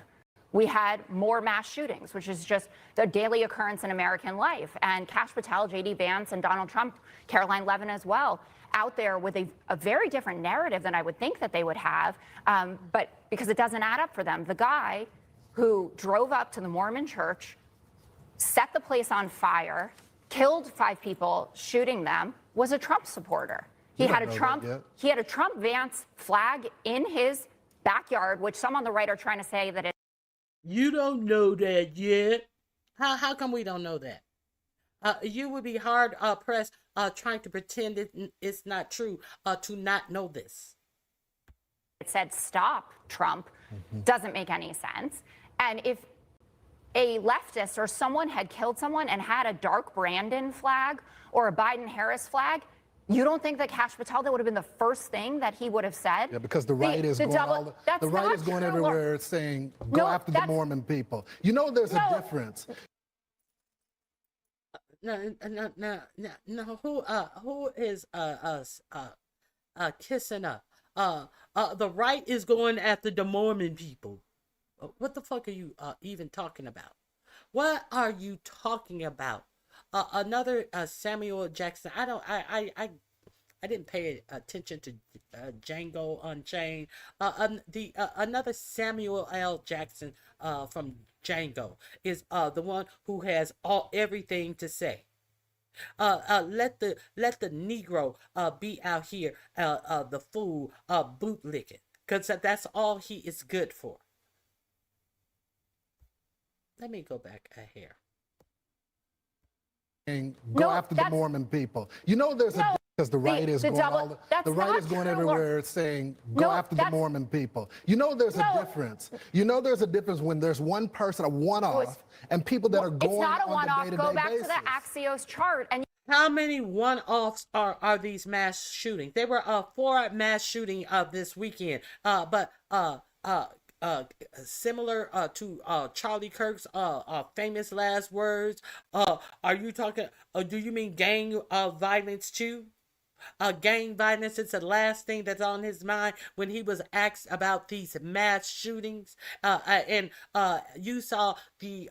We had more mass shootings, which is just the daily occurrence in American life. And Kash Patel, J.D. Vance, and Donald Trump, Caroline Levin as well, out there with a very different narrative than I would think that they would have, but because it doesn't add up for them. The guy who drove up to the Mormon church, set the place on fire, killed 5 people shooting them was a Trump supporter. He had a Trump Vance flag in his backyard, which some on the right are trying to say that it. You don't know that yet. How come we don't know that? You would be hard pressed trying to pretend it's not true to not know this. It said stop Trump doesn't make any sense. And if a leftist or someone had killed someone and had a dark Brandon flag or a Biden-Harris flag, you don't think that Kash Patel, that would have been the first thing that he would have said? Yeah, because the right is going everywhere saying, go after the Mormon people. You know there's a difference. No. Who is kissing up? The right is going after the Mormon people. What the fuck are you even talking about? What are you talking about? Another Samuel Jackson. I didn't pay attention to Django Unchained. Another Samuel L. Jackson from Django is the one who has everything to say. Let the Negro be out here, the fool bootlicking, because that's all he is good for. Let me go back here. And go after the Mormon people. You know there's a because the right is going everywhere saying go after the Mormon people. You know there's a difference. You know there's a difference when there's one person, a one-off, and people that are going on the day-to-day basis. It's not a one-off. Go back to the Axios chart. And how many one-offs are these mass shootings? There were 4 mass shootings this weekend, but similar to Charlie Kirk's famous last words. Are you talking? Do you mean gang violence too? Gang violence is the last thing that's on his mind when he was asked about these mass shootings. And you saw the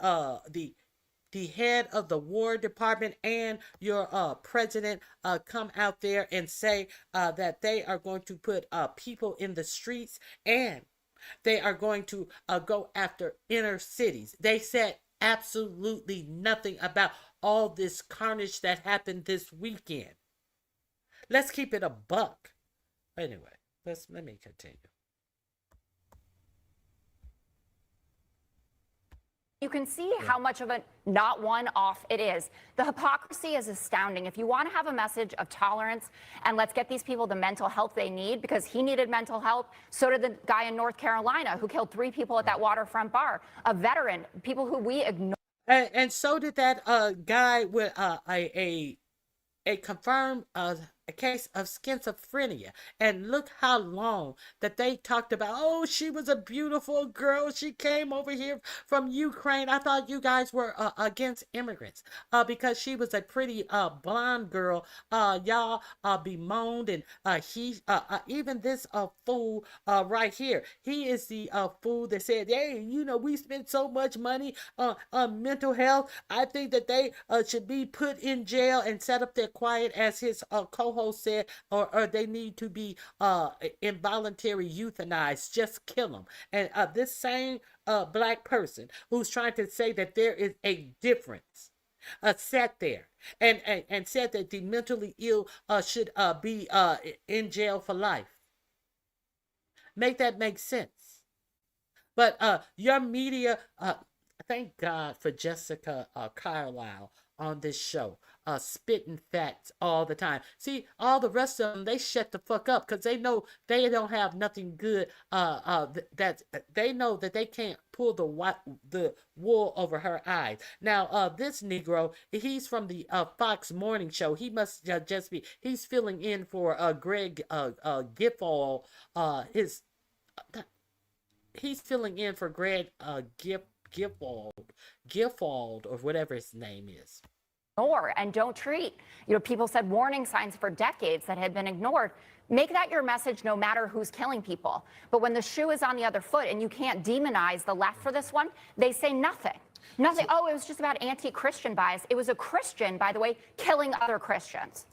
head of the War Department and your president come out there and say that they are going to put people in the streets and they are going to go after inner cities. They said absolutely nothing about all this carnage that happened this weekend. Let's keep it a buck. Anyway, let me continue. You can see how much of a not one-off it is. The hypocrisy is astounding. If you want to have a message of tolerance and let's get these people the mental health they need, because he needed mental health, so did the guy in North Carolina who killed 3 people at that waterfront bar, a veteran, people who we ignore. And so did that guy with a confirmed a case of schizophrenia. And look how long that they talked about, oh, she was a beautiful girl. She came over here from Ukraine. I thought you guys were against immigrants because she was a pretty blonde girl. Y'all bemoaned, and even this fool right here, he is the fool that said, hey, you know, we spent so much money on mental health. I think that they should be put in jail and set up there quiet, as his co-host said, or they need to be involuntary euthanized. Just kill them. And this same black person who's trying to say that there is a difference sat there and said that the mentally ill should be in jail for life. Make that make sense. But your media, thank God for Jessica Carlisle on this show, spitting facts all the time. See, all the rest of them, they shut the fuck up because they know they don't have nothing good. That they know that they can't pull the wool over her eyes. Now, this Negro, he's from the Fox Morning Show. He must just be. He's filling in for Greg Giffords. He's filling in for Greg Giffords, or whatever his name is. Ignore and don't treat. You know, people said warning signs for decades that had been ignored. Make that your message no matter who's killing people. But when the shoe is on the other foot and you can't demonize the left for this one, they say nothing. Nothing. Oh, it was just about anti-Christian bias. It was a Christian, by the way, killing other Christians.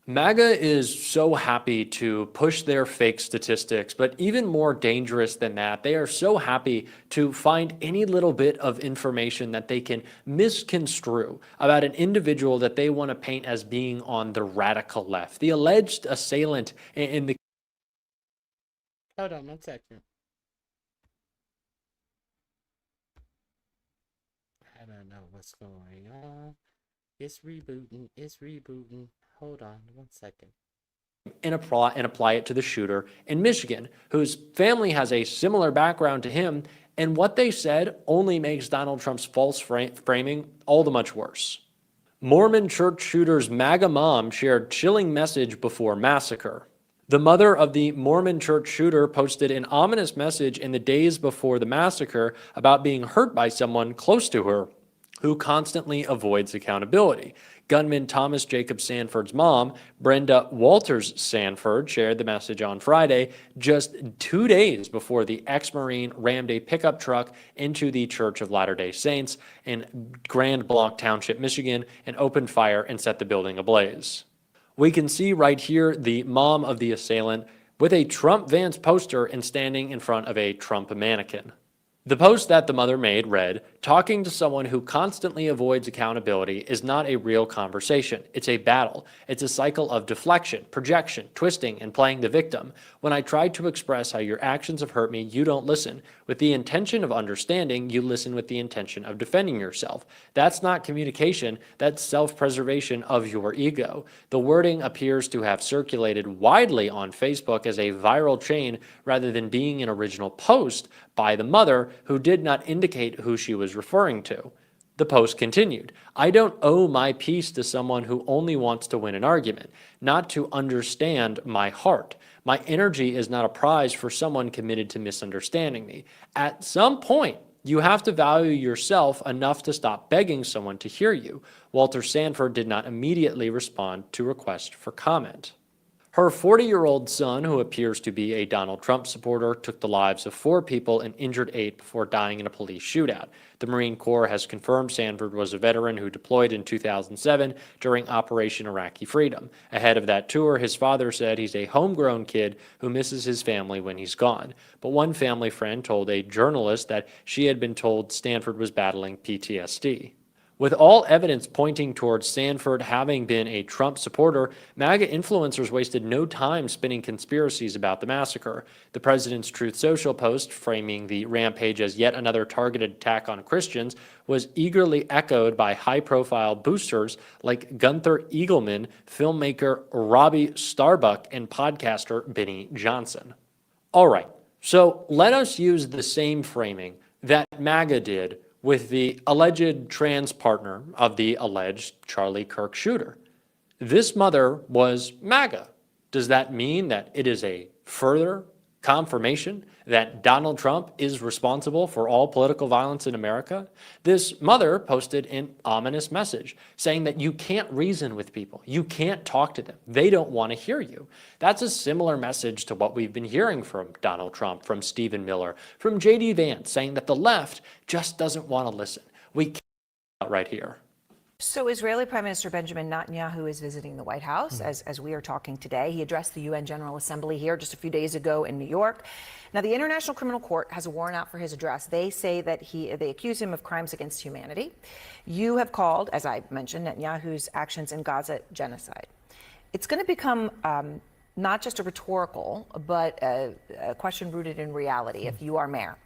MAGA is so happy to push their fake statistics, but even more dangerous than that, they are so happy to find any little bit of information that they can misconstrue about an individual that they want to paint as being on the radical left. The alleged assailant in the... Hold on 1 second. I don't know what's going on. It's rebooting. It's rebooting. Hold on 1 second. And apply it to the shooter in Michigan, whose family has a similar background to him, and what they said only makes Donald Trump's false framing all the much worse. Mormon church shooter's MAGA mom shared chilling message before massacre. The mother of the Mormon church shooter posted an ominous message in the days before the massacre about being hurt by someone close to her who constantly avoids accountability. Gunman Thomas Jacob Sanford's mom, Brenda Walters Sanford, shared the message on Friday, just 2 days before the ex-Marine rammed a pickup truck into the Church of Latter-day Saints in Grand Blanc Township, Michigan, and opened fire and set the building ablaze. We can see right here the mom of the assailant with a Trump Vance poster and standing in front of a Trump mannequin. The post that the mother made read, "Talking to someone who constantly avoids accountability is not a real conversation. It's a battle. It's a cycle of deflection, projection, twisting, and playing the victim. When I try to express how your actions have hurt me, you don't listen. With the intention of understanding, you listen with the intention of defending yourself. That's not communication. That's self-preservation of your ego." The wording appears to have circulated widely on Facebook as a viral chain rather than being an original post by the mother, who did not indicate who she was referring to. The post continued, "I don't owe my peace to someone who only wants to win an argument, not to understand my heart. My energy is not a prize for someone committed to misunderstanding me. At some point, you have to value yourself enough to stop begging someone to hear you." Walter Sanford did not immediately respond to requests for comment. Her 40-year-old son, who appears to be a Donald Trump supporter, took the lives of 4 people and injured 8 before dying in a police shootout. The Marine Corps has confirmed Sanford was a veteran who deployed in 2007 during Operation Iraqi Freedom. Ahead of that tour, his father said he's a homegrown kid who misses his family when he's gone. But one family friend told a journalist that she had been told Sanford was battling PTSD. With all evidence pointing towards Sanford having been a Trump supporter, MAGA influencers wasted no time spinning conspiracies about the massacre. The president's Truth Social post, framing the rampage as yet another targeted attack on Christians, was eagerly echoed by high-profile boosters like Gunther Eagleman, filmmaker Robbie Starbuck, and podcaster Benny Johnson. All right, so let us use the same framing that MAGA did with the alleged trans partner of the alleged Charlie Kirk shooter. This mother was MAGA. Does that mean that it is a further confirmation that Donald Trump is responsible for all political violence in America? This mother posted an ominous message saying that you can't reason with people. You can't talk to them. They don't want to hear you. That's a similar message to what we've been hearing from Donald Trump, from Stephen Miller, from J.D. Vance, saying that the left just doesn't want to listen. We can't right here. So Israeli Prime Minister Benjamin Netanyahu is visiting the White House as we are talking today. He addressed the UN General Assembly here just a few days ago in New York. Now, the International Criminal Court has a warrant out for his address. They say that they accuse him of crimes against humanity. You have called, as I mentioned, Netanyahu's actions in Gaza genocide. It's going to become not just a rhetorical, but a question rooted in reality if you are mayor.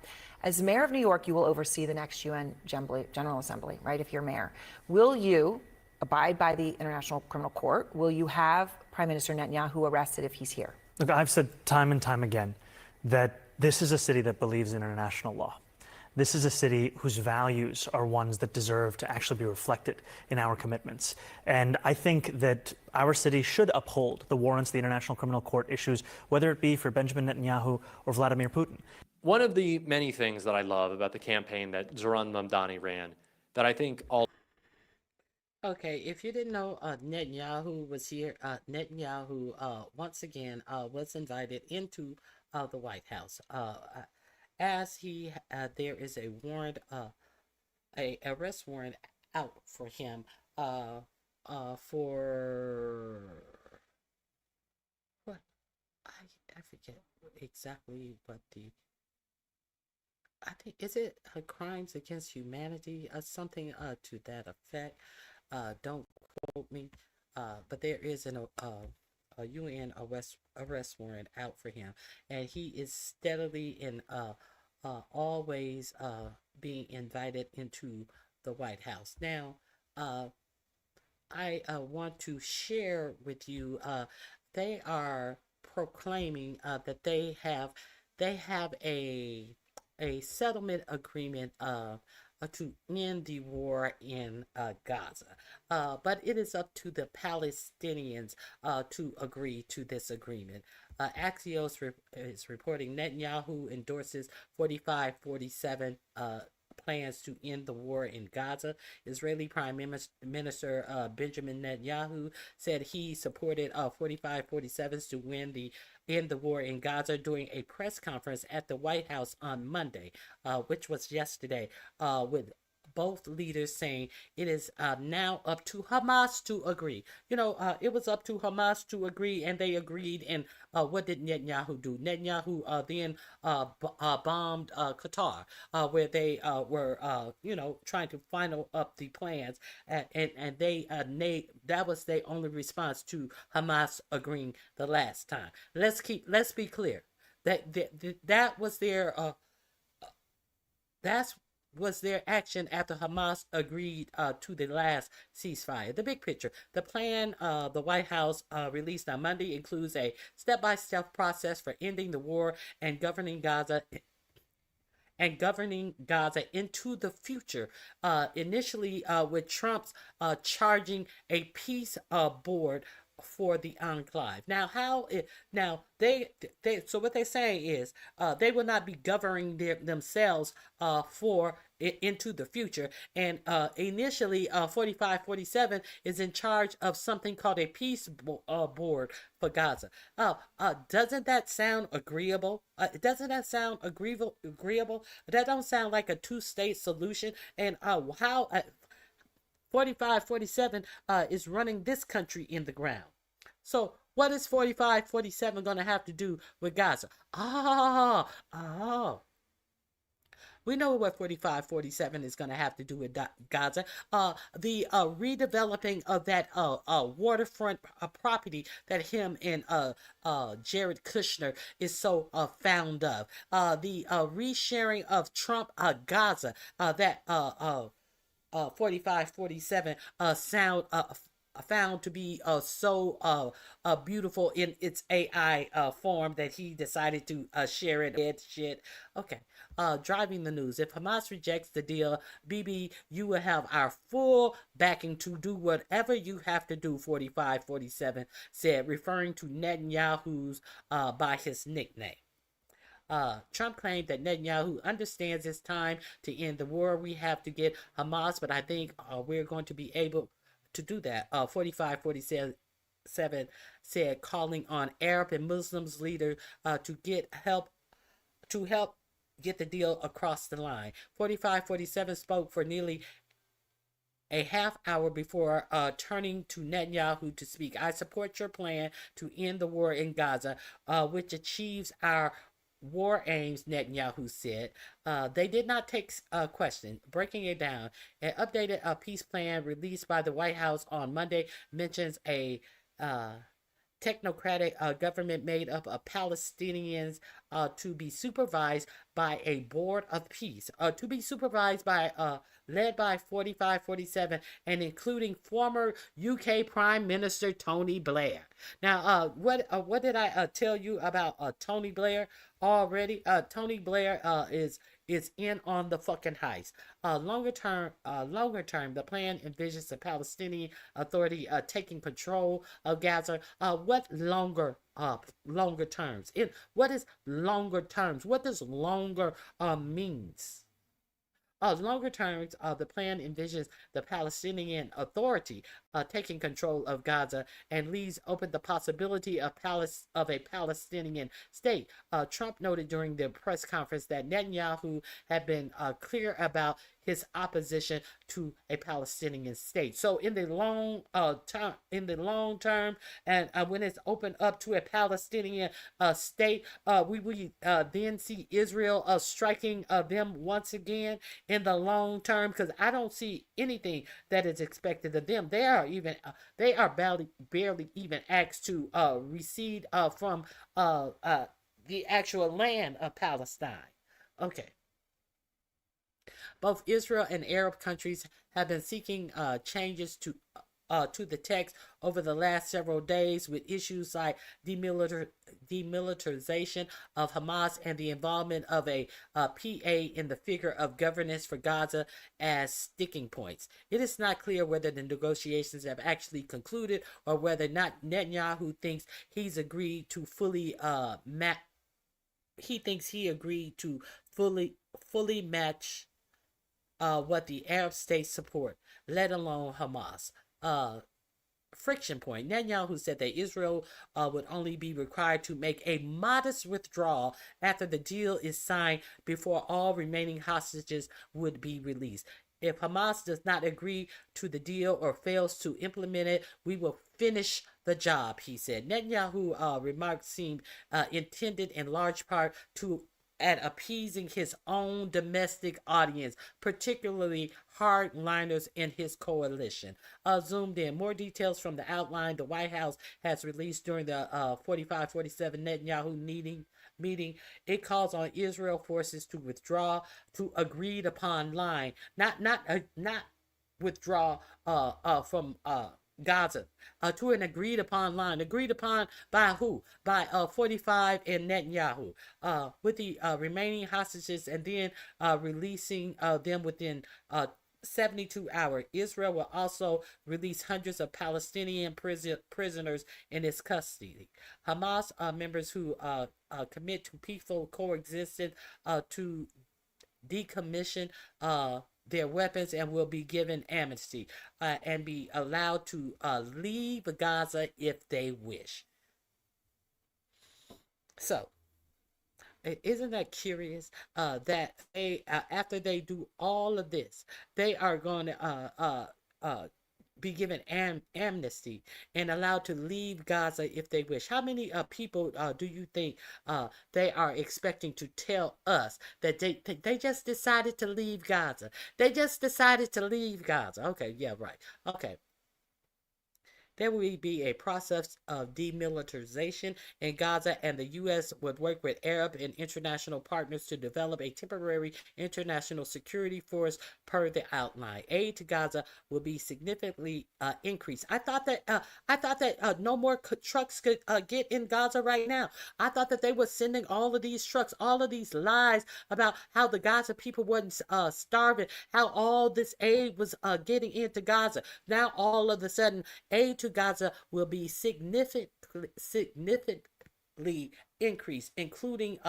As mayor of New York, you will oversee the next UN General Assembly, right, if you're mayor. Will you abide by the International Criminal Court? Will you have Prime Minister Netanyahu arrested if he's here? Look, I've said time and time again that this is a city that believes in international law. This is a city whose values are ones that deserve to actually be reflected in our commitments. And I think that our city should uphold the warrants the International Criminal Court issues, whether it be for Benjamin Netanyahu or Vladimir Putin. One of the many things that I love about the campaign that Zoran Mamdani ran, that I think all... Okay, if you didn't know, Netanyahu was here. Netanyahu, once again, was invited into the White House. As there is a warrant, a arrest warrant out for him for I forget exactly what the, I think, is it crimes against humanity or something to that effect? Don't quote me. But there is a UN arrest warrant out for him, and he is steadily and always being invited into the White House. Now, I want to share with you. They are proclaiming that they have a settlement agreement to end the war in Gaza. But it is up to the Palestinians to agree to this agreement. Axios is reporting Netanyahu endorses 4547 plans to end the war in Gaza. Israeli Prime Minister Benjamin Netanyahu said he supported 4547s to end the war in Gaza during a press conference at the White House on Monday, which was yesterday, with both leaders saying it is now up to Hamas to agree. It was up to Hamas to agree, and they agreed. And what did Netanyahu do? Netanyahu then bombed Qatar, where they were, trying to final up the plans, and that was their only response to Hamas agreeing the last time. Let's be clear that was their was their action after Hamas agreed to the last ceasefire. The big picture. The plan the White House released on Monday includes a step-by-step process for ending the war and governing Gaza into the future. Initially, with Trump's charging a peace board for the enclave. Now, so what they're saying is they will not be governing themselves for into the future. And initially, 4547 is in charge of something called a peace board for Gaza. Doesn't that sound agreeable? Doesn't that sound agreeable? That don't sound like a two-state solution. And how 4547 is running this country in the ground. So what is 4547 going to have to do with Gaza? We know what 4547 is going to have to do with Gaza. The redeveloping of that waterfront property that him and Jared Kushner is so fond of. The resharing of Trump Gaza that 4547 found to be so beautiful in its AI form that he decided to share it. Okay. Driving the news. If Hamas rejects the deal, Bibi, you will have our full backing to do whatever you have to do, 4547 said, referring to Netanyahu's by his nickname. Trump claimed that Netanyahu understands it's time to end the war. We have to get Hamas, but I think we're going to be able to do that. 4547 said, calling on Arab and Muslims leaders to help get the deal across the line. 4547 spoke for nearly a half hour before turning to Netanyahu to speak. I support your plan to end the war in Gaza, which achieves our war aims, Netanyahu said. They did not take a question. Breaking it down, an updated peace plan released by the White House on Monday mentions a technocratic government made up of Palestinians to be supervised by a board of peace, to be supervised by led by 4547 and including former UK Prime Minister Tony Blair. Now, what did I tell you about Tony Blair already? Tony Blair is in on the fucking heist. Longer term, the plan envisions the Palestinian Authority taking control of Gaza. What longer terms? What is longer terms? What does longer means? Longer terms, the plan envisions the Palestinian Authority taking control of Gaza and leaves open the possibility of a Palestinian state. Trump noted during the press conference that Netanyahu had been clear about his opposition to a Palestinian state. So in the long term, and when it's opened up to a Palestinian state, we will then see Israel striking them once again in the long term, because I don't see anything that is expected of them. They are barely even asked to recede from the actual land of Palestine. Okay. Both Israel and Arab countries have been seeking changes to the text over the last several days, with issues like demilitarization of Hamas and the involvement of a PA in the figure of governance for Gaza as sticking points. It is not clear whether the negotiations have actually concluded or whether not Netanyahu thinks he's agreed to fully fully match what the Arab states support, let alone Hamas. Friction point. Netanyahu said that Israel would only be required to make a modest withdrawal after the deal is signed before all remaining hostages would be released. If Hamas does not agree to the deal or fails to implement it, we will finish the job, he said. Netanyahu remarks seemed intended in large part at appeasing his own domestic audience, particularly hardliners in his coalition. Zoomed in. More details from the outline the White House has released during the 45-47 Netanyahu meeting. It calls on Israel forces to withdraw to agreed upon line, not withdraw from Gaza, to an agreed upon line. Agreed upon by who? By 45 and Netanyahu, with the remaining hostages, and then releasing them within 72 hours. Israel will also release hundreds of Palestinian prisoners in its custody. Hamas members who commit to peaceful coexistence to decommission their weapons and will be given amnesty and be allowed to leave Gaza if they wish. So, isn't that curious that they, after they do all of this, they are going to be given amnesty and allowed to leave Gaza if they wish? How many people do you think they are expecting to tell us that they just decided to leave Gaza? They just decided to leave Gaza. Okay, yeah, right. Okay. There will be a process of demilitarization in Gaza, and the U.S. would work with Arab and international partners to develop a temporary international security force per the outline. Aid to Gaza will be significantly increased. I thought that no more trucks could get in Gaza right now. I thought that they were sending all of these trucks, all of these lies about how the Gaza people wasn't starving, how all this aid was getting into Gaza. Now all of a sudden, aid to Gaza will be significantly increased, including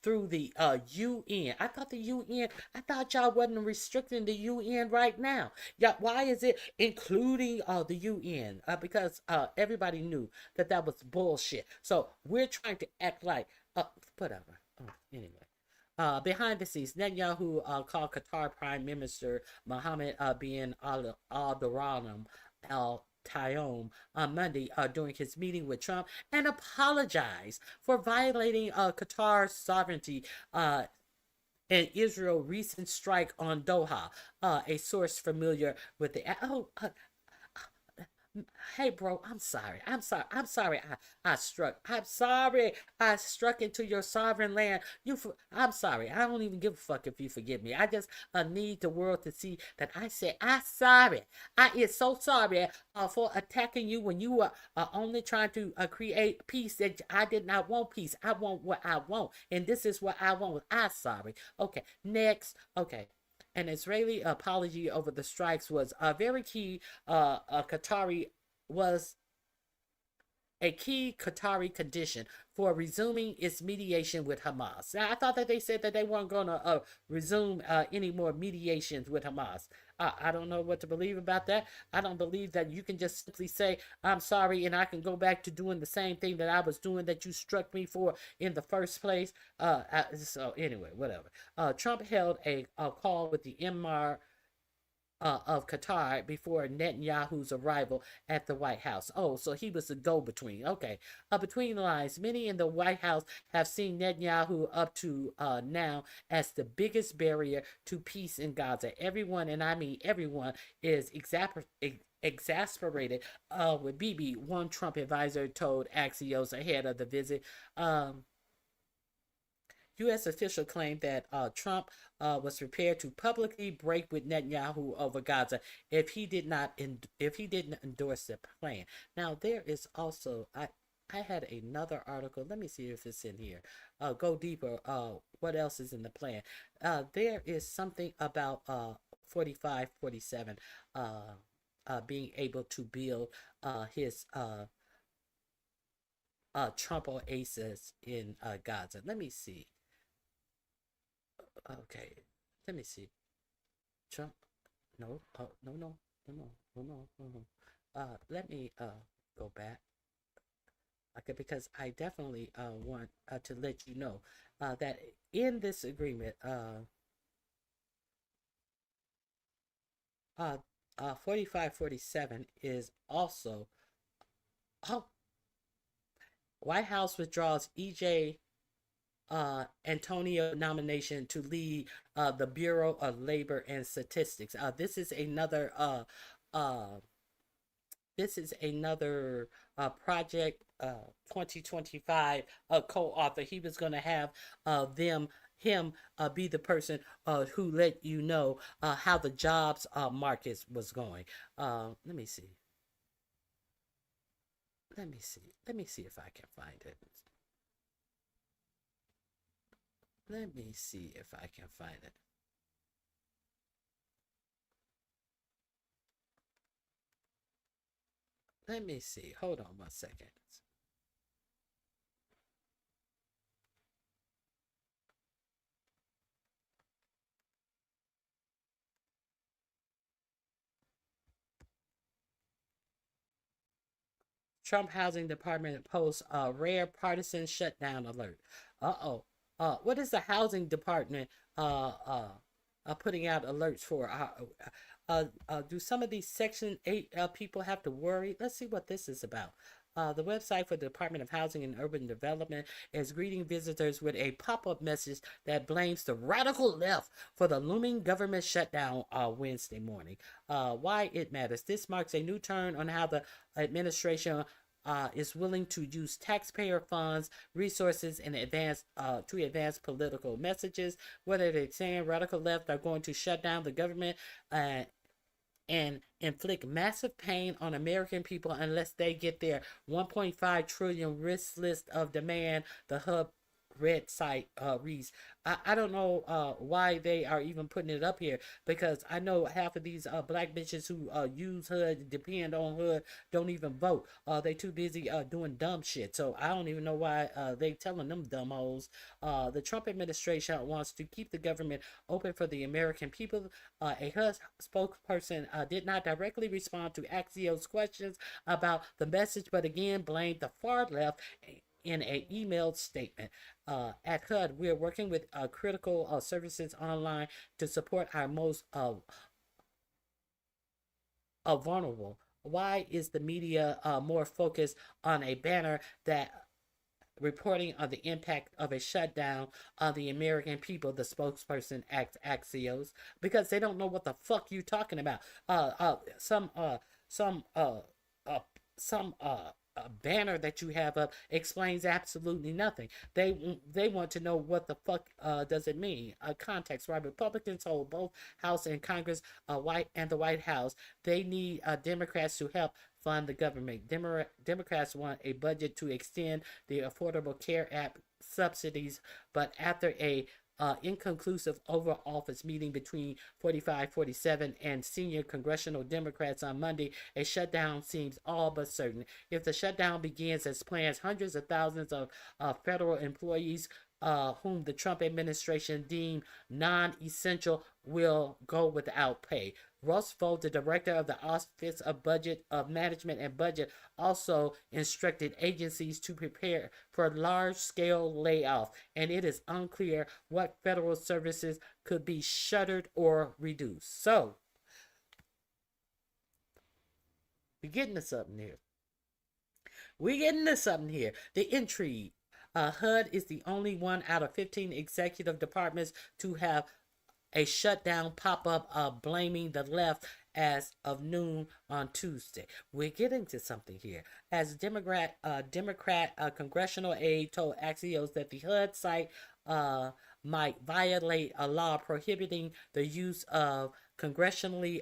through the UN. I thought y'all wasn't restricting the UN right now. Yeah, why is it including the UN? Because everybody knew that was bullshit. So we're trying to act like whatever. Anyway. Behind the scenes, Netanyahu called Qatar Prime Minister Mohammed bin Abdulrahman Al Thani on Monday during his meeting with Trump, and apologized for violating Qatar's sovereignty and Israel's recent strike on Doha. A source familiar with the hey bro, I'm sorry I struck into your sovereign land. I'm sorry. I don't even give a fuck if you forgive me. I just need the world to see that I said I'm sorry. I is so sorry for attacking you when you were only trying to create peace. That I did not want peace. I want what I want, and this is what I want. I'm sorry. Okay, next. Okay. An Israeli apology over the strikes was very key. Was a key Qatari condition for resuming its mediation with Hamas. Now, I thought that they said that they weren't going to resume any more mediations with Hamas. I don't know what to believe about that. I don't believe that you can just simply say, I'm sorry, and I can go back to doing the same thing that I was doing that you struck me for in the first place. So anyway, whatever. Trump held a call with the Emir of Qatar before Netanyahu's arrival at the White House. Oh, so he was the go-between. Okay. Between the lines, many in the White House have seen Netanyahu up to now as the biggest barrier to peace in Gaza. Everyone, and I mean everyone, is exasperated with Bibi, one Trump advisor told Axios ahead of the visit. U.S. official claimed that Trump was prepared to publicly break with Netanyahu over Gaza if he didn't endorse the plan. Now there is also I had another article. Let me see if it's in here. Go deeper. What else is in the plan? There is something about 45-47 being able to build his Trump oasis in Gaza. Let me see. Okay, let me see. Trump, no, no. Let me go back. Okay, because I definitely want to let you know that in this agreement, 45-47 is also. Oh, White House withdraws EJ Antonio nomination to lead the Bureau of Labor and Statistics. This is another project 2025 co-author. He was going to have him be the person who let you know how the jobs markets was going. Let me see. Let me see if I can find it. Let me see if I can find it. Let me see. Hold on 1 second. Trump Housing Department posts a rare partisan shutdown alert. Uh-oh. What is the housing department putting out alerts for? Do some of these Section 8 people have to worry? Let's see what this is about. The website for the Department of Housing and Urban Development is greeting visitors with a pop-up message that blames the radical left for the looming government shutdown Wednesday morning. Why it matters. This marks a new turn on how the administration is willing to use taxpayer funds, resources, and to advance political messages. Whether they're saying radical left are going to shut down the government and inflict massive pain on American people unless they get their 1.5 trillion risk list of demand, the Hub Red site reads. I don't know why they are even putting it up here, because I know half of these black bitches who use HUD, depend on HUD, don't even vote. They too busy doing dumb shit. So I don't even know why they telling them dumb hoes. The Trump administration wants to keep the government open for the American people. A HUD spokesperson did not directly respond to Axios' questions about the message, but again blamed the far left in an emailed statement. At HUD, we are working with critical services online to support our most vulnerable. Why is the media more focused on a banner that reporting on the impact of a shutdown on the American people? The spokesperson asked Axios, because they don't know what the fuck you talking about. Some banner that you have up explains absolutely nothing. They want to know what the fuck does it mean. Context, right? Republicans hold both House and Congress, the White House. They need Democrats to help fund the government. Democrats want a budget to extend the Affordable Care Act subsidies, but after a inconclusive Oval Office meeting between 45-47 and senior congressional Democrats on Monday, a shutdown seems all but certain. If the shutdown begins as planned, hundreds of thousands of federal employees whom the Trump administration deemed non-essential will go without pay. Roosevelt, the director of the Office of Budget of Management and Budget, also instructed agencies to prepare for large-scale layoffs, and it is unclear what federal services could be shuttered or reduced. So, we're getting to something here. The intrigue. HUD is the only one out of 15 executive departments to have a shutdown pop up blaming the left as of noon on Tuesday. We're getting to something here. As Democrat congressional aide told Axios that the HUD site might violate a law prohibiting the use of congressionally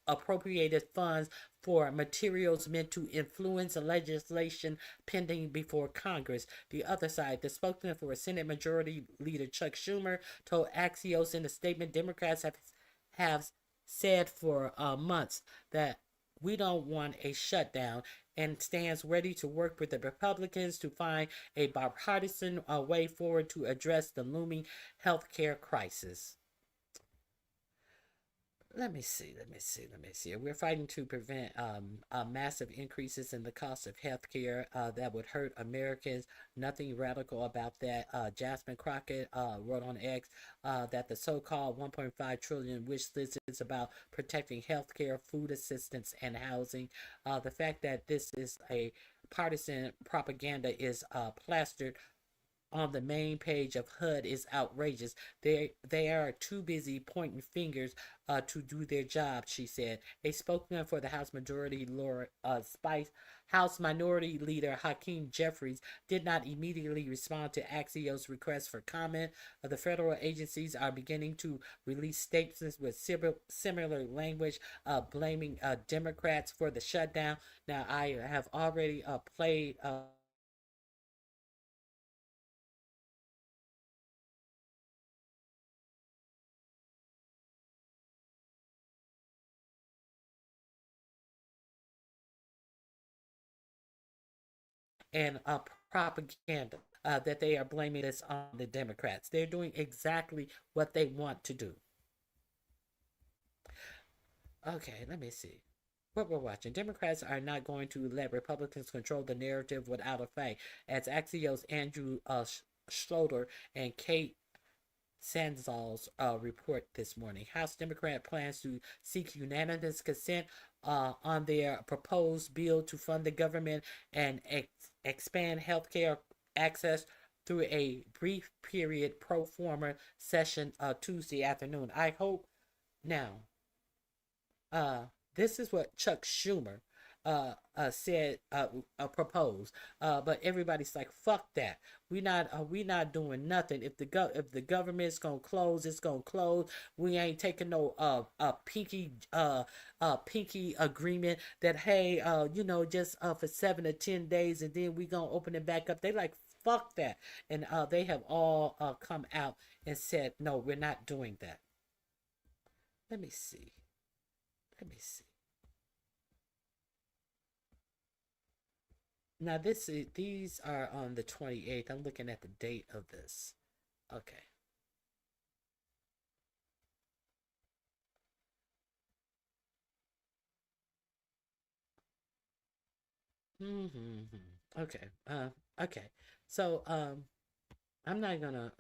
appropriated funds for materials meant to influence legislation pending before Congress. The other side, the spokesman for Senate Majority Leader Chuck Schumer, told Axios in a statement Democrats have said for months that we don't want a shutdown and stands ready to work with the Republicans to find a bipartisan way forward to address the looming healthcare crisis. Let me see. We're fighting to prevent massive increases in the cost of healthcare that would hurt Americans. Nothing radical about that. Jasmine Crockett wrote on X that the so-called 1.5 trillion wish list is about protecting healthcare, food assistance, and housing. The fact that this is a partisan propaganda is plastered on the main page of HUD is outrageous. They are too busy pointing fingers to do their job, she said. A spokesman for the House Minority Leader Hakeem Jeffries did not immediately respond to Axios' request for comment. The federal agencies are beginning to release statements with similar language, blaming Democrats for the shutdown. Now, I have already played and propaganda that they are blaming this on the Democrats. They're doing exactly what they want to do. Okay, let me see what we're watching. Democrats are not going to let Republicans control the narrative without a fight, as Axios' Andrew Schroeder and Kate Sanzal's report this morning. House Democrat plans to seek unanimous consent on their proposed bill to fund the government and expand healthcare access through a brief period pro forma session Tuesday afternoon. I hope now. This is what Chuck Schumer said proposed, but everybody's like, fuck that. We not doing nothing. If the government's gonna close, it's gonna close. We ain't taking no pinky agreement that hey just for 7 to 10 days and then we gonna open it back up. They like, fuck that, and they have all come out and said no, we're not doing that. Let me see. Now these are on the 28th. I'm looking at the date of this. Okay. Okay. Okay. So I'm not gonna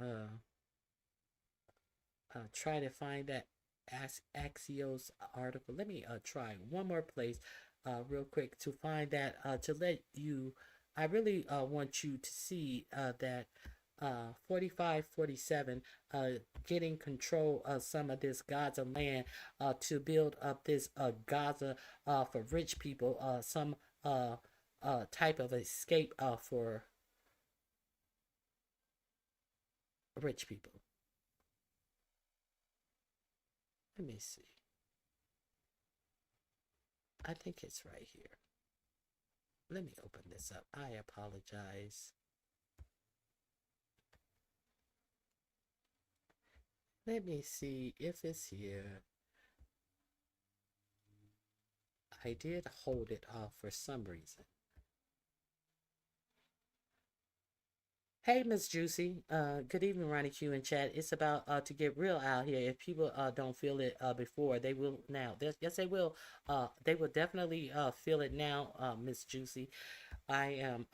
try to find that Axios article. Let me try one more place real quick to find that to let you. I really want you to see that 4547 getting control of some of this Gaza land to build up this Gaza for rich people, some type of escape for rich people. Let me see. I think it's right here. Let me open this up. I apologize. Let me see if it's here. I did hold it off for some reason. Hey, Miss Juicy. Good evening, Ronnie Q in chat. It's about to get real out here. If people don't feel it before, they will now. Yes, they will. They will definitely feel it now, Miss Juicy. I am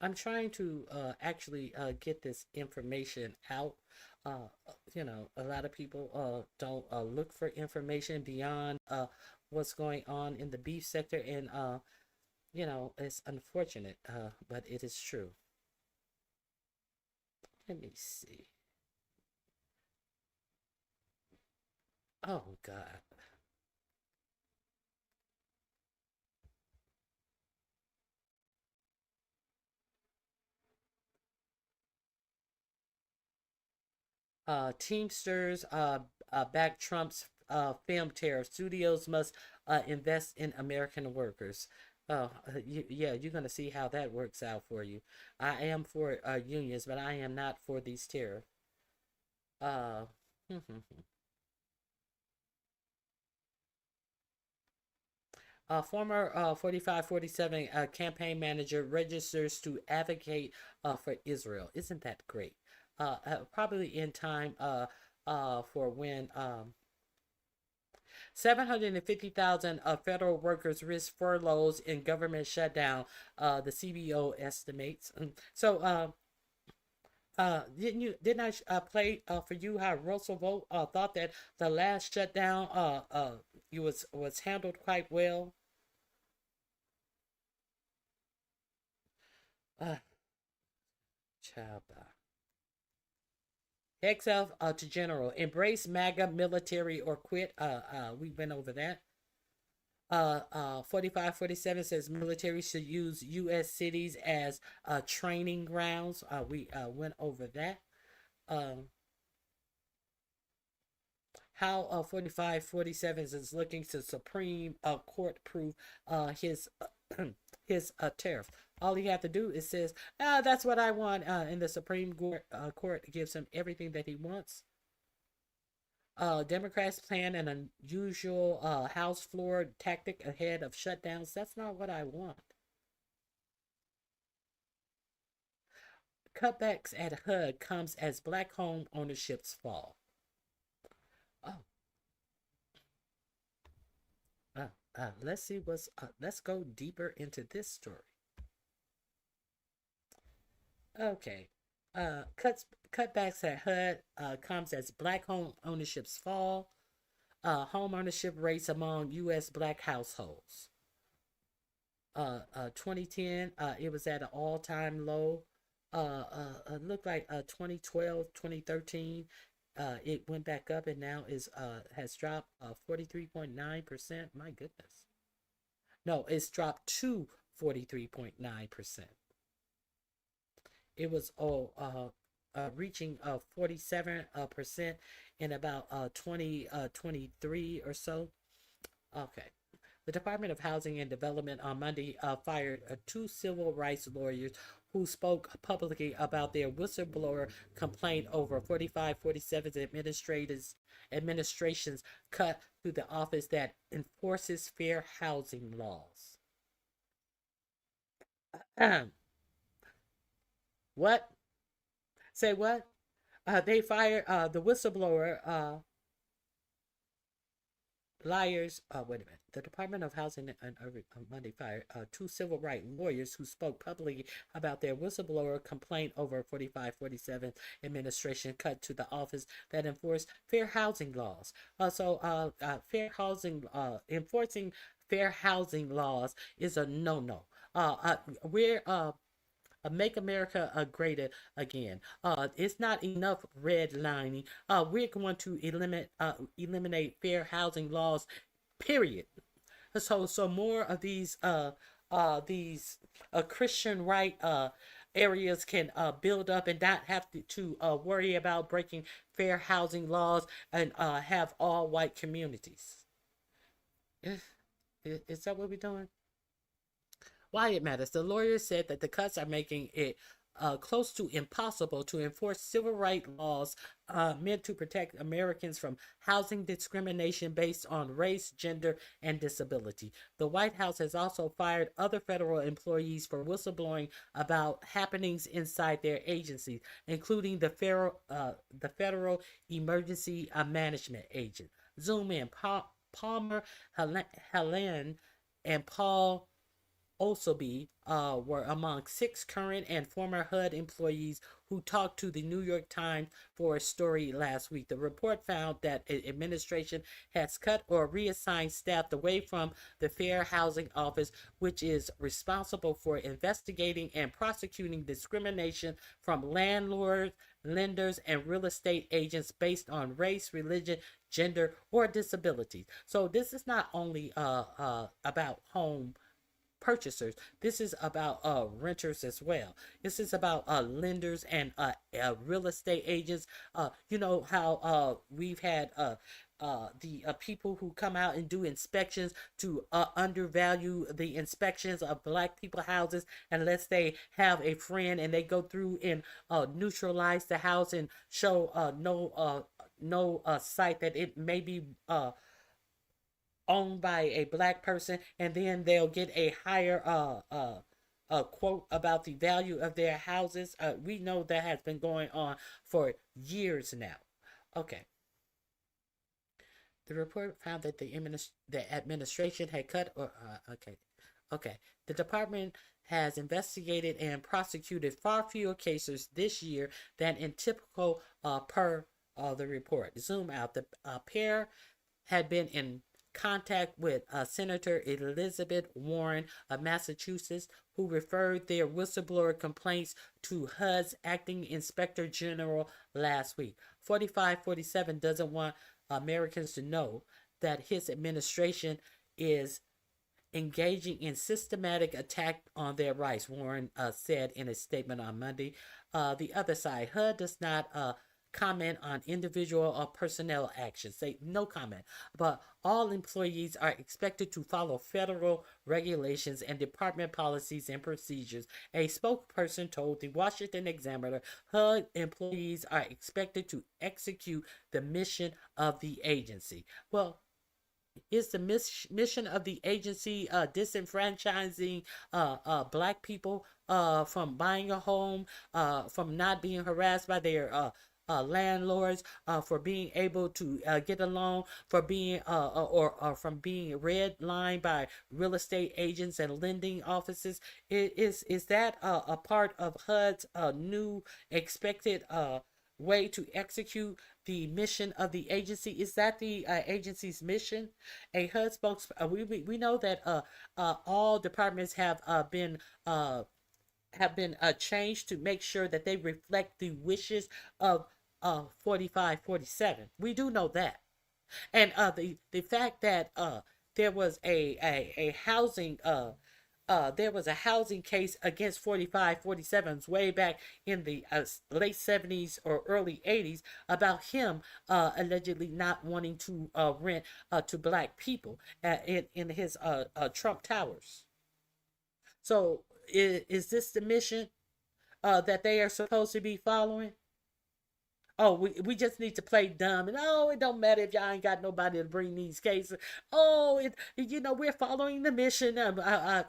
I'm trying to actually get this information out. A lot of people don't look for information beyond what's going on in the beef sector, and it's unfortunate, but it is true. Let me see. Oh God. Teamsters back Trump's film tariff. Studios must invest in American workers. Yeah, you're gonna see how that works out for you. I am for unions, but I am not for these tariffs. Uh, former 4547 campaign manager registers to advocate for Israel. Isn't that great? Probably in time for when 750,000 federal workers risk furloughs in government shutdown, the CBO estimates. So, didn't I play for you how Roosevelt thought that the last shutdown was handled quite well? Chaba. Exile to general. Embrace MAGA military or quit. We went over that. 4547 says military should use U.S. cities as training grounds. We went over that. How 4547 is looking to Supreme Court prove his his tariff. All he have to do is says, that's what I want, and the Supreme Court gives him everything that he wants. Democrats plan an unusual House floor tactic ahead of shutdowns. That's not what I want. Cutbacks at HUD comes as black home ownerships fall. Let's see let's go deeper into this story. Okay. Cutbacks at HUD comes as black home ownerships fall. Home ownership rates among U.S. black households. 2010, it was at an all-time low. Looked like 2012, 2013, it went back up and now has dropped 43.9%. My goodness. No, it's dropped to 43.9%. It was reaching 47% in about 2023 or so. Okay. The Department of Housing and Development on Monday fired 2 civil rights lawyers who spoke publicly about their whistleblower complaint over 4547's administration's cut to the office that enforces fair housing laws. What? Say what? They fired the whistleblower liars. Wait a minute. The Department of Housing and Urban Monday fired 2 civil rights lawyers who spoke publicly about their whistleblower complaint over 4547 administration cut to the office that enforced fair housing laws. Fair housing enforcing fair housing laws is a no-no. We're Make America great again. It's not enough redlining. We're going to eliminate fair housing laws. Period. So more of these Christian right areas can build up and not have to worry about breaking fair housing laws and have all white communities. Is that what we're doing? Why it matters. The lawyer said that the cuts are making it close to impossible to enforce civil rights laws meant to protect Americans from housing discrimination based on race, gender, and disability. The White House has also fired other federal employees for whistleblowing about happenings inside their agencies, including the Federal Emergency Management Agent. Zoom in. Palmer, Helen, and Paul Osobe were among 6 current and former HUD employees who talked to the New York Times for a story last week. The report found that administration has cut or reassigned staff away from the Fair Housing Office, which is responsible for investigating and prosecuting discrimination from landlords, lenders, and real estate agents based on race, religion, gender, or disability. So this is not only about home purchasers. This is about renters as well. This is about lenders and real estate agents. You know how we've had the people who come out and do inspections to undervalue the inspections of Black people houses unless they have a friend and they go through and neutralize the house and show no site that it may be owned by a Black person, and then they'll get a higher quote about the value of their houses. We know that has been going on for years now. Okay. The report found that the administration had cut or okay. The department has investigated and prosecuted far fewer cases this year than in typical per the report. Zoom out. The pair had been in contact with Senator Elizabeth Warren of Massachusetts, who referred their whistleblower complaints to HUD's acting inspector general last week. 4547 doesn't want Americans to know that his administration is engaging in systematic attack on their rights, Warren said in a statement on Monday. The other side, HUD does not comment on individual or personnel actions. Say no comment. But all employees are expected to follow federal regulations and department policies and procedures. A spokesperson told the Washington Examiner HUD employees are expected to execute the mission of the agency. Well, is the mission of the agency disenfranchising Black people from buying a home, from not being harassed by their landlords, for being able to get a loan, for being or from being redlined by real estate agents and lending offices? Is that a part of HUD's new expected way to execute the mission of the agency? Is that the agency's mission? A HUD spokesperson. We know that all departments have been changed to make sure that they reflect the wishes of 4547. We do know that. And the fact that there was a housing case against 4547s way back in the late 70s or early 80s about him allegedly not wanting to rent to Black people in his Trump Towers. So is this the mission that they are supposed to be following? Oh, we just need to play dumb, and it don't matter if y'all ain't got nobody to bring these cases. We're following the mission.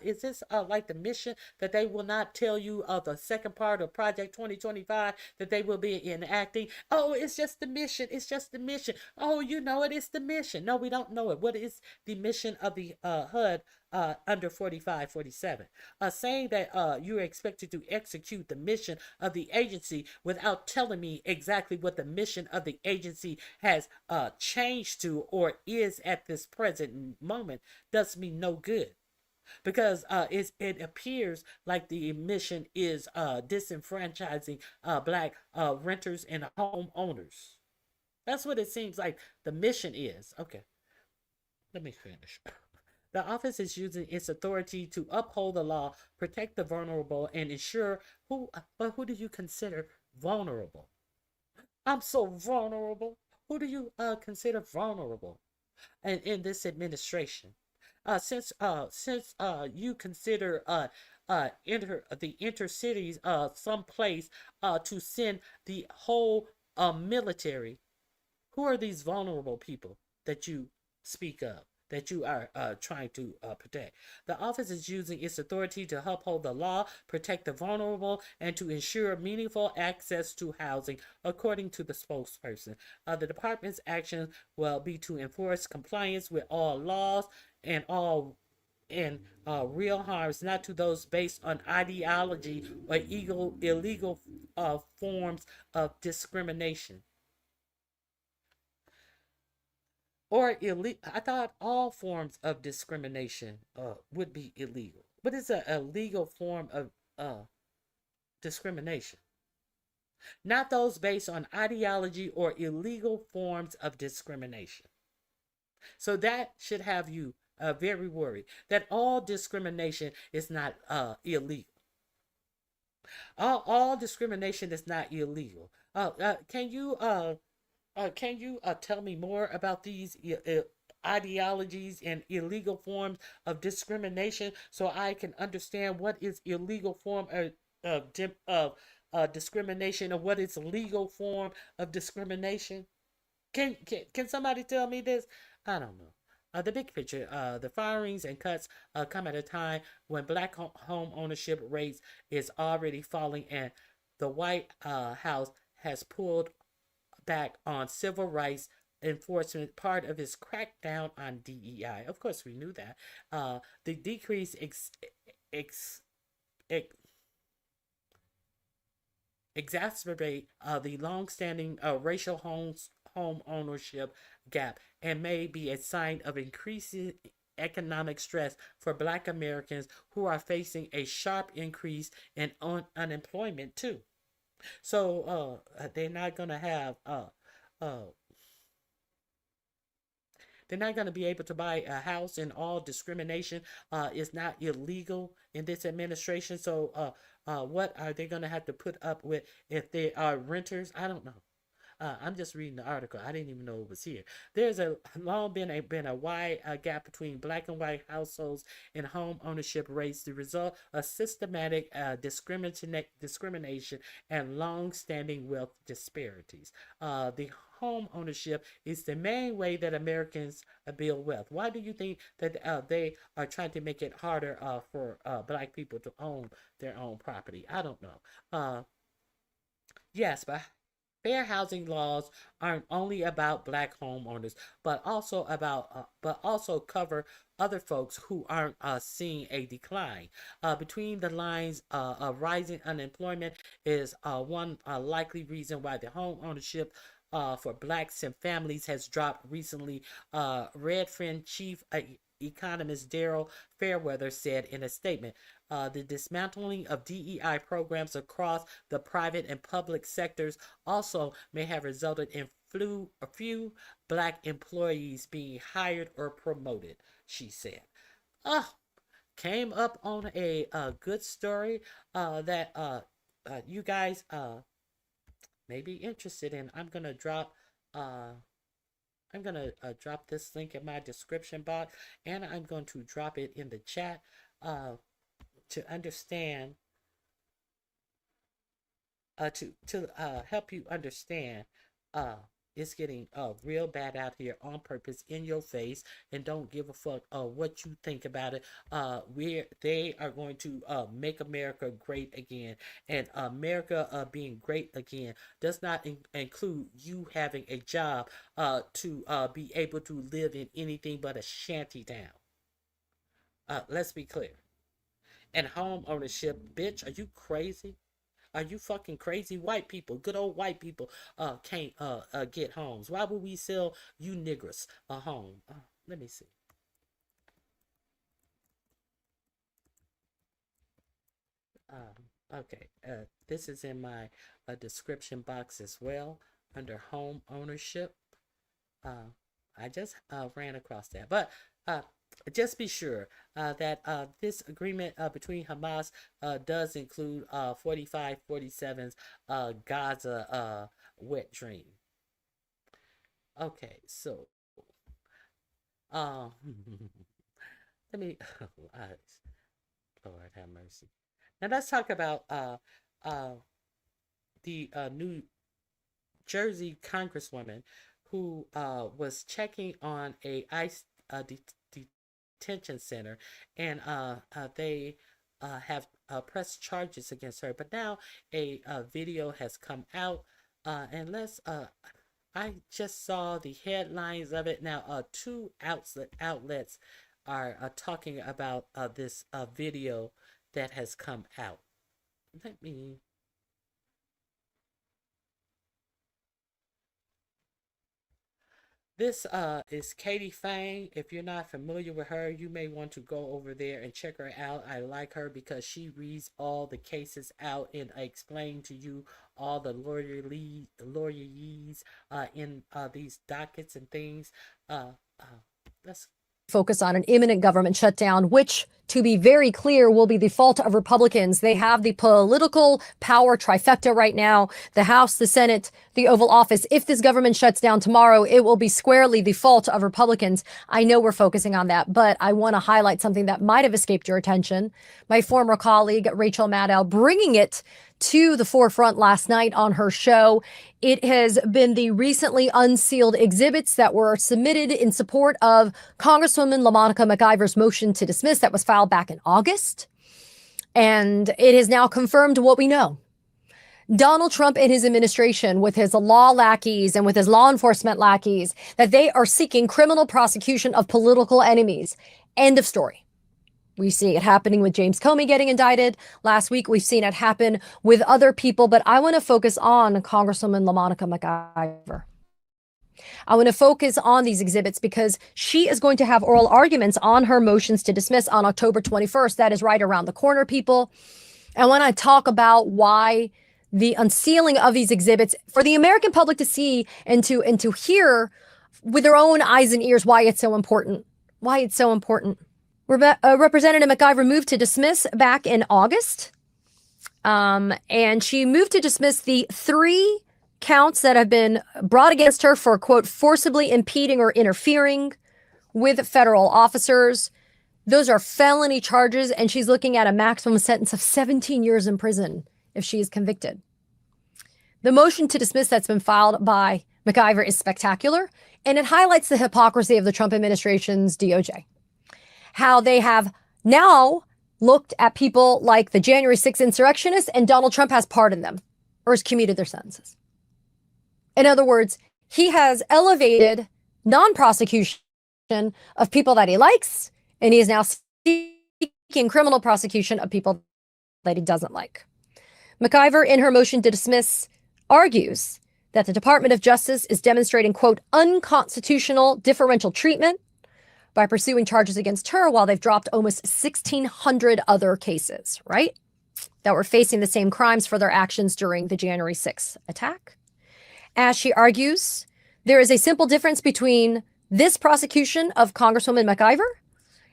Is this like the mission that they will not tell you the second part of Project 2025 that they will be enacting? Oh, it's just the mission. It's just the mission. Oh, you know it. It's the mission. No, we don't know it. What is the mission of the HUD under 4547? Saying that you're expected to execute the mission of the agency without telling me exactly what the mission of the agency has changed to or is at this present moment does me no good, because it appears like the mission is disenfranchising Black renters and homeowners. That's what it seems like the mission is. Okay, let me finish. The office is using its authority to uphold the law, protect the vulnerable, and ensure who do you consider vulnerable? I'm so vulnerable. Who do you consider vulnerable in this administration? Since you consider enter the intercities someplace to send the whole military. Who are these vulnerable people that you speak of, that you are trying to protect? The office is using its authority to uphold the law, protect the vulnerable, and to ensure meaningful access to housing, according to the spokesperson. The department's actions will be to enforce compliance with all laws and all real harms, not to those based on ideology or illegal forms of discrimination. Or illegal. I thought all forms of discrimination would be illegal. What is a legal form of discrimination? Not those based on ideology or illegal forms of discrimination. So that should have you very worried that all discrimination is not illegal. All discrimination is not illegal. Can you tell me more about these ideologies and illegal forms of discrimination so I can understand what is illegal form of discrimination and what is legal form of discrimination? Can somebody tell me this? I don't know. The big picture, the firings and cuts come at a time when black home ownership rates is already falling, and the White House has pulled back on civil rights enforcement, part of its crackdown on DEI. Of course, we knew that. The decrease exacerbate the long-standing racial home ownership gap and may be a sign of increasing economic stress for Black Americans who are facing a sharp increase in unemployment too. So they're not gonna have they're not going to be able to buy a house, and all discrimination is not illegal in this administration. So what are they going to have to put up with if they are renters? I don't know. I'm just reading the article. I didn't even know it was here. There's long been a wide gap between Black and white households in home ownership rates, the result of systematic discrimination and long-standing wealth disparities. The home ownership is the main way that Americans build wealth. Why do you think that they are trying to make it harder for Black people to own their own property? I don't know. Yes, but fair housing laws aren't only about Black homeowners, but also cover other folks who aren't seeing a decline. Between the lines, rising unemployment is one likely reason why the home ownership for Blacks and families has dropped recently. Redfin chief economist Daryl Fairweather said in a statement, the dismantling of DEI programs across the private and public sectors also may have resulted in a few Black employees being hired or promoted, she said. Came up on a good story that you guys may be interested in. I'm gonna drop this link in my description box, and I'm going to drop it in the chat to understand, to help you understand. It's getting real bad out here on purpose, in your face, and don't give a fuck what you think about it. They are going to make America great again, and America being great again does not include you having a job to be able to live in anything but a shanty town. Let's be clear. And home ownership, bitch, are you crazy? Are you fucking crazy? White people, good old white people, can't get homes. Why would we sell you niggers a home? Let me see. Okay, this is in my description box as well under home ownership. I just ran across that, but just be sure that this agreement between Hamas does include 45-47's Gaza wet dream. Okay, so let me Lord have mercy. Now let's talk about the New Jersey congresswoman who was checking on a ICE detention center, and they have pressed charges against her. But now a video has come out, and I just saw the headlines of it. Now, two outlets are talking about this video that has come out. Let me. This is Katie Fang. If you're not familiar with her, you may want to go over there and check her out. I like her because she reads all the cases out and explain to you all the lawyerese in these dockets and things. Let's focus on an imminent government shutdown, which, to be very clear, will be the fault of Republicans. They have the political power trifecta right now, the House, the Senate, the Oval Office. If this government shuts down tomorrow, it will be squarely the fault of Republicans. I know we're focusing on that, but I want to highlight something that might have escaped your attention. My former colleague, Rachel Maddow, bringing it to the forefront last night on her show. It has been the recently unsealed exhibits that were submitted in support of Congresswoman LaMonica McIver's motion to dismiss that was filed back in August. And it has now confirmed what we know. Donald Trump and his administration, with his law lackeys and with his law enforcement lackeys, that they are seeking criminal prosecution of political enemies. End of story. We see it happening with James Comey getting indicted. Last week, we've seen it happen with other people, but I want to focus on Congresswoman LaMonica McIver. I want to focus on these exhibits because she is going to have oral arguments on her motions to dismiss on October 21st. That is right around the corner, people. And when I talk about why the unsealing of these exhibits for the American public to see and to hear with their own eyes and ears why it's so important, Representative McIver moved to dismiss back in August, and she moved to dismiss the 3 counts that have been brought against her for, quote, forcibly impeding or interfering with federal officers. Those are felony charges, and she's looking at a maximum sentence of 17 years in prison if she is convicted. The motion to dismiss that's been filed by McIver is spectacular, and it highlights the hypocrisy of the Trump administration's DOJ. How they have now looked at people like the January 6th insurrectionists, and Donald Trump has pardoned them or has commuted their sentences. In other words, he has elevated non-prosecution of people that he likes, and he is now seeking criminal prosecution of people that he doesn't like. McIver, in her motion to dismiss, argues that the Department of Justice is demonstrating, quote, unconstitutional differential treatment by pursuing charges against her while they've dropped almost 1,600 other cases, right? That were facing the same crimes for their actions during the January 6th attack. As she argues, there is a simple difference between this prosecution of Congresswoman McIver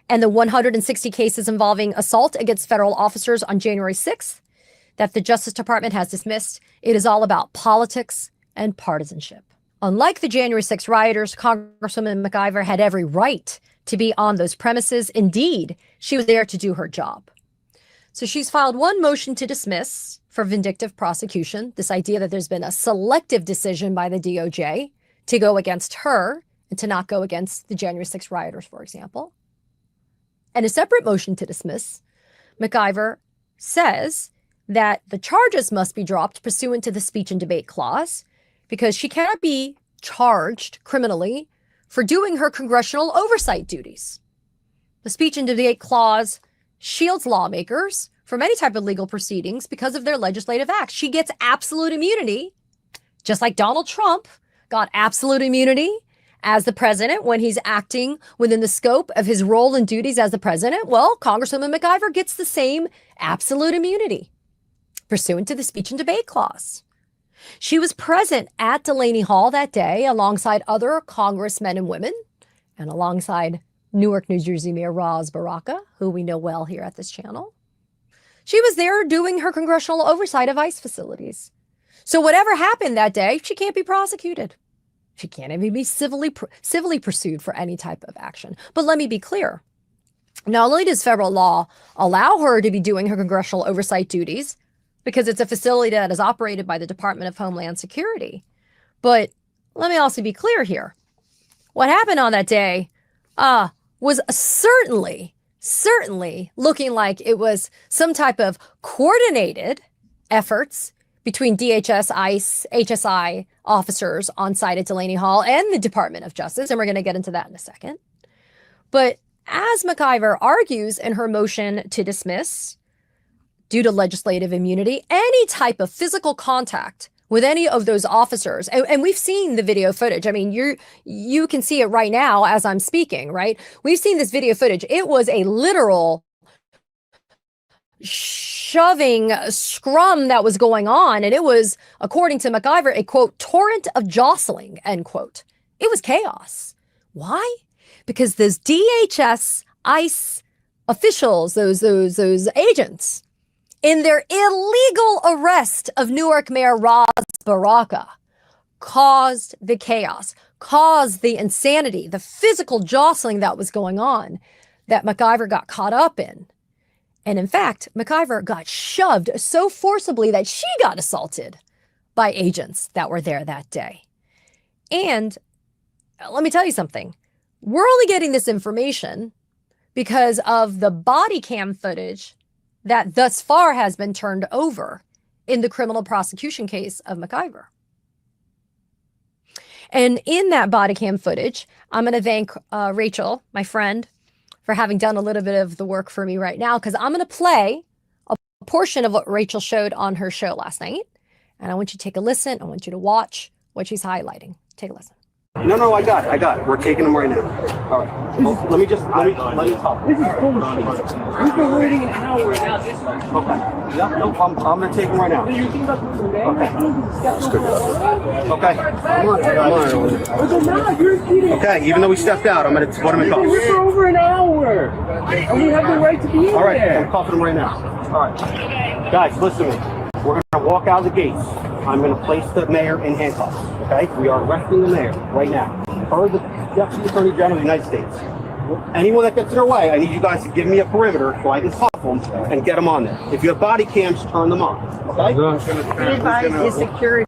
and the 160 cases involving assault against federal officers on January 6th that the Justice Department has dismissed. It is all about politics and partisanship. Unlike the January 6th rioters, Congresswoman McIver had every right to be on those premises. Indeed, she was there to do her job. So she's filed one motion to dismiss for vindictive prosecution, this idea that there's been a selective decision by the DOJ to go against her and to not go against the January 6th rioters, for example. And a separate motion to dismiss, McIver says that the charges must be dropped pursuant to the speech and debate clause because she cannot be charged criminally for doing her congressional oversight duties. The speech and debate clause shields lawmakers from any type of legal proceedings because of their legislative acts. She gets absolute immunity, just like Donald Trump got absolute immunity as the president when he's acting within the scope of his role and duties as the president. Well, Congresswoman McIver gets the same absolute immunity pursuant to the speech and debate clause. She was present at Delaney Hall that day alongside other congressmen and women and alongside Newark, New Jersey Mayor Ras Baraka, who we know well here at this channel. She was there doing her congressional oversight of ICE facilities. So whatever happened that day, she can't be prosecuted. She can't even be civilly pursued for any type of action. But let me be clear. Not only does federal law allow her to be doing her congressional oversight duties, because it's a facility that is operated by the Department of Homeland Security, but let me also be clear here. What happened on that day was certainly looking like it was some type of coordinated efforts between DHS, ICE, HSI officers on site at Delaney Hall and the Department of Justice, and we're going to get into that in a second. But as McIver argues in her motion to dismiss, due to legislative immunity, any type of physical contact with any of those officers, and we've seen the video footage. I mean, you can see it right now as I'm speaking, right? We've seen this video footage. It was a literal shoving scrum that was going on, and it was, according to McIver, a quote torrent of jostling, end quote. It was chaos. Why? Because those DHS, ICE officials, those agents, in their illegal arrest of Newark Mayor Ras Baraka, caused the chaos, caused the insanity, the physical jostling that was going on that McIver got caught up in. And in fact, McIver got shoved so forcibly that she got assaulted by agents that were there that day. And let me tell you something. We're only getting this information because of the body cam footage that thus far has been turned over in the criminal prosecution case of McIver. And in that body cam footage, I'm going to thank Rachel, my friend, for having done a little bit of the work for me right now, because I'm going to play a portion of what Rachel showed on her show last night. And I want you to take a listen. I want you to watch what she's highlighting. Take a listen. No, I got it. We're taking them right now. All right. Well, let me talk. This is bullshit. We've been waiting an hour now. Okay. Yeah, no, I'm going to take them right now. Okay. That's good. Okay. Come on. Okay, even though we stepped out, I'm going to, what am I calling? We're for over an hour. And we have the right to be in there. All right, I'm cuffing them right now. All right. Guys, listen to me. We're going to walk out of the gates. I'm going to place the mayor in handcuffs, okay? We are arresting the mayor right now. Per the Deputy Attorney General of the United States. Anyone that gets in their way, I need you guys to give me a perimeter so I can cuff them and get them on there. If you have body cams, turn them on, okay? Advise is security.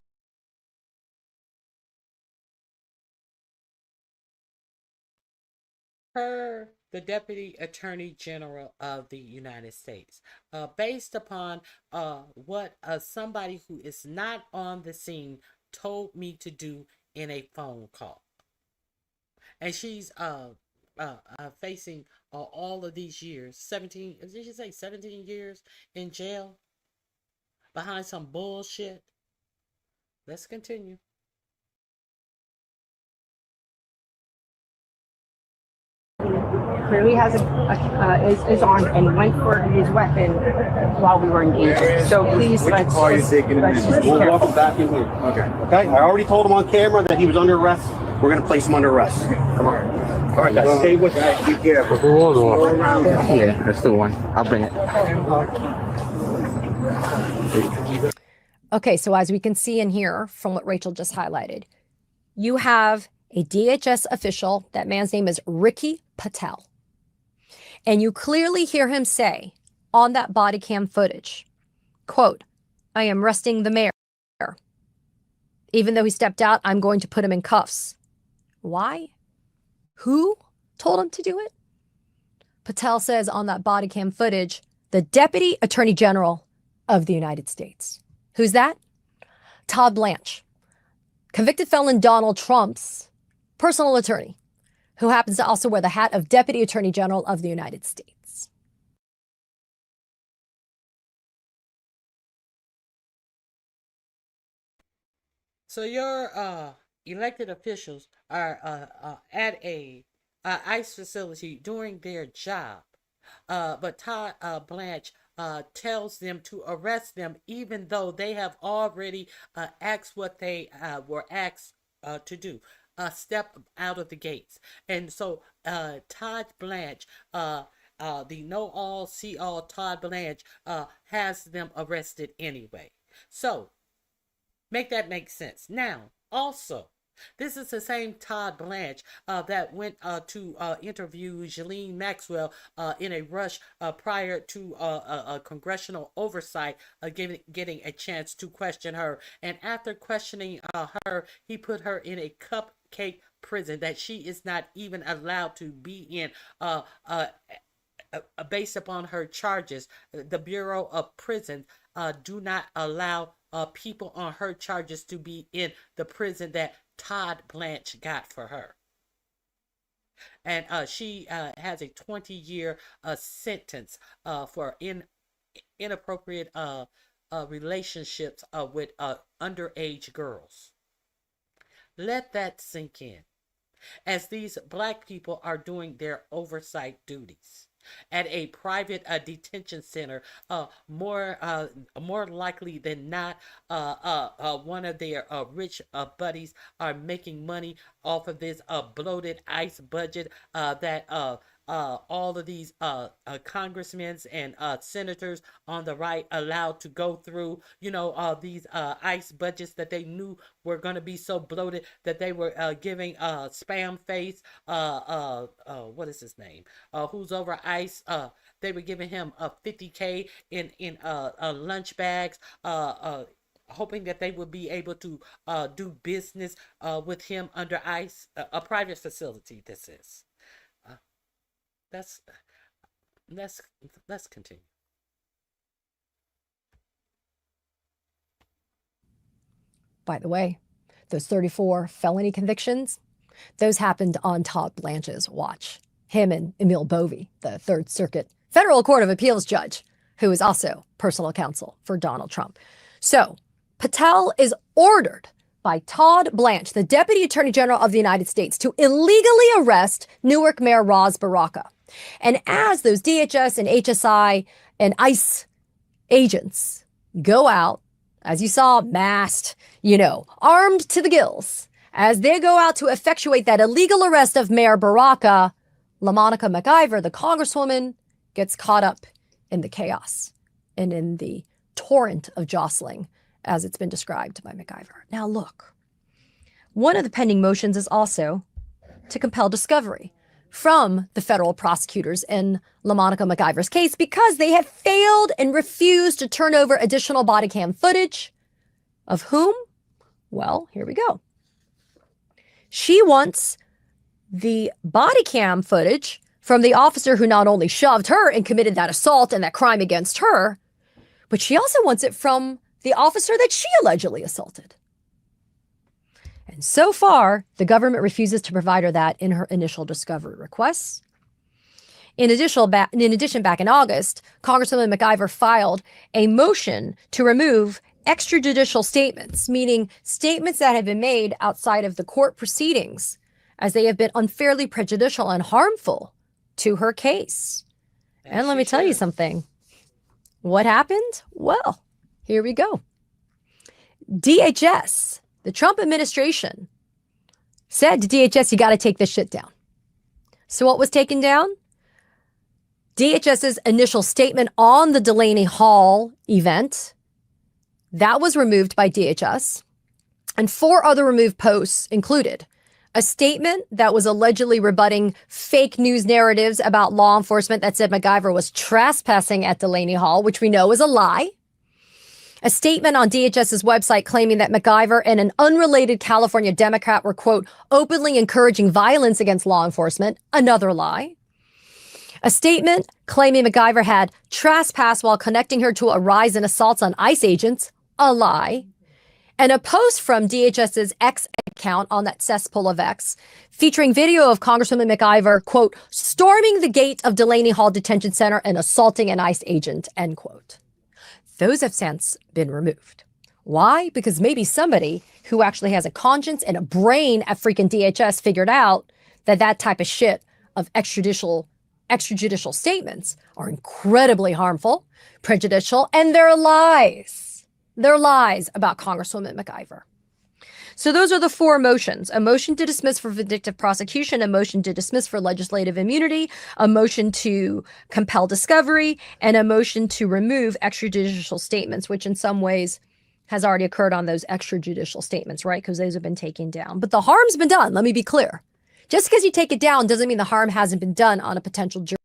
Per the Deputy Attorney General of the United States, based upon what somebody who is not on the scene told me to do in a phone call. And she's facing all of these years, 17, did you say 17 years in jail behind some bullshit? Let's continue. Clearly has is armed and went for his weapon while we were engaged. So please, let's just be We'll walk him back in here. Okay. Okay. I already told him on camera that he was under arrest. We're going to place him under arrest. Come on. All right, guys. Stay with us. Be careful. Yeah, that's the one. I'll bring it. Okay, so as we can see and hear from what Rachel just highlighted, you have a DHS official. That man's name is Ricky Patel. And you clearly hear him say on that body cam footage, quote, "I am arresting the mayor. Even though he stepped out, I'm going to put him in cuffs." Why? Who told him to do it? Patel says on that body cam footage, the Deputy Attorney General of the United States. Who's that? Todd Blanche, convicted felon Donald Trump's personal attorney, who happens to also wear the hat of Deputy Attorney General of the United States. So your elected officials are at a ICE facility doing their job, but Todd Blanche tells them to arrest them, even though they have already asked what they were asked to do. Step out of the gates. And so Todd Blanche, the know all, see all Todd Blanche, has them arrested anyway. So make that make sense. Now, also, This is the same Todd Blanche that went to interview Ghislaine Maxwell in a rush prior to a congressional oversight, getting a chance to question her. And after questioning her, he put her in a cupcake prison that she is not even allowed to be in. Based upon her charges, the Bureau of Prisons do not allow people on her charges to be in the prison that Todd Blanche got for her. And she has a 20-year sentence for inappropriate relationships with underage girls. Let that sink in, as these black people are doing their oversight duties at a private detention center. More likely than not, one of their rich buddies are making money off of this bloated ICE budget that all of these congressmen and senators on the right allowed to go through, these ICE budgets that they knew were going to be so bloated that they were giving spam face, what is his name? Who's over ICE? They were giving him $50K in lunch bags, hoping that they would be able to do business with him under ICE, a private facility. This is. Let's continue. By the way, those 34 felony convictions, those happened on Todd Blanche's watch. Him and Emil Bovey, the Third Circuit Federal Court of Appeals judge, who is also personal counsel for Donald Trump. So Patel is ordered by Todd Blanche, the Deputy Attorney General of the United States, to illegally arrest Newark Mayor Ras Baraka. And as those DHS and HSI and ICE agents go out, as you saw, masked, armed to the gills, as they go out to effectuate that illegal arrest of Mayor Baraka, LaMonica McIver, the Congresswoman, gets caught up in the chaos and in the torrent of jostling, as it's been described by McIver. Now, look, one of the pending motions is also to compel discovery from the federal prosecutors in LaMonica McIver's case because they have failed and refused to turn over additional body cam footage of whom? Well, here we go. She wants the body cam footage from the officer who not only shoved her and committed that assault and that crime against her, but she also wants it from the officer that she allegedly assaulted. And so far, the government refuses to provide her that in her initial discovery requests. In addition, back in August, Congresswoman McIver filed a motion to remove extrajudicial statements, meaning statements that have been made outside of the court proceedings, as they have been unfairly prejudicial and harmful to her case. And let me tell you something. What happened? Well, here we go. DHS, the Trump administration, said to DHS, you got to take this shit down. So what was taken down? DHS's initial statement on the Delaney Hall event. That was removed by DHS. And 4 other removed posts included a statement that was allegedly rebutting fake news narratives about law enforcement that said McIver was trespassing at Delaney Hall, which we know is a lie. A statement on DHS's website claiming that McIver and an unrelated California Democrat were, quote, openly encouraging violence against law enforcement, another lie. A statement claiming McIver had trespassed while connecting her to a rise in assaults on ICE agents, a lie. And a post from DHS's X account on that cesspool of X featuring video of Congresswoman McIver, quote, storming the gate of Delaney Hall Detention Center and assaulting an ICE agent, end quote. Those have since been removed. Why? Because maybe somebody who actually has a conscience and a brain at freaking DHS figured out that that type of shit of extrajudicial statements are incredibly harmful, prejudicial, and they're lies. They're lies about Congresswoman McIver. So those are the 4 motions: a motion to dismiss for vindictive prosecution, a motion to dismiss for legislative immunity, a motion to compel discovery, and a motion to remove extrajudicial statements, which in some ways has already occurred on those extrajudicial statements, right? Because those have been taken down. But the harm's been done. Let me be clear. Just because you take it down doesn't mean the harm hasn't been done on a potential jury.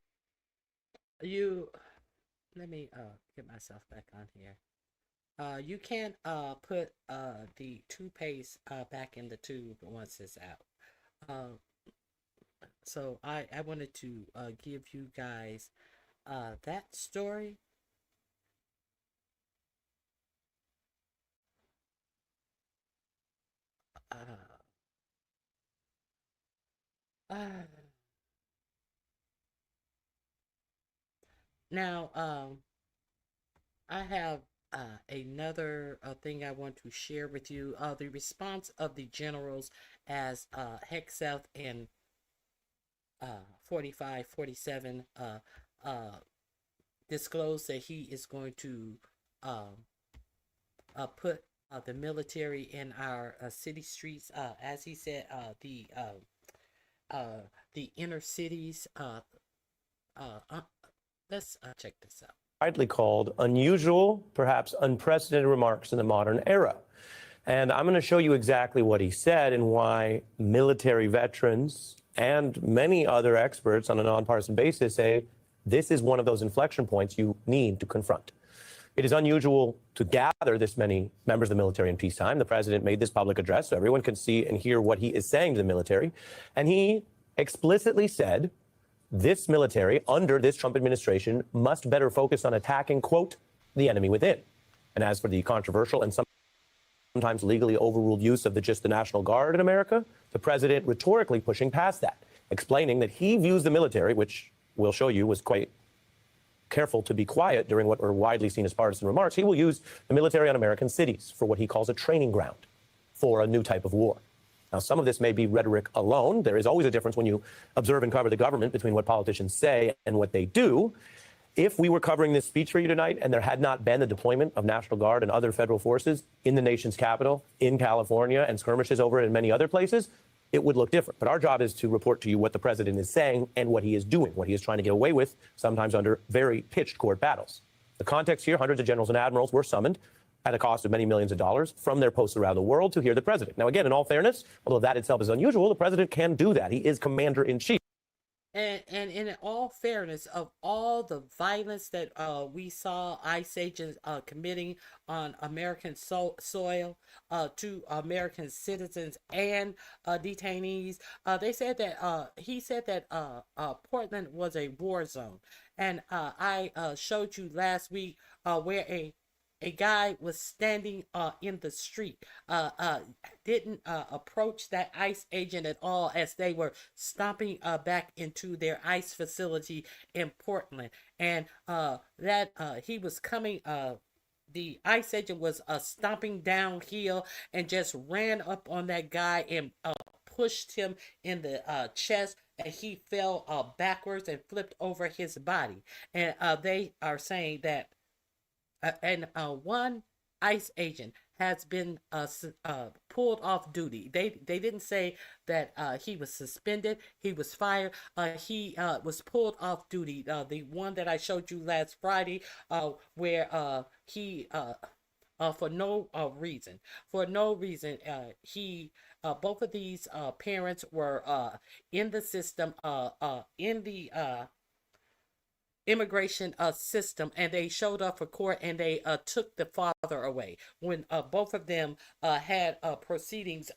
Let me get myself back on here. You can't put the toothpaste back in the tube once it's out. So I wanted to give you guys that story. Now, I have another thing I want to share with you. The response of the generals as Hegseth and 4547 disclosed that he is going to put the military in our city streets, as he said, the inner cities. Let's check this out. Widely called unusual, perhaps unprecedented remarks in the modern era. And I'm going to show you exactly what he said and why military veterans and many other experts on a nonpartisan basis say this is one of those inflection points you need to confront. It is unusual to gather this many members of the military in peacetime. The president made this public address so everyone can see and hear what he is saying to the military. And he explicitly said this military under this Trump administration must better focus on attacking, quote, the enemy within. And as for the controversial and sometimes legally overruled use of the National Guard in America, the president rhetorically pushing past that, explaining that he views the military, which we'll show you was quite careful to be quiet during what were widely seen as partisan remarks. He will use the military on American cities for what he calls a training ground for a new type of war. Now, some of this may be rhetoric alone. There is always a difference when you observe and cover the government between what politicians say and what they do. If we were covering this speech for you tonight and there had not been the deployment of National Guard and other federal forces in the nation's capital, in California, and skirmishes over it in many other places, it would look different. But our job is to report to you what the president is saying and what he is doing, what he is trying to get away with, sometimes under very pitched court battles. The context here, hundreds of generals and admirals were summoned at a cost of many millions of dollars from their posts around the world to hear the president. Now, again, in all fairness, although that itself is unusual, the president can do that. He is commander-in-chief. And in all fairness, of all the violence that we saw ICE agents committing on American soil to American citizens and detainees, they said that he said that Portland was a war zone. And I showed you last week where a guy was standing in the street, didn't approach that ICE agent at all as they were stomping back into their ICE facility in Portland. And that he was coming, the ICE agent was stomping downhill and just ran up on that guy and pushed him in the chest. And he fell backwards and flipped over his body. And they are saying that one ICE agent has been pulled off duty. They didn't say that he was suspended. He was fired. He was pulled off duty. The one that I showed you last Friday, where he for no reason, he both of these parents were in the system, in the immigration system, and they showed up for court and they took the father away when both of them had proceedings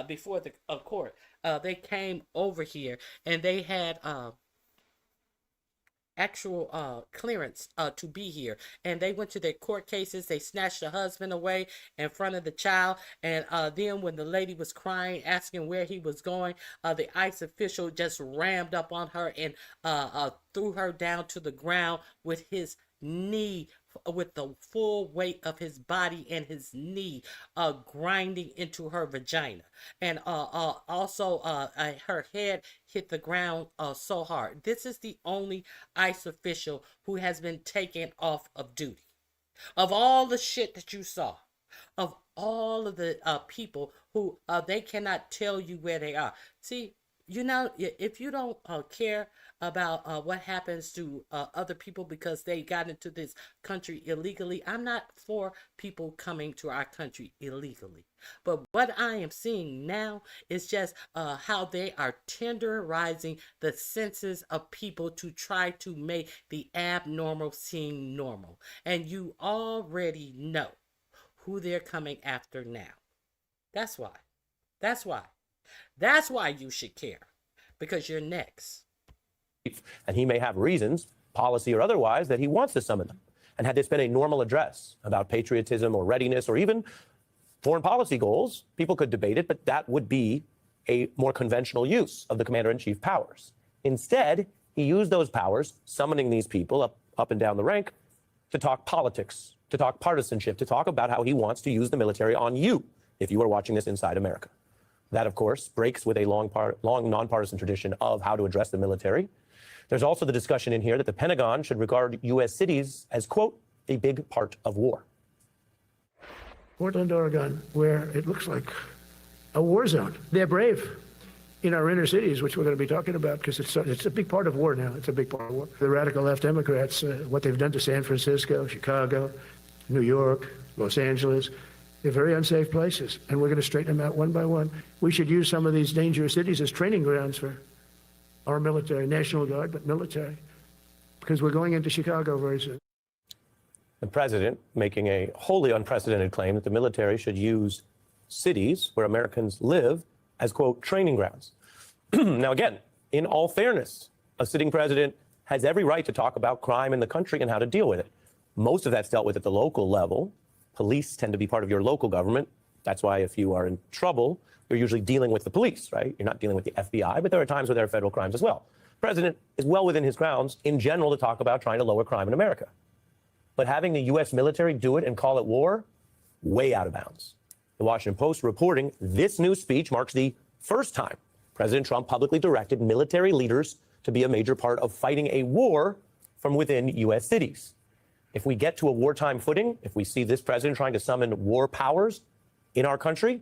before the court. They came over here and they had actual clearance to be here, and they went to their court cases. They snatched the husband away in front of the child, and then when the lady was crying asking where he was going, the ICE official just rammed up on her and threw her down to the ground with his knee, with the full weight of his body and his knee grinding into her vagina. And also her head hit the ground so hard. This is the only ICE official who has been taken off of duty. Of all the shit that you saw, of all of the people who they cannot tell you where they are. See, you know, if you don't care about what happens to other people because they got into this country illegally. I'm not for people coming to our country illegally. But what I am seeing now is just how they are tenderizing the senses of people to try to make the abnormal seem normal. And you already know who they're coming after now. That's why. That's why. That's why you should care. Because you're next. And he may have reasons, policy or otherwise, that he wants to summon them. And had this been a normal address about patriotism or readiness or even foreign policy goals, people could debate it, but that would be a more conventional use of the commander-in-chief powers. Instead, he used those powers, summoning these people up and down the rank, to talk politics, to talk partisanship, to talk about how he wants to use the military on you if you are watching this inside America. That, of course, breaks with a long nonpartisan tradition of how to address the military. There's also the discussion in here that the Pentagon should regard U.S. cities as, quote, a big part of war. Portland, Oregon, where it looks like a war zone. They're brave in our inner cities, which we're going to be talking about, because it's a big part of war now. It's a big part of war. The radical left Democrats, what they've done to San Francisco, Chicago, New York, Los Angeles, they're very unsafe places, and we're going to straighten them out one by one. We should use some of these dangerous cities as training grounds for our military, National Guard, but military, because we're going into Chicago very soon. The president making a wholly unprecedented claim that the military should use cities where Americans live as, quote, training grounds. Now, again, in all fairness, a sitting president has every right to talk about crime in the country and how to deal with it. Most of that's dealt with at the local level. Police tend to be part of your local government. That's why if you are in trouble, you're usually dealing with the police, right? You're not dealing with the FBI, but there are times where there are federal crimes as well. The president is well within his grounds in general to talk about trying to lower crime in America. But having the U.S. military do it and call it war, way out of bounds. The Washington Post reporting this new speech marks the first time President Trump publicly directed military leaders to be a major part of fighting a war from within U.S. cities. If we get to a wartime footing, if we see this president trying to summon war powers in our country,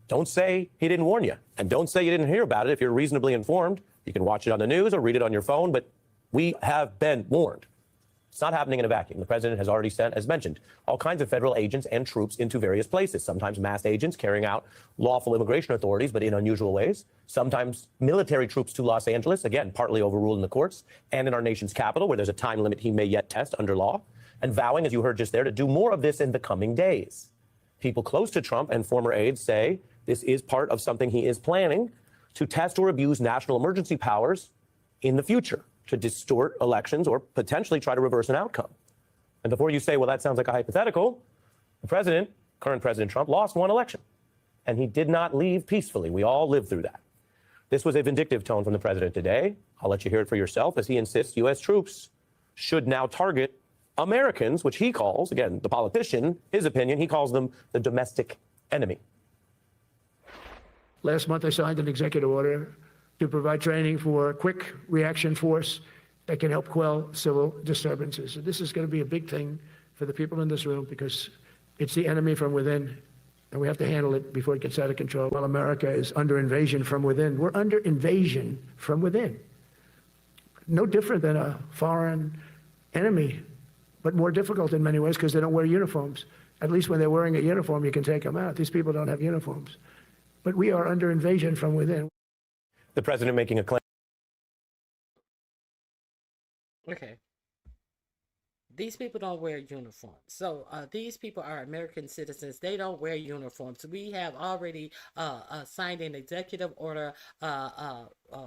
don't say he didn't warn you. And don't say you didn't hear about it if you're reasonably informed. You can watch it on the news or read it on your phone, but we have been warned. It's not happening in a vacuum. The president has already sent, as mentioned, all kinds of federal agents and troops into various places, sometimes masked agents carrying out lawful immigration authorities, but in unusual ways, sometimes military troops to Los Angeles, again, partly overruled in the courts, and in our nation's capital, where there's a time limit he may yet test under law, and vowing, as you heard just there, to do more of this in the coming days. People close to Trump and former aides say this is part of something he is planning to test or abuse national emergency powers in the future, to distort elections or potentially try to reverse an outcome. And before you say, well, that sounds like a hypothetical, the president, current President Trump, lost one election. And he did not leave peacefully. We all lived through that. This was a vindictive tone from the president today. I'll let you hear it for yourself as he insists U.S. troops should now target Americans, which he calls, again, the politician, his opinion, he calls them the domestic enemy. Last month, I signed an executive order to provide training for a quick reaction force that can help quell civil disturbances. And this is going to be a big thing for the people in this room because it's the enemy from within, and we have to handle it before it gets out of control. While America is under invasion from within, we're under invasion from within. No different than a foreign enemy, but more difficult in many ways because they don't wear uniforms. At least when they're wearing a uniform, you can take them out. These people don't have uniforms. But we are under invasion from within. The president making a claim. Okay. These people don't wear uniforms. So these people are American citizens. They don't wear uniforms. We have already signed an executive order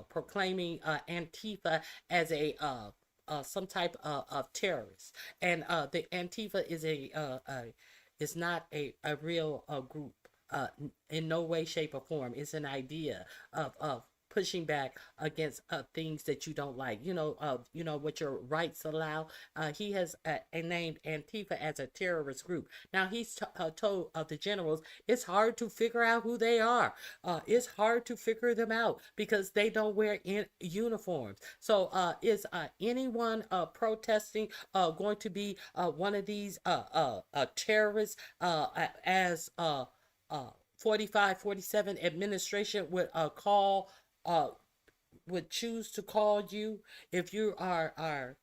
proclaiming Antifa as a some type of terrorist. And the Antifa is not a real group in no way, shape, or form. It's an idea of pushing back against things that you don't like. You know what your rights allow. He has named Antifa as a terrorist group. Now he's told the generals it's hard to figure out who they are. It's hard to figure them out because they don't wear uniforms. So is anyone protesting going to be one of these terrorists as 45, 47 administration would call would choose to call you if you are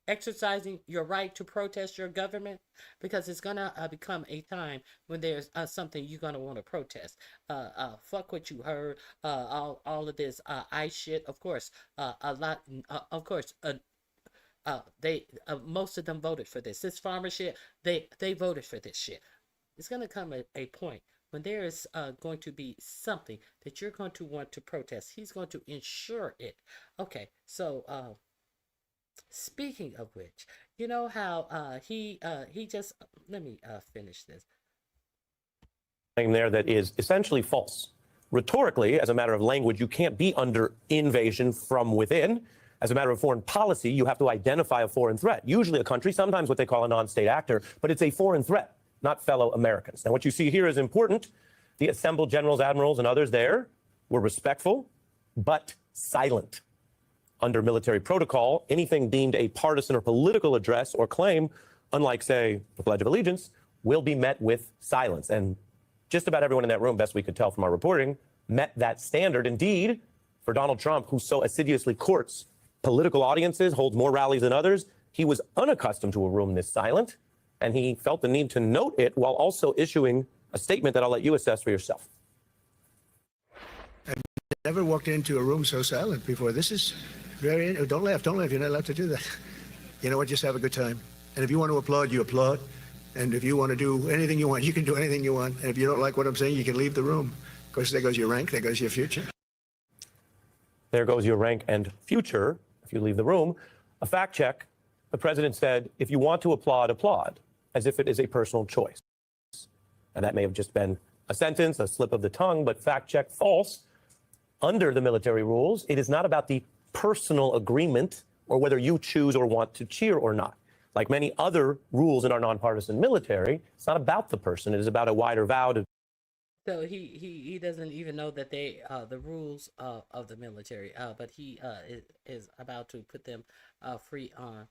exercising your right to protest your government, because it's gonna become a time when there's something you're gonna want to protest. Fuck what you heard. All of this ICE shit. Of course, a lot. Of course, they most of them voted for this. This farmer shit. They voted for this shit. It's gonna come a point when there is going to be something that you're going to want to protest. He's going to ensure it. Okay, so. Speaking of which, you know how he just let me finish this. There that is essentially false. Rhetorically, as a matter of language, you can't be under invasion from within. As a matter of foreign policy, you have to identify a foreign threat, usually a country, sometimes what they call a non-state actor, but it's a foreign threat, not fellow Americans. Now, what you see here is important. The assembled generals, admirals, and others there were respectful, but silent. Under military protocol, anything deemed a partisan or political address or claim, unlike, say, the Pledge of Allegiance, will be met with silence. And just about everyone in that room, best we could tell from our reporting, met that standard. Indeed, for Donald Trump, who so assiduously courts political audiences, holds more rallies than others, he was unaccustomed to a room this silent, and he felt the need to note it while also issuing a statement that I'll let you assess for yourself. I've never walked into a room so silent before. This is very, don't laugh, you're not allowed to do that. You know what, just have a good time. And if you want to applaud, you applaud. And if you want to do anything you want, you can do anything you want. And if you don't like what I'm saying, you can leave the room. Of course, there goes your rank, there goes your future. There goes your rank and future if you leave the room. A fact check, the president said, if you want to applaud, applaud, as if it is a personal choice. And that may have just been a sentence, a slip of the tongue, but fact check, false. Under the military rules, it is not about the personal agreement or whether you choose or want to cheer or not. Like many other rules in our nonpartisan military, it's not about the person. It is about a wider vow to. So he doesn't even know that they the rules of the military, but he is about to put them free on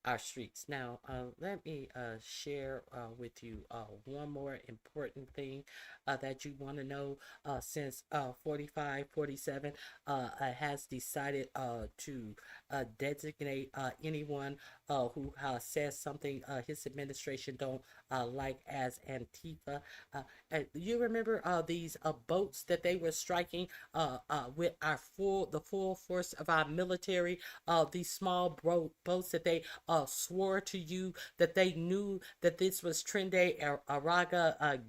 our streets. Now, let me share with you one more important thing that you want to know. Since 4547 has decided to designate anyone who says something his administration don't like as Antifa. You remember these boats that they were striking with the full force of our military, these small boats that they swore to you that they knew that this was Trinde Araga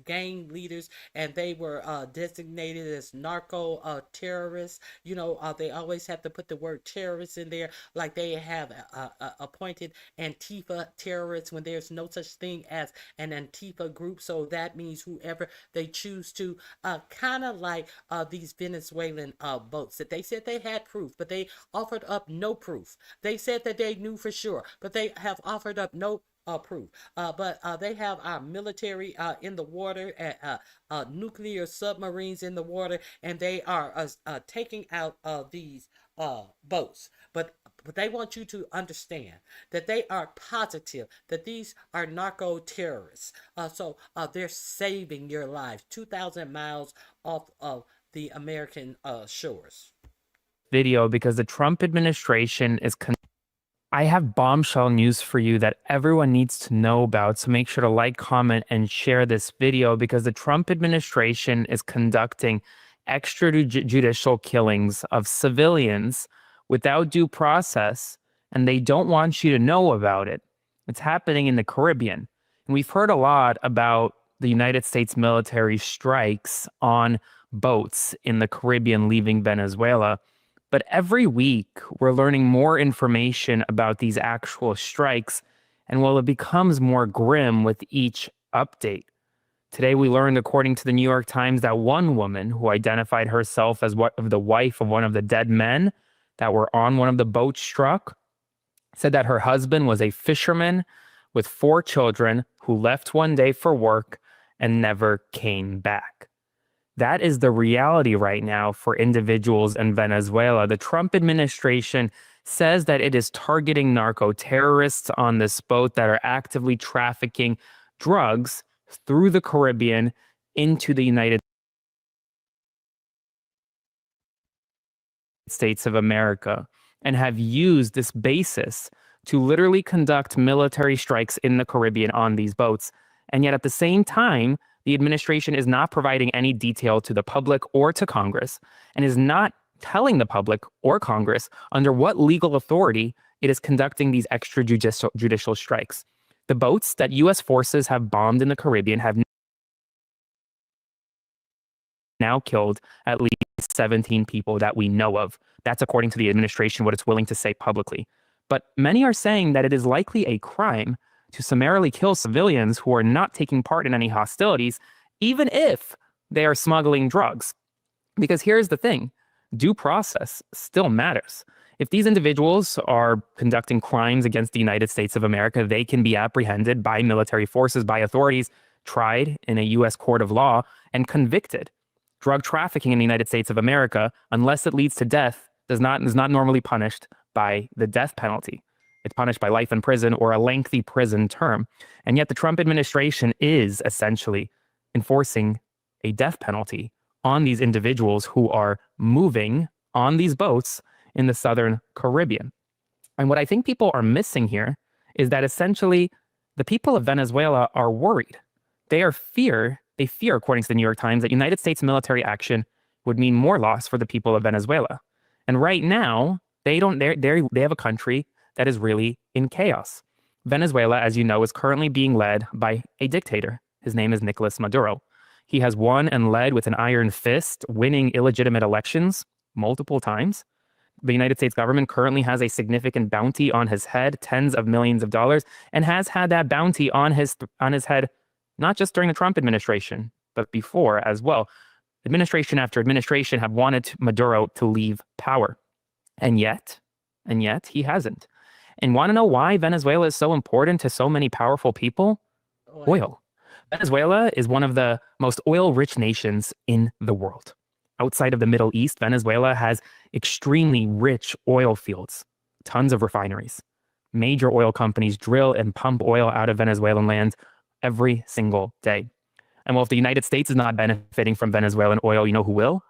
gang leaders, and they were designated as narco terrorists. You know, they always have to put the word terrorists in there, like they have appointed Antifa terrorists when there's no such thing as an Antifa group. So that means whoever they choose to, kind of like these Venezuelan boats that they said they had proof, but they offered up no proof. They said that they knew for sure, but they have offered up no proof. But they have our military in the water, nuclear submarines in the water, and they are taking out these boats. But they want you to understand that they are positive that these are narco terrorists. So they're saving your lives 2,000 miles off of the American shores. Video because the Trump administration is I have bombshell news for you that everyone needs to know about, so make sure to like, comment, and share this video because the Trump administration is conducting extrajudicial killings of civilians without due process, and they don't want you to know about it. It's happening in the Caribbean. And we've heard a lot about the United States military strikes on boats in the Caribbean leaving Venezuela. But every week, we're learning more information about these actual strikes, and well, it becomes more grim with each update. Today, we learned, according to the New York Times, that one woman who identified herself as the wife of one of the dead men that were on one of the boats struck said that her husband was a fisherman with 4 children who left one day for work and never came back. That is the reality right now for individuals in Venezuela. The Trump administration says that it is targeting narco terrorists on this boat that are actively trafficking drugs through the Caribbean into the United States. States of America and have used this basis to literally conduct military strikes in the Caribbean on these boats. And yet at the same time, the administration is not providing any detail to the public or to Congress, and is not telling the public or Congress under what legal authority it is conducting these extrajudicial strikes. The boats that U.S. forces have bombed in the Caribbean have now killed at least 17 people that we know of. That's according to the administration, what it's willing to say publicly. But many are saying that it is likely a crime to summarily kill civilians who are not taking part in any hostilities, even if they are smuggling drugs. Because here's the thing, due process still matters. If these individuals are conducting crimes against the United States of America, they can be apprehended by military forces, by authorities, tried in a U.S. court of law, and convicted. Drug trafficking in the United States of America, unless it leads to death, is not normally punished by the death penalty. It's punished by life in prison or a lengthy prison term. And yet the Trump administration is essentially enforcing a death penalty on these individuals who are moving on these boats in the Southern Caribbean. And what I think people are missing here is that essentially the people of Venezuela are worried. They fear, according to the New York Times, that United States military action would mean more loss for the people of Venezuela. And right now, they have a country that is really in chaos. Venezuela, as you know, is currently being led by a dictator. His name is Nicolas Maduro. He has won and led with an iron fist, winning illegitimate elections multiple times. The United States government currently has a significant bounty on his head, tens of millions of dollars, and has had that bounty on his head, not just during the Trump administration, but before as well. Administration after administration have wanted Maduro to leave power. And yet he hasn't. And want to know why Venezuela is so important to so many powerful people? Oil. Venezuela is one of the most oil-rich nations in the world. Outside of the Middle East, Venezuela has extremely rich oil fields, tons of refineries. Major oil companies drill and pump oil out of Venezuelan land every single day. And well, if the United States is not benefiting from Venezuelan oil, you know who will?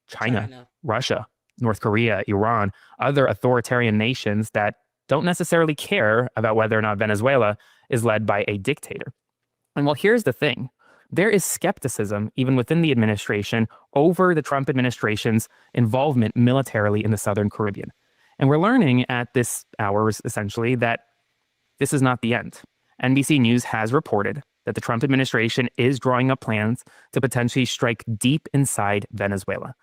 China. Russia, North Korea, Iran, other authoritarian nations that don't necessarily care about whether or not Venezuela is led by a dictator. And well, here's the thing. There is skepticism, even within the administration, over the Trump administration's involvement militarily in the Southern Caribbean. And we're learning at this hour, essentially, that this is not the end. NBC News has reported that the Trump administration is drawing up plans to potentially strike deep inside Venezuela,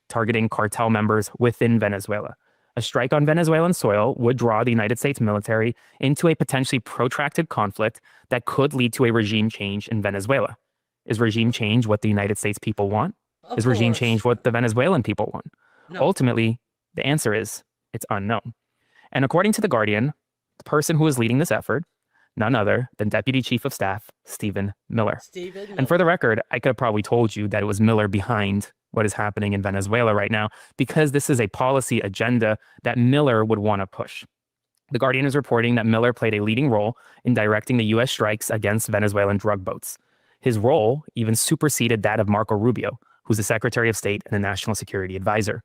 targeting cartel members within Venezuela. A strike on Venezuelan soil would draw the United States military into a potentially protracted conflict that could lead to a regime change in Venezuela. Is regime change what the United States people want? Is regime change what the Venezuelan people want? No. Ultimately, the answer is it's unknown. And according to The Guardian, the person who is leading this effort, none other than Deputy Chief of Staff Stephen Miller. And for the record, I could have probably told you that it was Miller behind what is happening in Venezuela right now, because this is a policy agenda that Miller would want to push. The Guardian is reporting that Miller played a leading role in directing the U.S. strikes against Venezuelan drug boats. His role even superseded that of Marco Rubio, who's the Secretary of State and a National Security Advisor.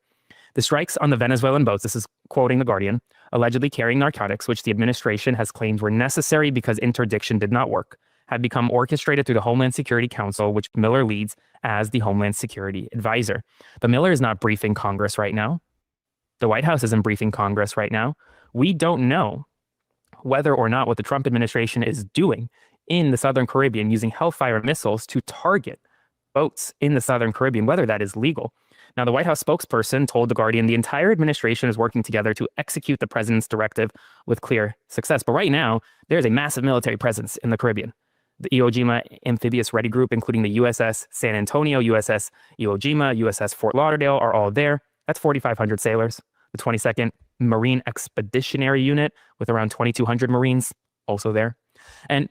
The strikes on the Venezuelan boats, this is quoting The Guardian, allegedly carrying narcotics, which the administration has claimed were necessary because interdiction did not work, had become orchestrated through the Homeland Security Council, which Miller leads as the Homeland Security Advisor. But Miller is not briefing Congress right now. The White House isn't briefing Congress right now. We don't know whether or not what the Trump administration is doing in the Southern Caribbean using Hellfire missiles to target boats in the Southern Caribbean, whether that is legal. Now, the White House spokesperson told The Guardian the entire administration is working together to execute the president's directive with clear success. But right now, there's a massive military presence in the Caribbean. The Iwo Jima Amphibious Ready Group, including the USS San Antonio, USS Iwo Jima, USS Fort Lauderdale, are all there. That's 4,500 sailors. The 22nd Marine Expeditionary Unit, with around 2,200 Marines, also there. And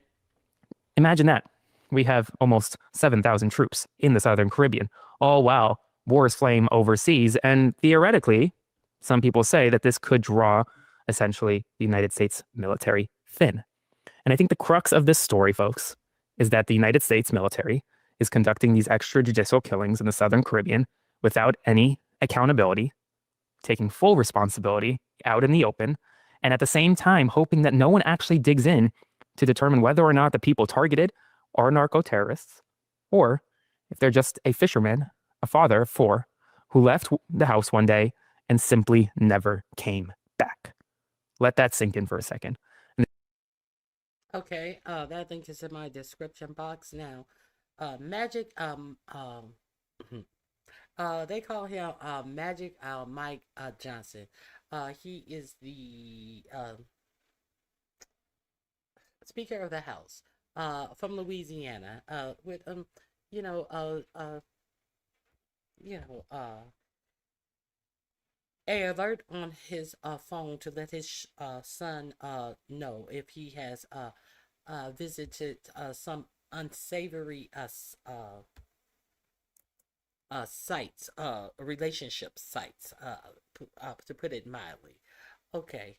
imagine that. We have almost 7,000 troops in the Southern Caribbean, all while wars flame overseas. And theoretically, some people say that this could draw essentially the United States military thin. And I think the crux of this story, folks, is that the United States military is conducting these extrajudicial killings in the Southern Caribbean without any accountability, taking full responsibility out in the open, and at the same time hoping that no one actually digs in to determine whether or not the people targeted are narco terrorists, or if they're just a fisherman, a father of 4, who left the house one day and simply never came back. Let that sink in for a second. Okay, that link is in my description box now. Magic, they call him Magic Mike Johnson. He is the Speaker of the House from Louisiana. With you know, a alert on his phone to let his son know if he has visited some unsavory sites, relationship sites, to put it mildly. Okay.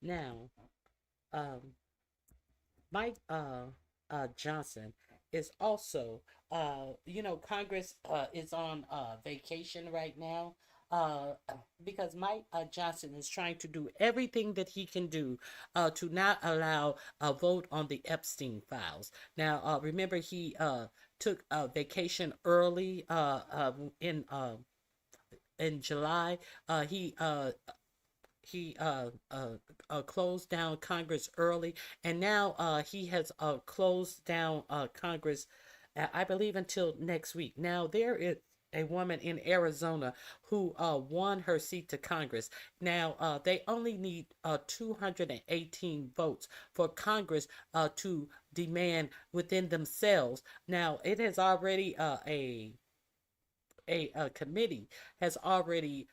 Now, Mike Johnson is also, Congress is on vacation right now. Because Mike Johnson is trying to do everything that he can do to not allow a vote on the Epstein files. Now, remember, he took a vacation early in July. He closed down Congress early, and now he has closed down Congress, I believe, until next week. Now, there is a woman in Arizona who won her seat to Congress. Now, they only need 218 votes for Congress to demand within themselves. Now, it has already a committee has already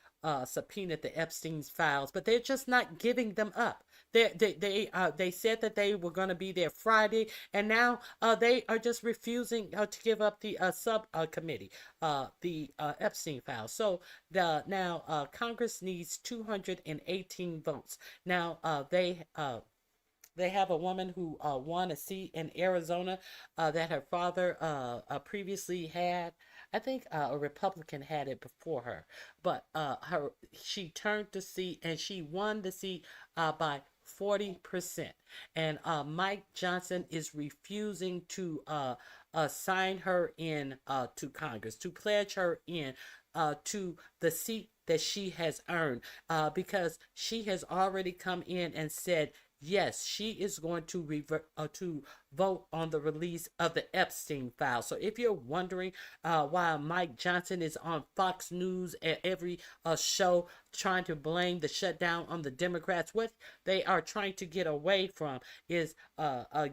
subpoenaed the Epstein's files, but they're just not giving them up. They said that they were going to be there Friday, and now they are just refusing to give up the subcommittee, the Epstein files. So now Congress needs 218 votes. Now they have a woman who won a seat in Arizona that her father previously had. I think a Republican had it before her, but she turned the seat and she won the seat by 40%. And Mike Johnson is refusing to sign her in to Congress, to pledge her in to the seat that she has earned, because she has already come in and said, yes, she is going to vote on the release of the Epstein file. So if you're wondering why Mike Johnson is on Fox News at every show trying to blame the shutdown on the Democrats, what they are trying to get away from is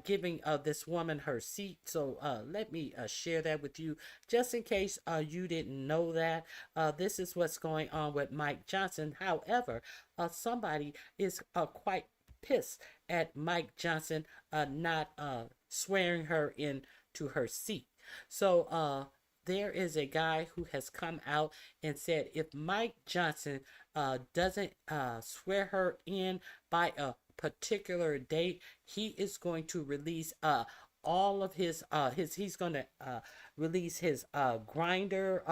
giving this woman her seat. So let me share that with you just in case you didn't know that. This is what's going on with Mike Johnson. However, somebody is quite pissed at Mike Johnson not swearing her into her seat. So there is a guy who has come out and said if Mike Johnson doesn't swear her in by a particular date, he is going to release all of his he's going to release his Grindr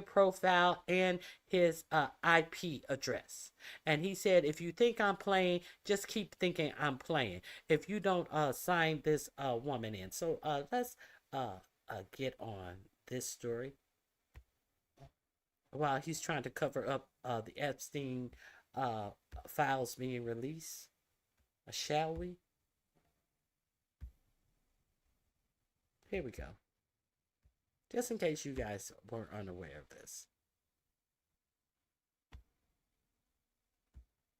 profile and his IP address. And he said, if you think I'm playing, just keep thinking I'm playing if you don't sign this woman in. So let's get on this story while he's trying to cover up the Epstein files being released. Shall we? Here we go. Just in case you guys were unaware of this.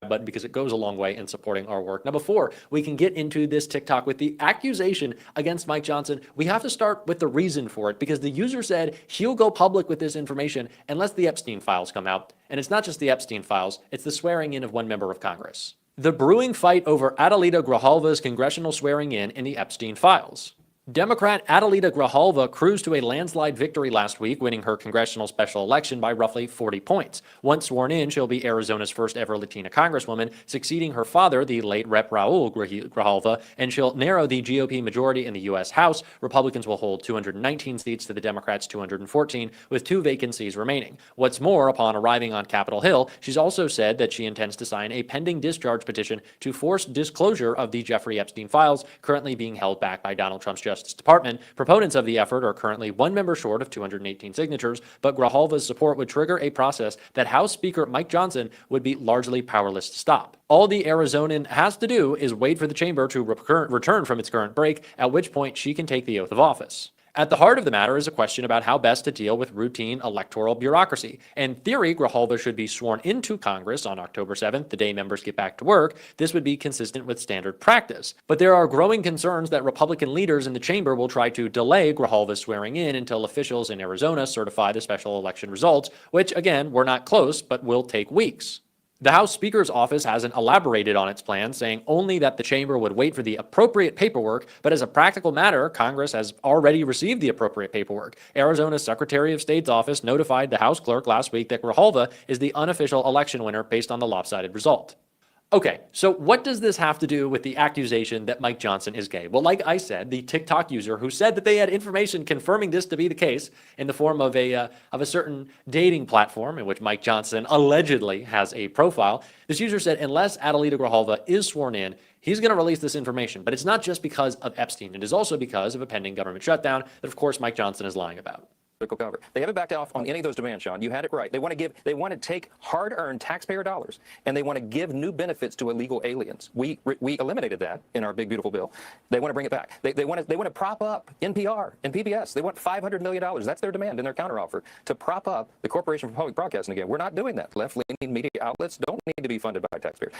Button because it goes a long way in supporting our work. Now, before we can get into this TikTok with the accusation against Mike Johnson, we have to start with the reason for it, because the user said he'll go public with this information unless the Epstein files come out. And it's not just the Epstein files, it's the swearing in of one member of Congress. The brewing fight over Adelita Grijalva's congressional swearing in the Epstein files. Democrat Adelita Grijalva cruised to a landslide victory last week, winning her congressional special election by roughly 40 points. Once sworn in, she'll be Arizona's first ever Latina congresswoman, succeeding her father, the late Rep. Raul Grijalva, and she'll narrow the GOP majority in the U.S. House. Republicans will hold 219 seats to the Democrats' 214, with 2 vacancies remaining. What's more, upon arriving on Capitol Hill, she's also said that she intends to sign a pending discharge petition to force disclosure of the Jeffrey Epstein files currently being held back by Donald Trump's Justice Department. Proponents of the effort are currently 1 member short of 218 signatures, but Grijalva's support would trigger a process that House Speaker Mike Johnson would be largely powerless to stop. All the Arizonan has to do is wait for the chamber to return from its current break, at which point she can take the oath of office. At the heart of the matter is a question about how best to deal with routine electoral bureaucracy. In theory, Grijalva should be sworn into Congress on October 7th, the day members get back to work. This would be consistent with standard practice. But there are growing concerns that Republican leaders in the chamber will try to delay Grijalva's swearing in until officials in Arizona certify the special election results, which, again, we're not close, but will take weeks. The House Speaker's office hasn't elaborated on its plan, saying only that the chamber would wait for the appropriate paperwork, but as a practical matter, Congress has already received the appropriate paperwork. Arizona's Secretary of State's office notified the House clerk last week that Grijalva is the unofficial election winner based on the lopsided result. Okay, so what does this have to do with the accusation that Mike Johnson is gay? Well, like I said, the TikTok user who said that they had information confirming this to be the case in the form of a certain dating platform in which Mike Johnson allegedly has a profile, this user said unless Adelita Grijalva is sworn in, he's going to release this information. But it's not just because of Epstein. It is also because of a pending government shutdown that, of course, Mike Johnson is lying about. Cover. They haven't backed off on any of those demands, Sean. You had it right. They want to take hard-earned taxpayer dollars and they want to give new benefits to illegal aliens. We eliminated that in our big beautiful bill. They want to bring it back. They want to prop up NPR and PBS. They want $500 million. That's their demand in their counteroffer to prop up the Corporation for Public Broadcasting again. We're not doing that. Left-leaning media outlets don't need to be funded by taxpayers.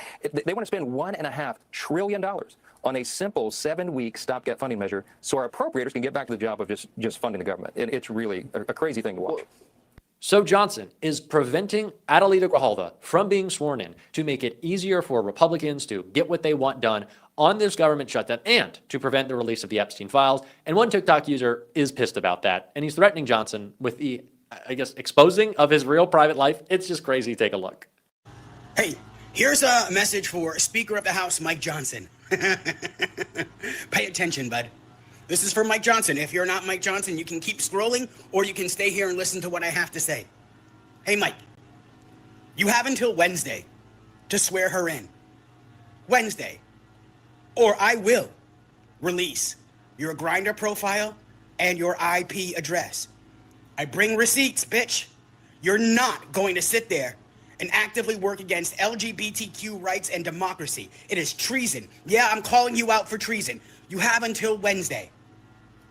They want to spend $1.5 trillion on a simple 7-week stopgap funding measure so our appropriators can get back to the job of just funding the government. It's really a crazy thing to watch. So Johnson is preventing Adelita Grijalva from being sworn in to make it easier for Republicans to get what they want done on this government shutdown and to prevent the release of the Epstein files. And one TikTok user is pissed about that. And he's threatening Johnson with the, I guess, exposing of his real private life. It's just crazy. Take a look. Hey, here's a message for Speaker of the House, Mike Johnson. Pay attention, bud. This is for Mike Johnson. If you're not Mike Johnson, you can keep scrolling or you can stay here and listen to what I have to say. Hey, Mike, you have until Wednesday to swear her in. Wednesday. Or I will release your Grindr profile and your IP address. I bring receipts, bitch. You're not going to sit there and actively work against LGBTQ rights and democracy. It is treason. Yeah, I'm calling you out for treason. You have until Wednesday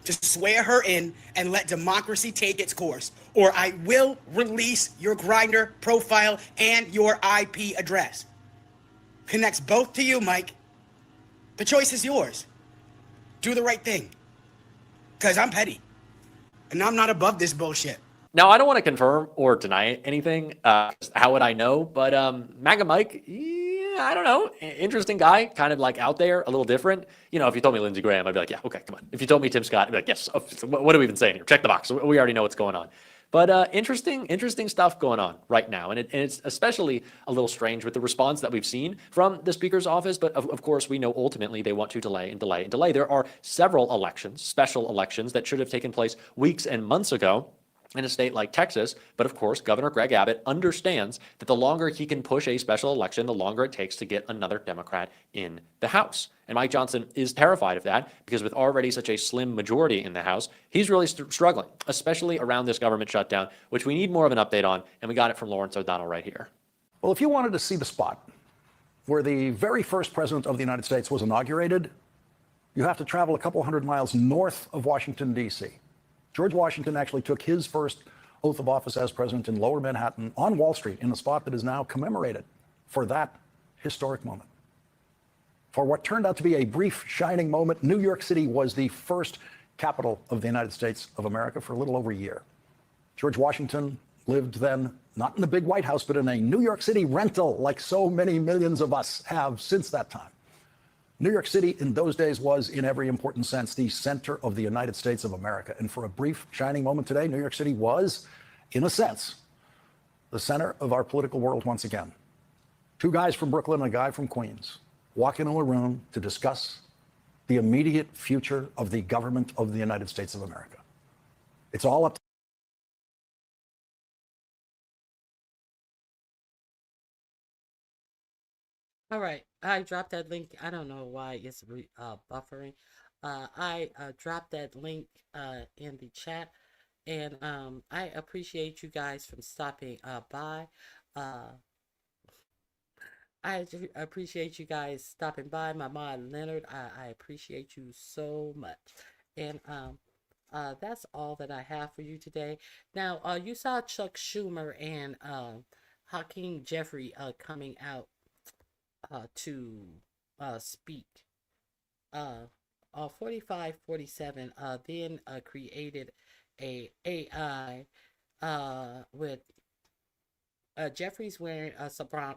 to swear her in and let democracy take its course, or I will release your Grindr profile and your IP address. Connects both to you, Mike. The choice is yours. Do the right thing. Because I'm petty. And I'm not above this bullshit. Now, I don't want to confirm or deny anything. How would I know? But MAGA Mike, yeah, I don't know. Interesting guy, kind of like out there, a little different. You know, if you told me Lindsey Graham, I'd be like, yeah, okay, come on. If you told me Tim Scott, I'd be like, yes. What are we even saying here? Check the box. We already know what's going on. But interesting stuff going on right now. And it's especially a little strange with the response that we've seen from the Speaker's office. But of course, we know ultimately they want to delay and delay and delay. There are several elections, special elections, that should have taken place weeks and months ago in a state like Texas. But of course, Governor Greg Abbott understands that the longer he can push a special election, the longer it takes to get another Democrat in the House. And Mike Johnson is terrified of that because with already such a slim majority in the House, he's really struggling, especially around this government shutdown, which we need more of an update on. And we got it from Lawrence O'Donnell right here. Well, if you wanted to see the spot where the very first president of the United States was inaugurated, you have to travel a couple hundred miles north of Washington, D.C. George Washington actually took his first oath of office as president in Lower Manhattan on Wall Street in a spot that is now commemorated for that historic moment. For what turned out to be a brief, shining moment, New York City was the first capital of the United States of America for a little over a year. George Washington lived then not in the big White House, but in a New York City rental like so many millions of us have since that time. New York City in those days was, in every important sense, the center of the United States of America. And for a brief, shining moment today, New York City was, in a sense, the center of our political world once again. Two guys from Brooklyn and a guy from Queens walk into a room to discuss the immediate future of the government of the United States of America. It's all up to All right, I dropped that link. I don't know why it's buffering. I dropped that link in the chat, and I appreciate you guys from stopping by. Uh, appreciate you guys stopping by. My mod Leonard, I appreciate you so much, and that's all that I have for you today. Now, you saw Chuck Schumer and Hakeem Jeffrey coming out to speak. 4547 then created a AI with Jeffrey's wearing a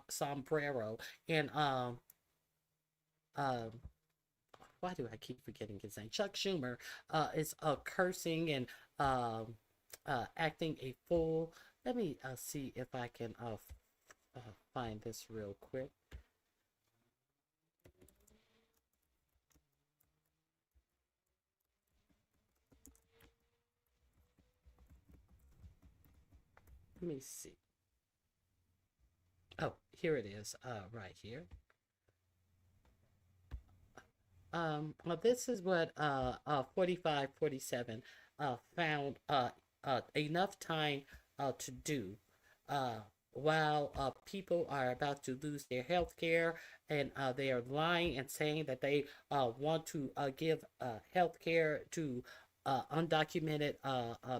sombrero and why do I keep forgetting his name? Chuck Schumer is cursing and acting a fool. Let me see if I can find this real quick. Let me see. Oh, here it is, right here. Well, this is what 4547 found enough time to do while people are about to lose their health care, and they are lying and saying that they want to give health care to undocumented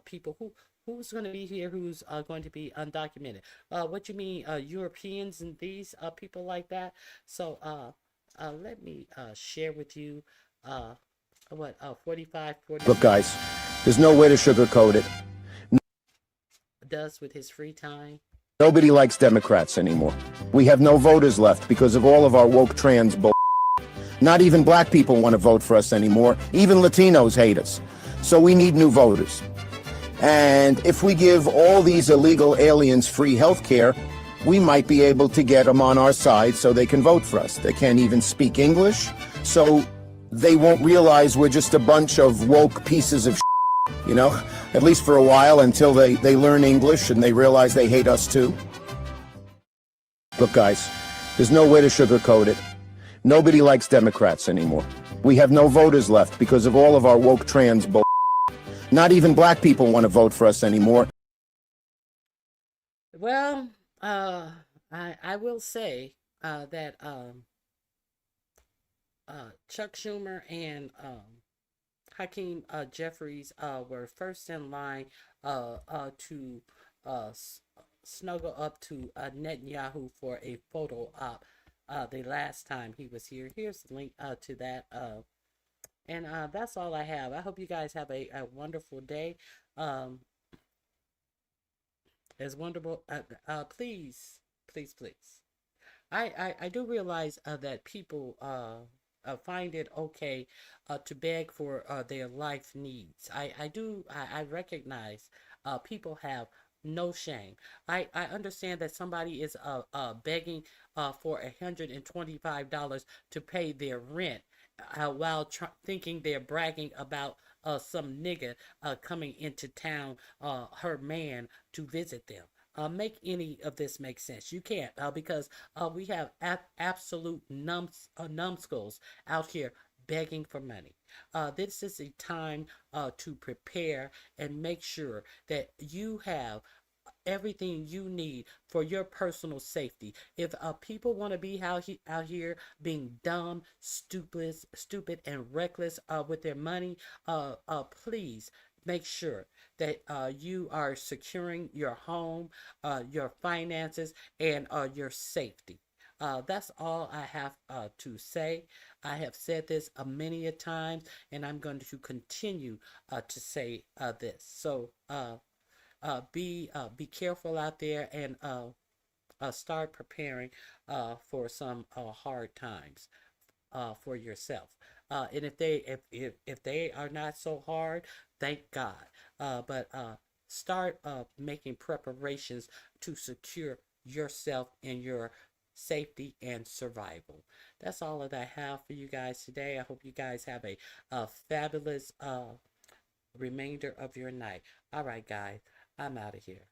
people. Who's going to be here? Who's going to be undocumented? What you mean, Europeans and these people like that? So let me share with you what 4540 Look, guys, there's no way to sugarcoat it. does with his free time. Nobody likes Democrats anymore. We have no voters left because of all of our woke trans bull. Not even black people want to vote for us anymore. Even Latinos hate us. So we need new voters. And if we give all these illegal aliens free health care, we might be able to get them on our side so they can vote for us. They can't even speak English, so they won't realize we're just a bunch of woke pieces of shit, you know, at least for a while until they learn English and they realize they hate us too. Look, guys, there's no way to sugarcoat it. Nobody likes Democrats anymore. We have no voters left because of all of our woke trans bull. Not even black people want to vote for us anymore. Well, I will say that Chuck Schumer and Hakeem Jeffries were first in line to snuggle up to Netanyahu for a photo op the last time he was here. Here's the link to that. And that's all I have. I hope you guys have a wonderful day. As wonderful. Please. I do realize that people find it okay to beg for their life needs. I recognize people have no shame. I understand that somebody is begging for $125 to pay their rent while thinking they're bragging about some nigga coming into town, her man, to visit them. Make any of this make sense? You can't because we have absolute numbskulls out here begging for money. This is a time to prepare and make sure that you have everything you need for your personal safety. If people want to be out here being dumb, stupid, and reckless with their money, please make sure that you are securing your home, your finances, and your safety. That's all I have to say. I have said this many a times, and I'm going to continue to say this. So be careful out there, and start preparing for some hard times. for yourself. And if they are not so hard, thank God. But start making preparations to secure yourself and your safety and survival. That's all that I have for you guys today. I hope you guys have a fabulous remainder of your night. All right, guys, I'm out of here.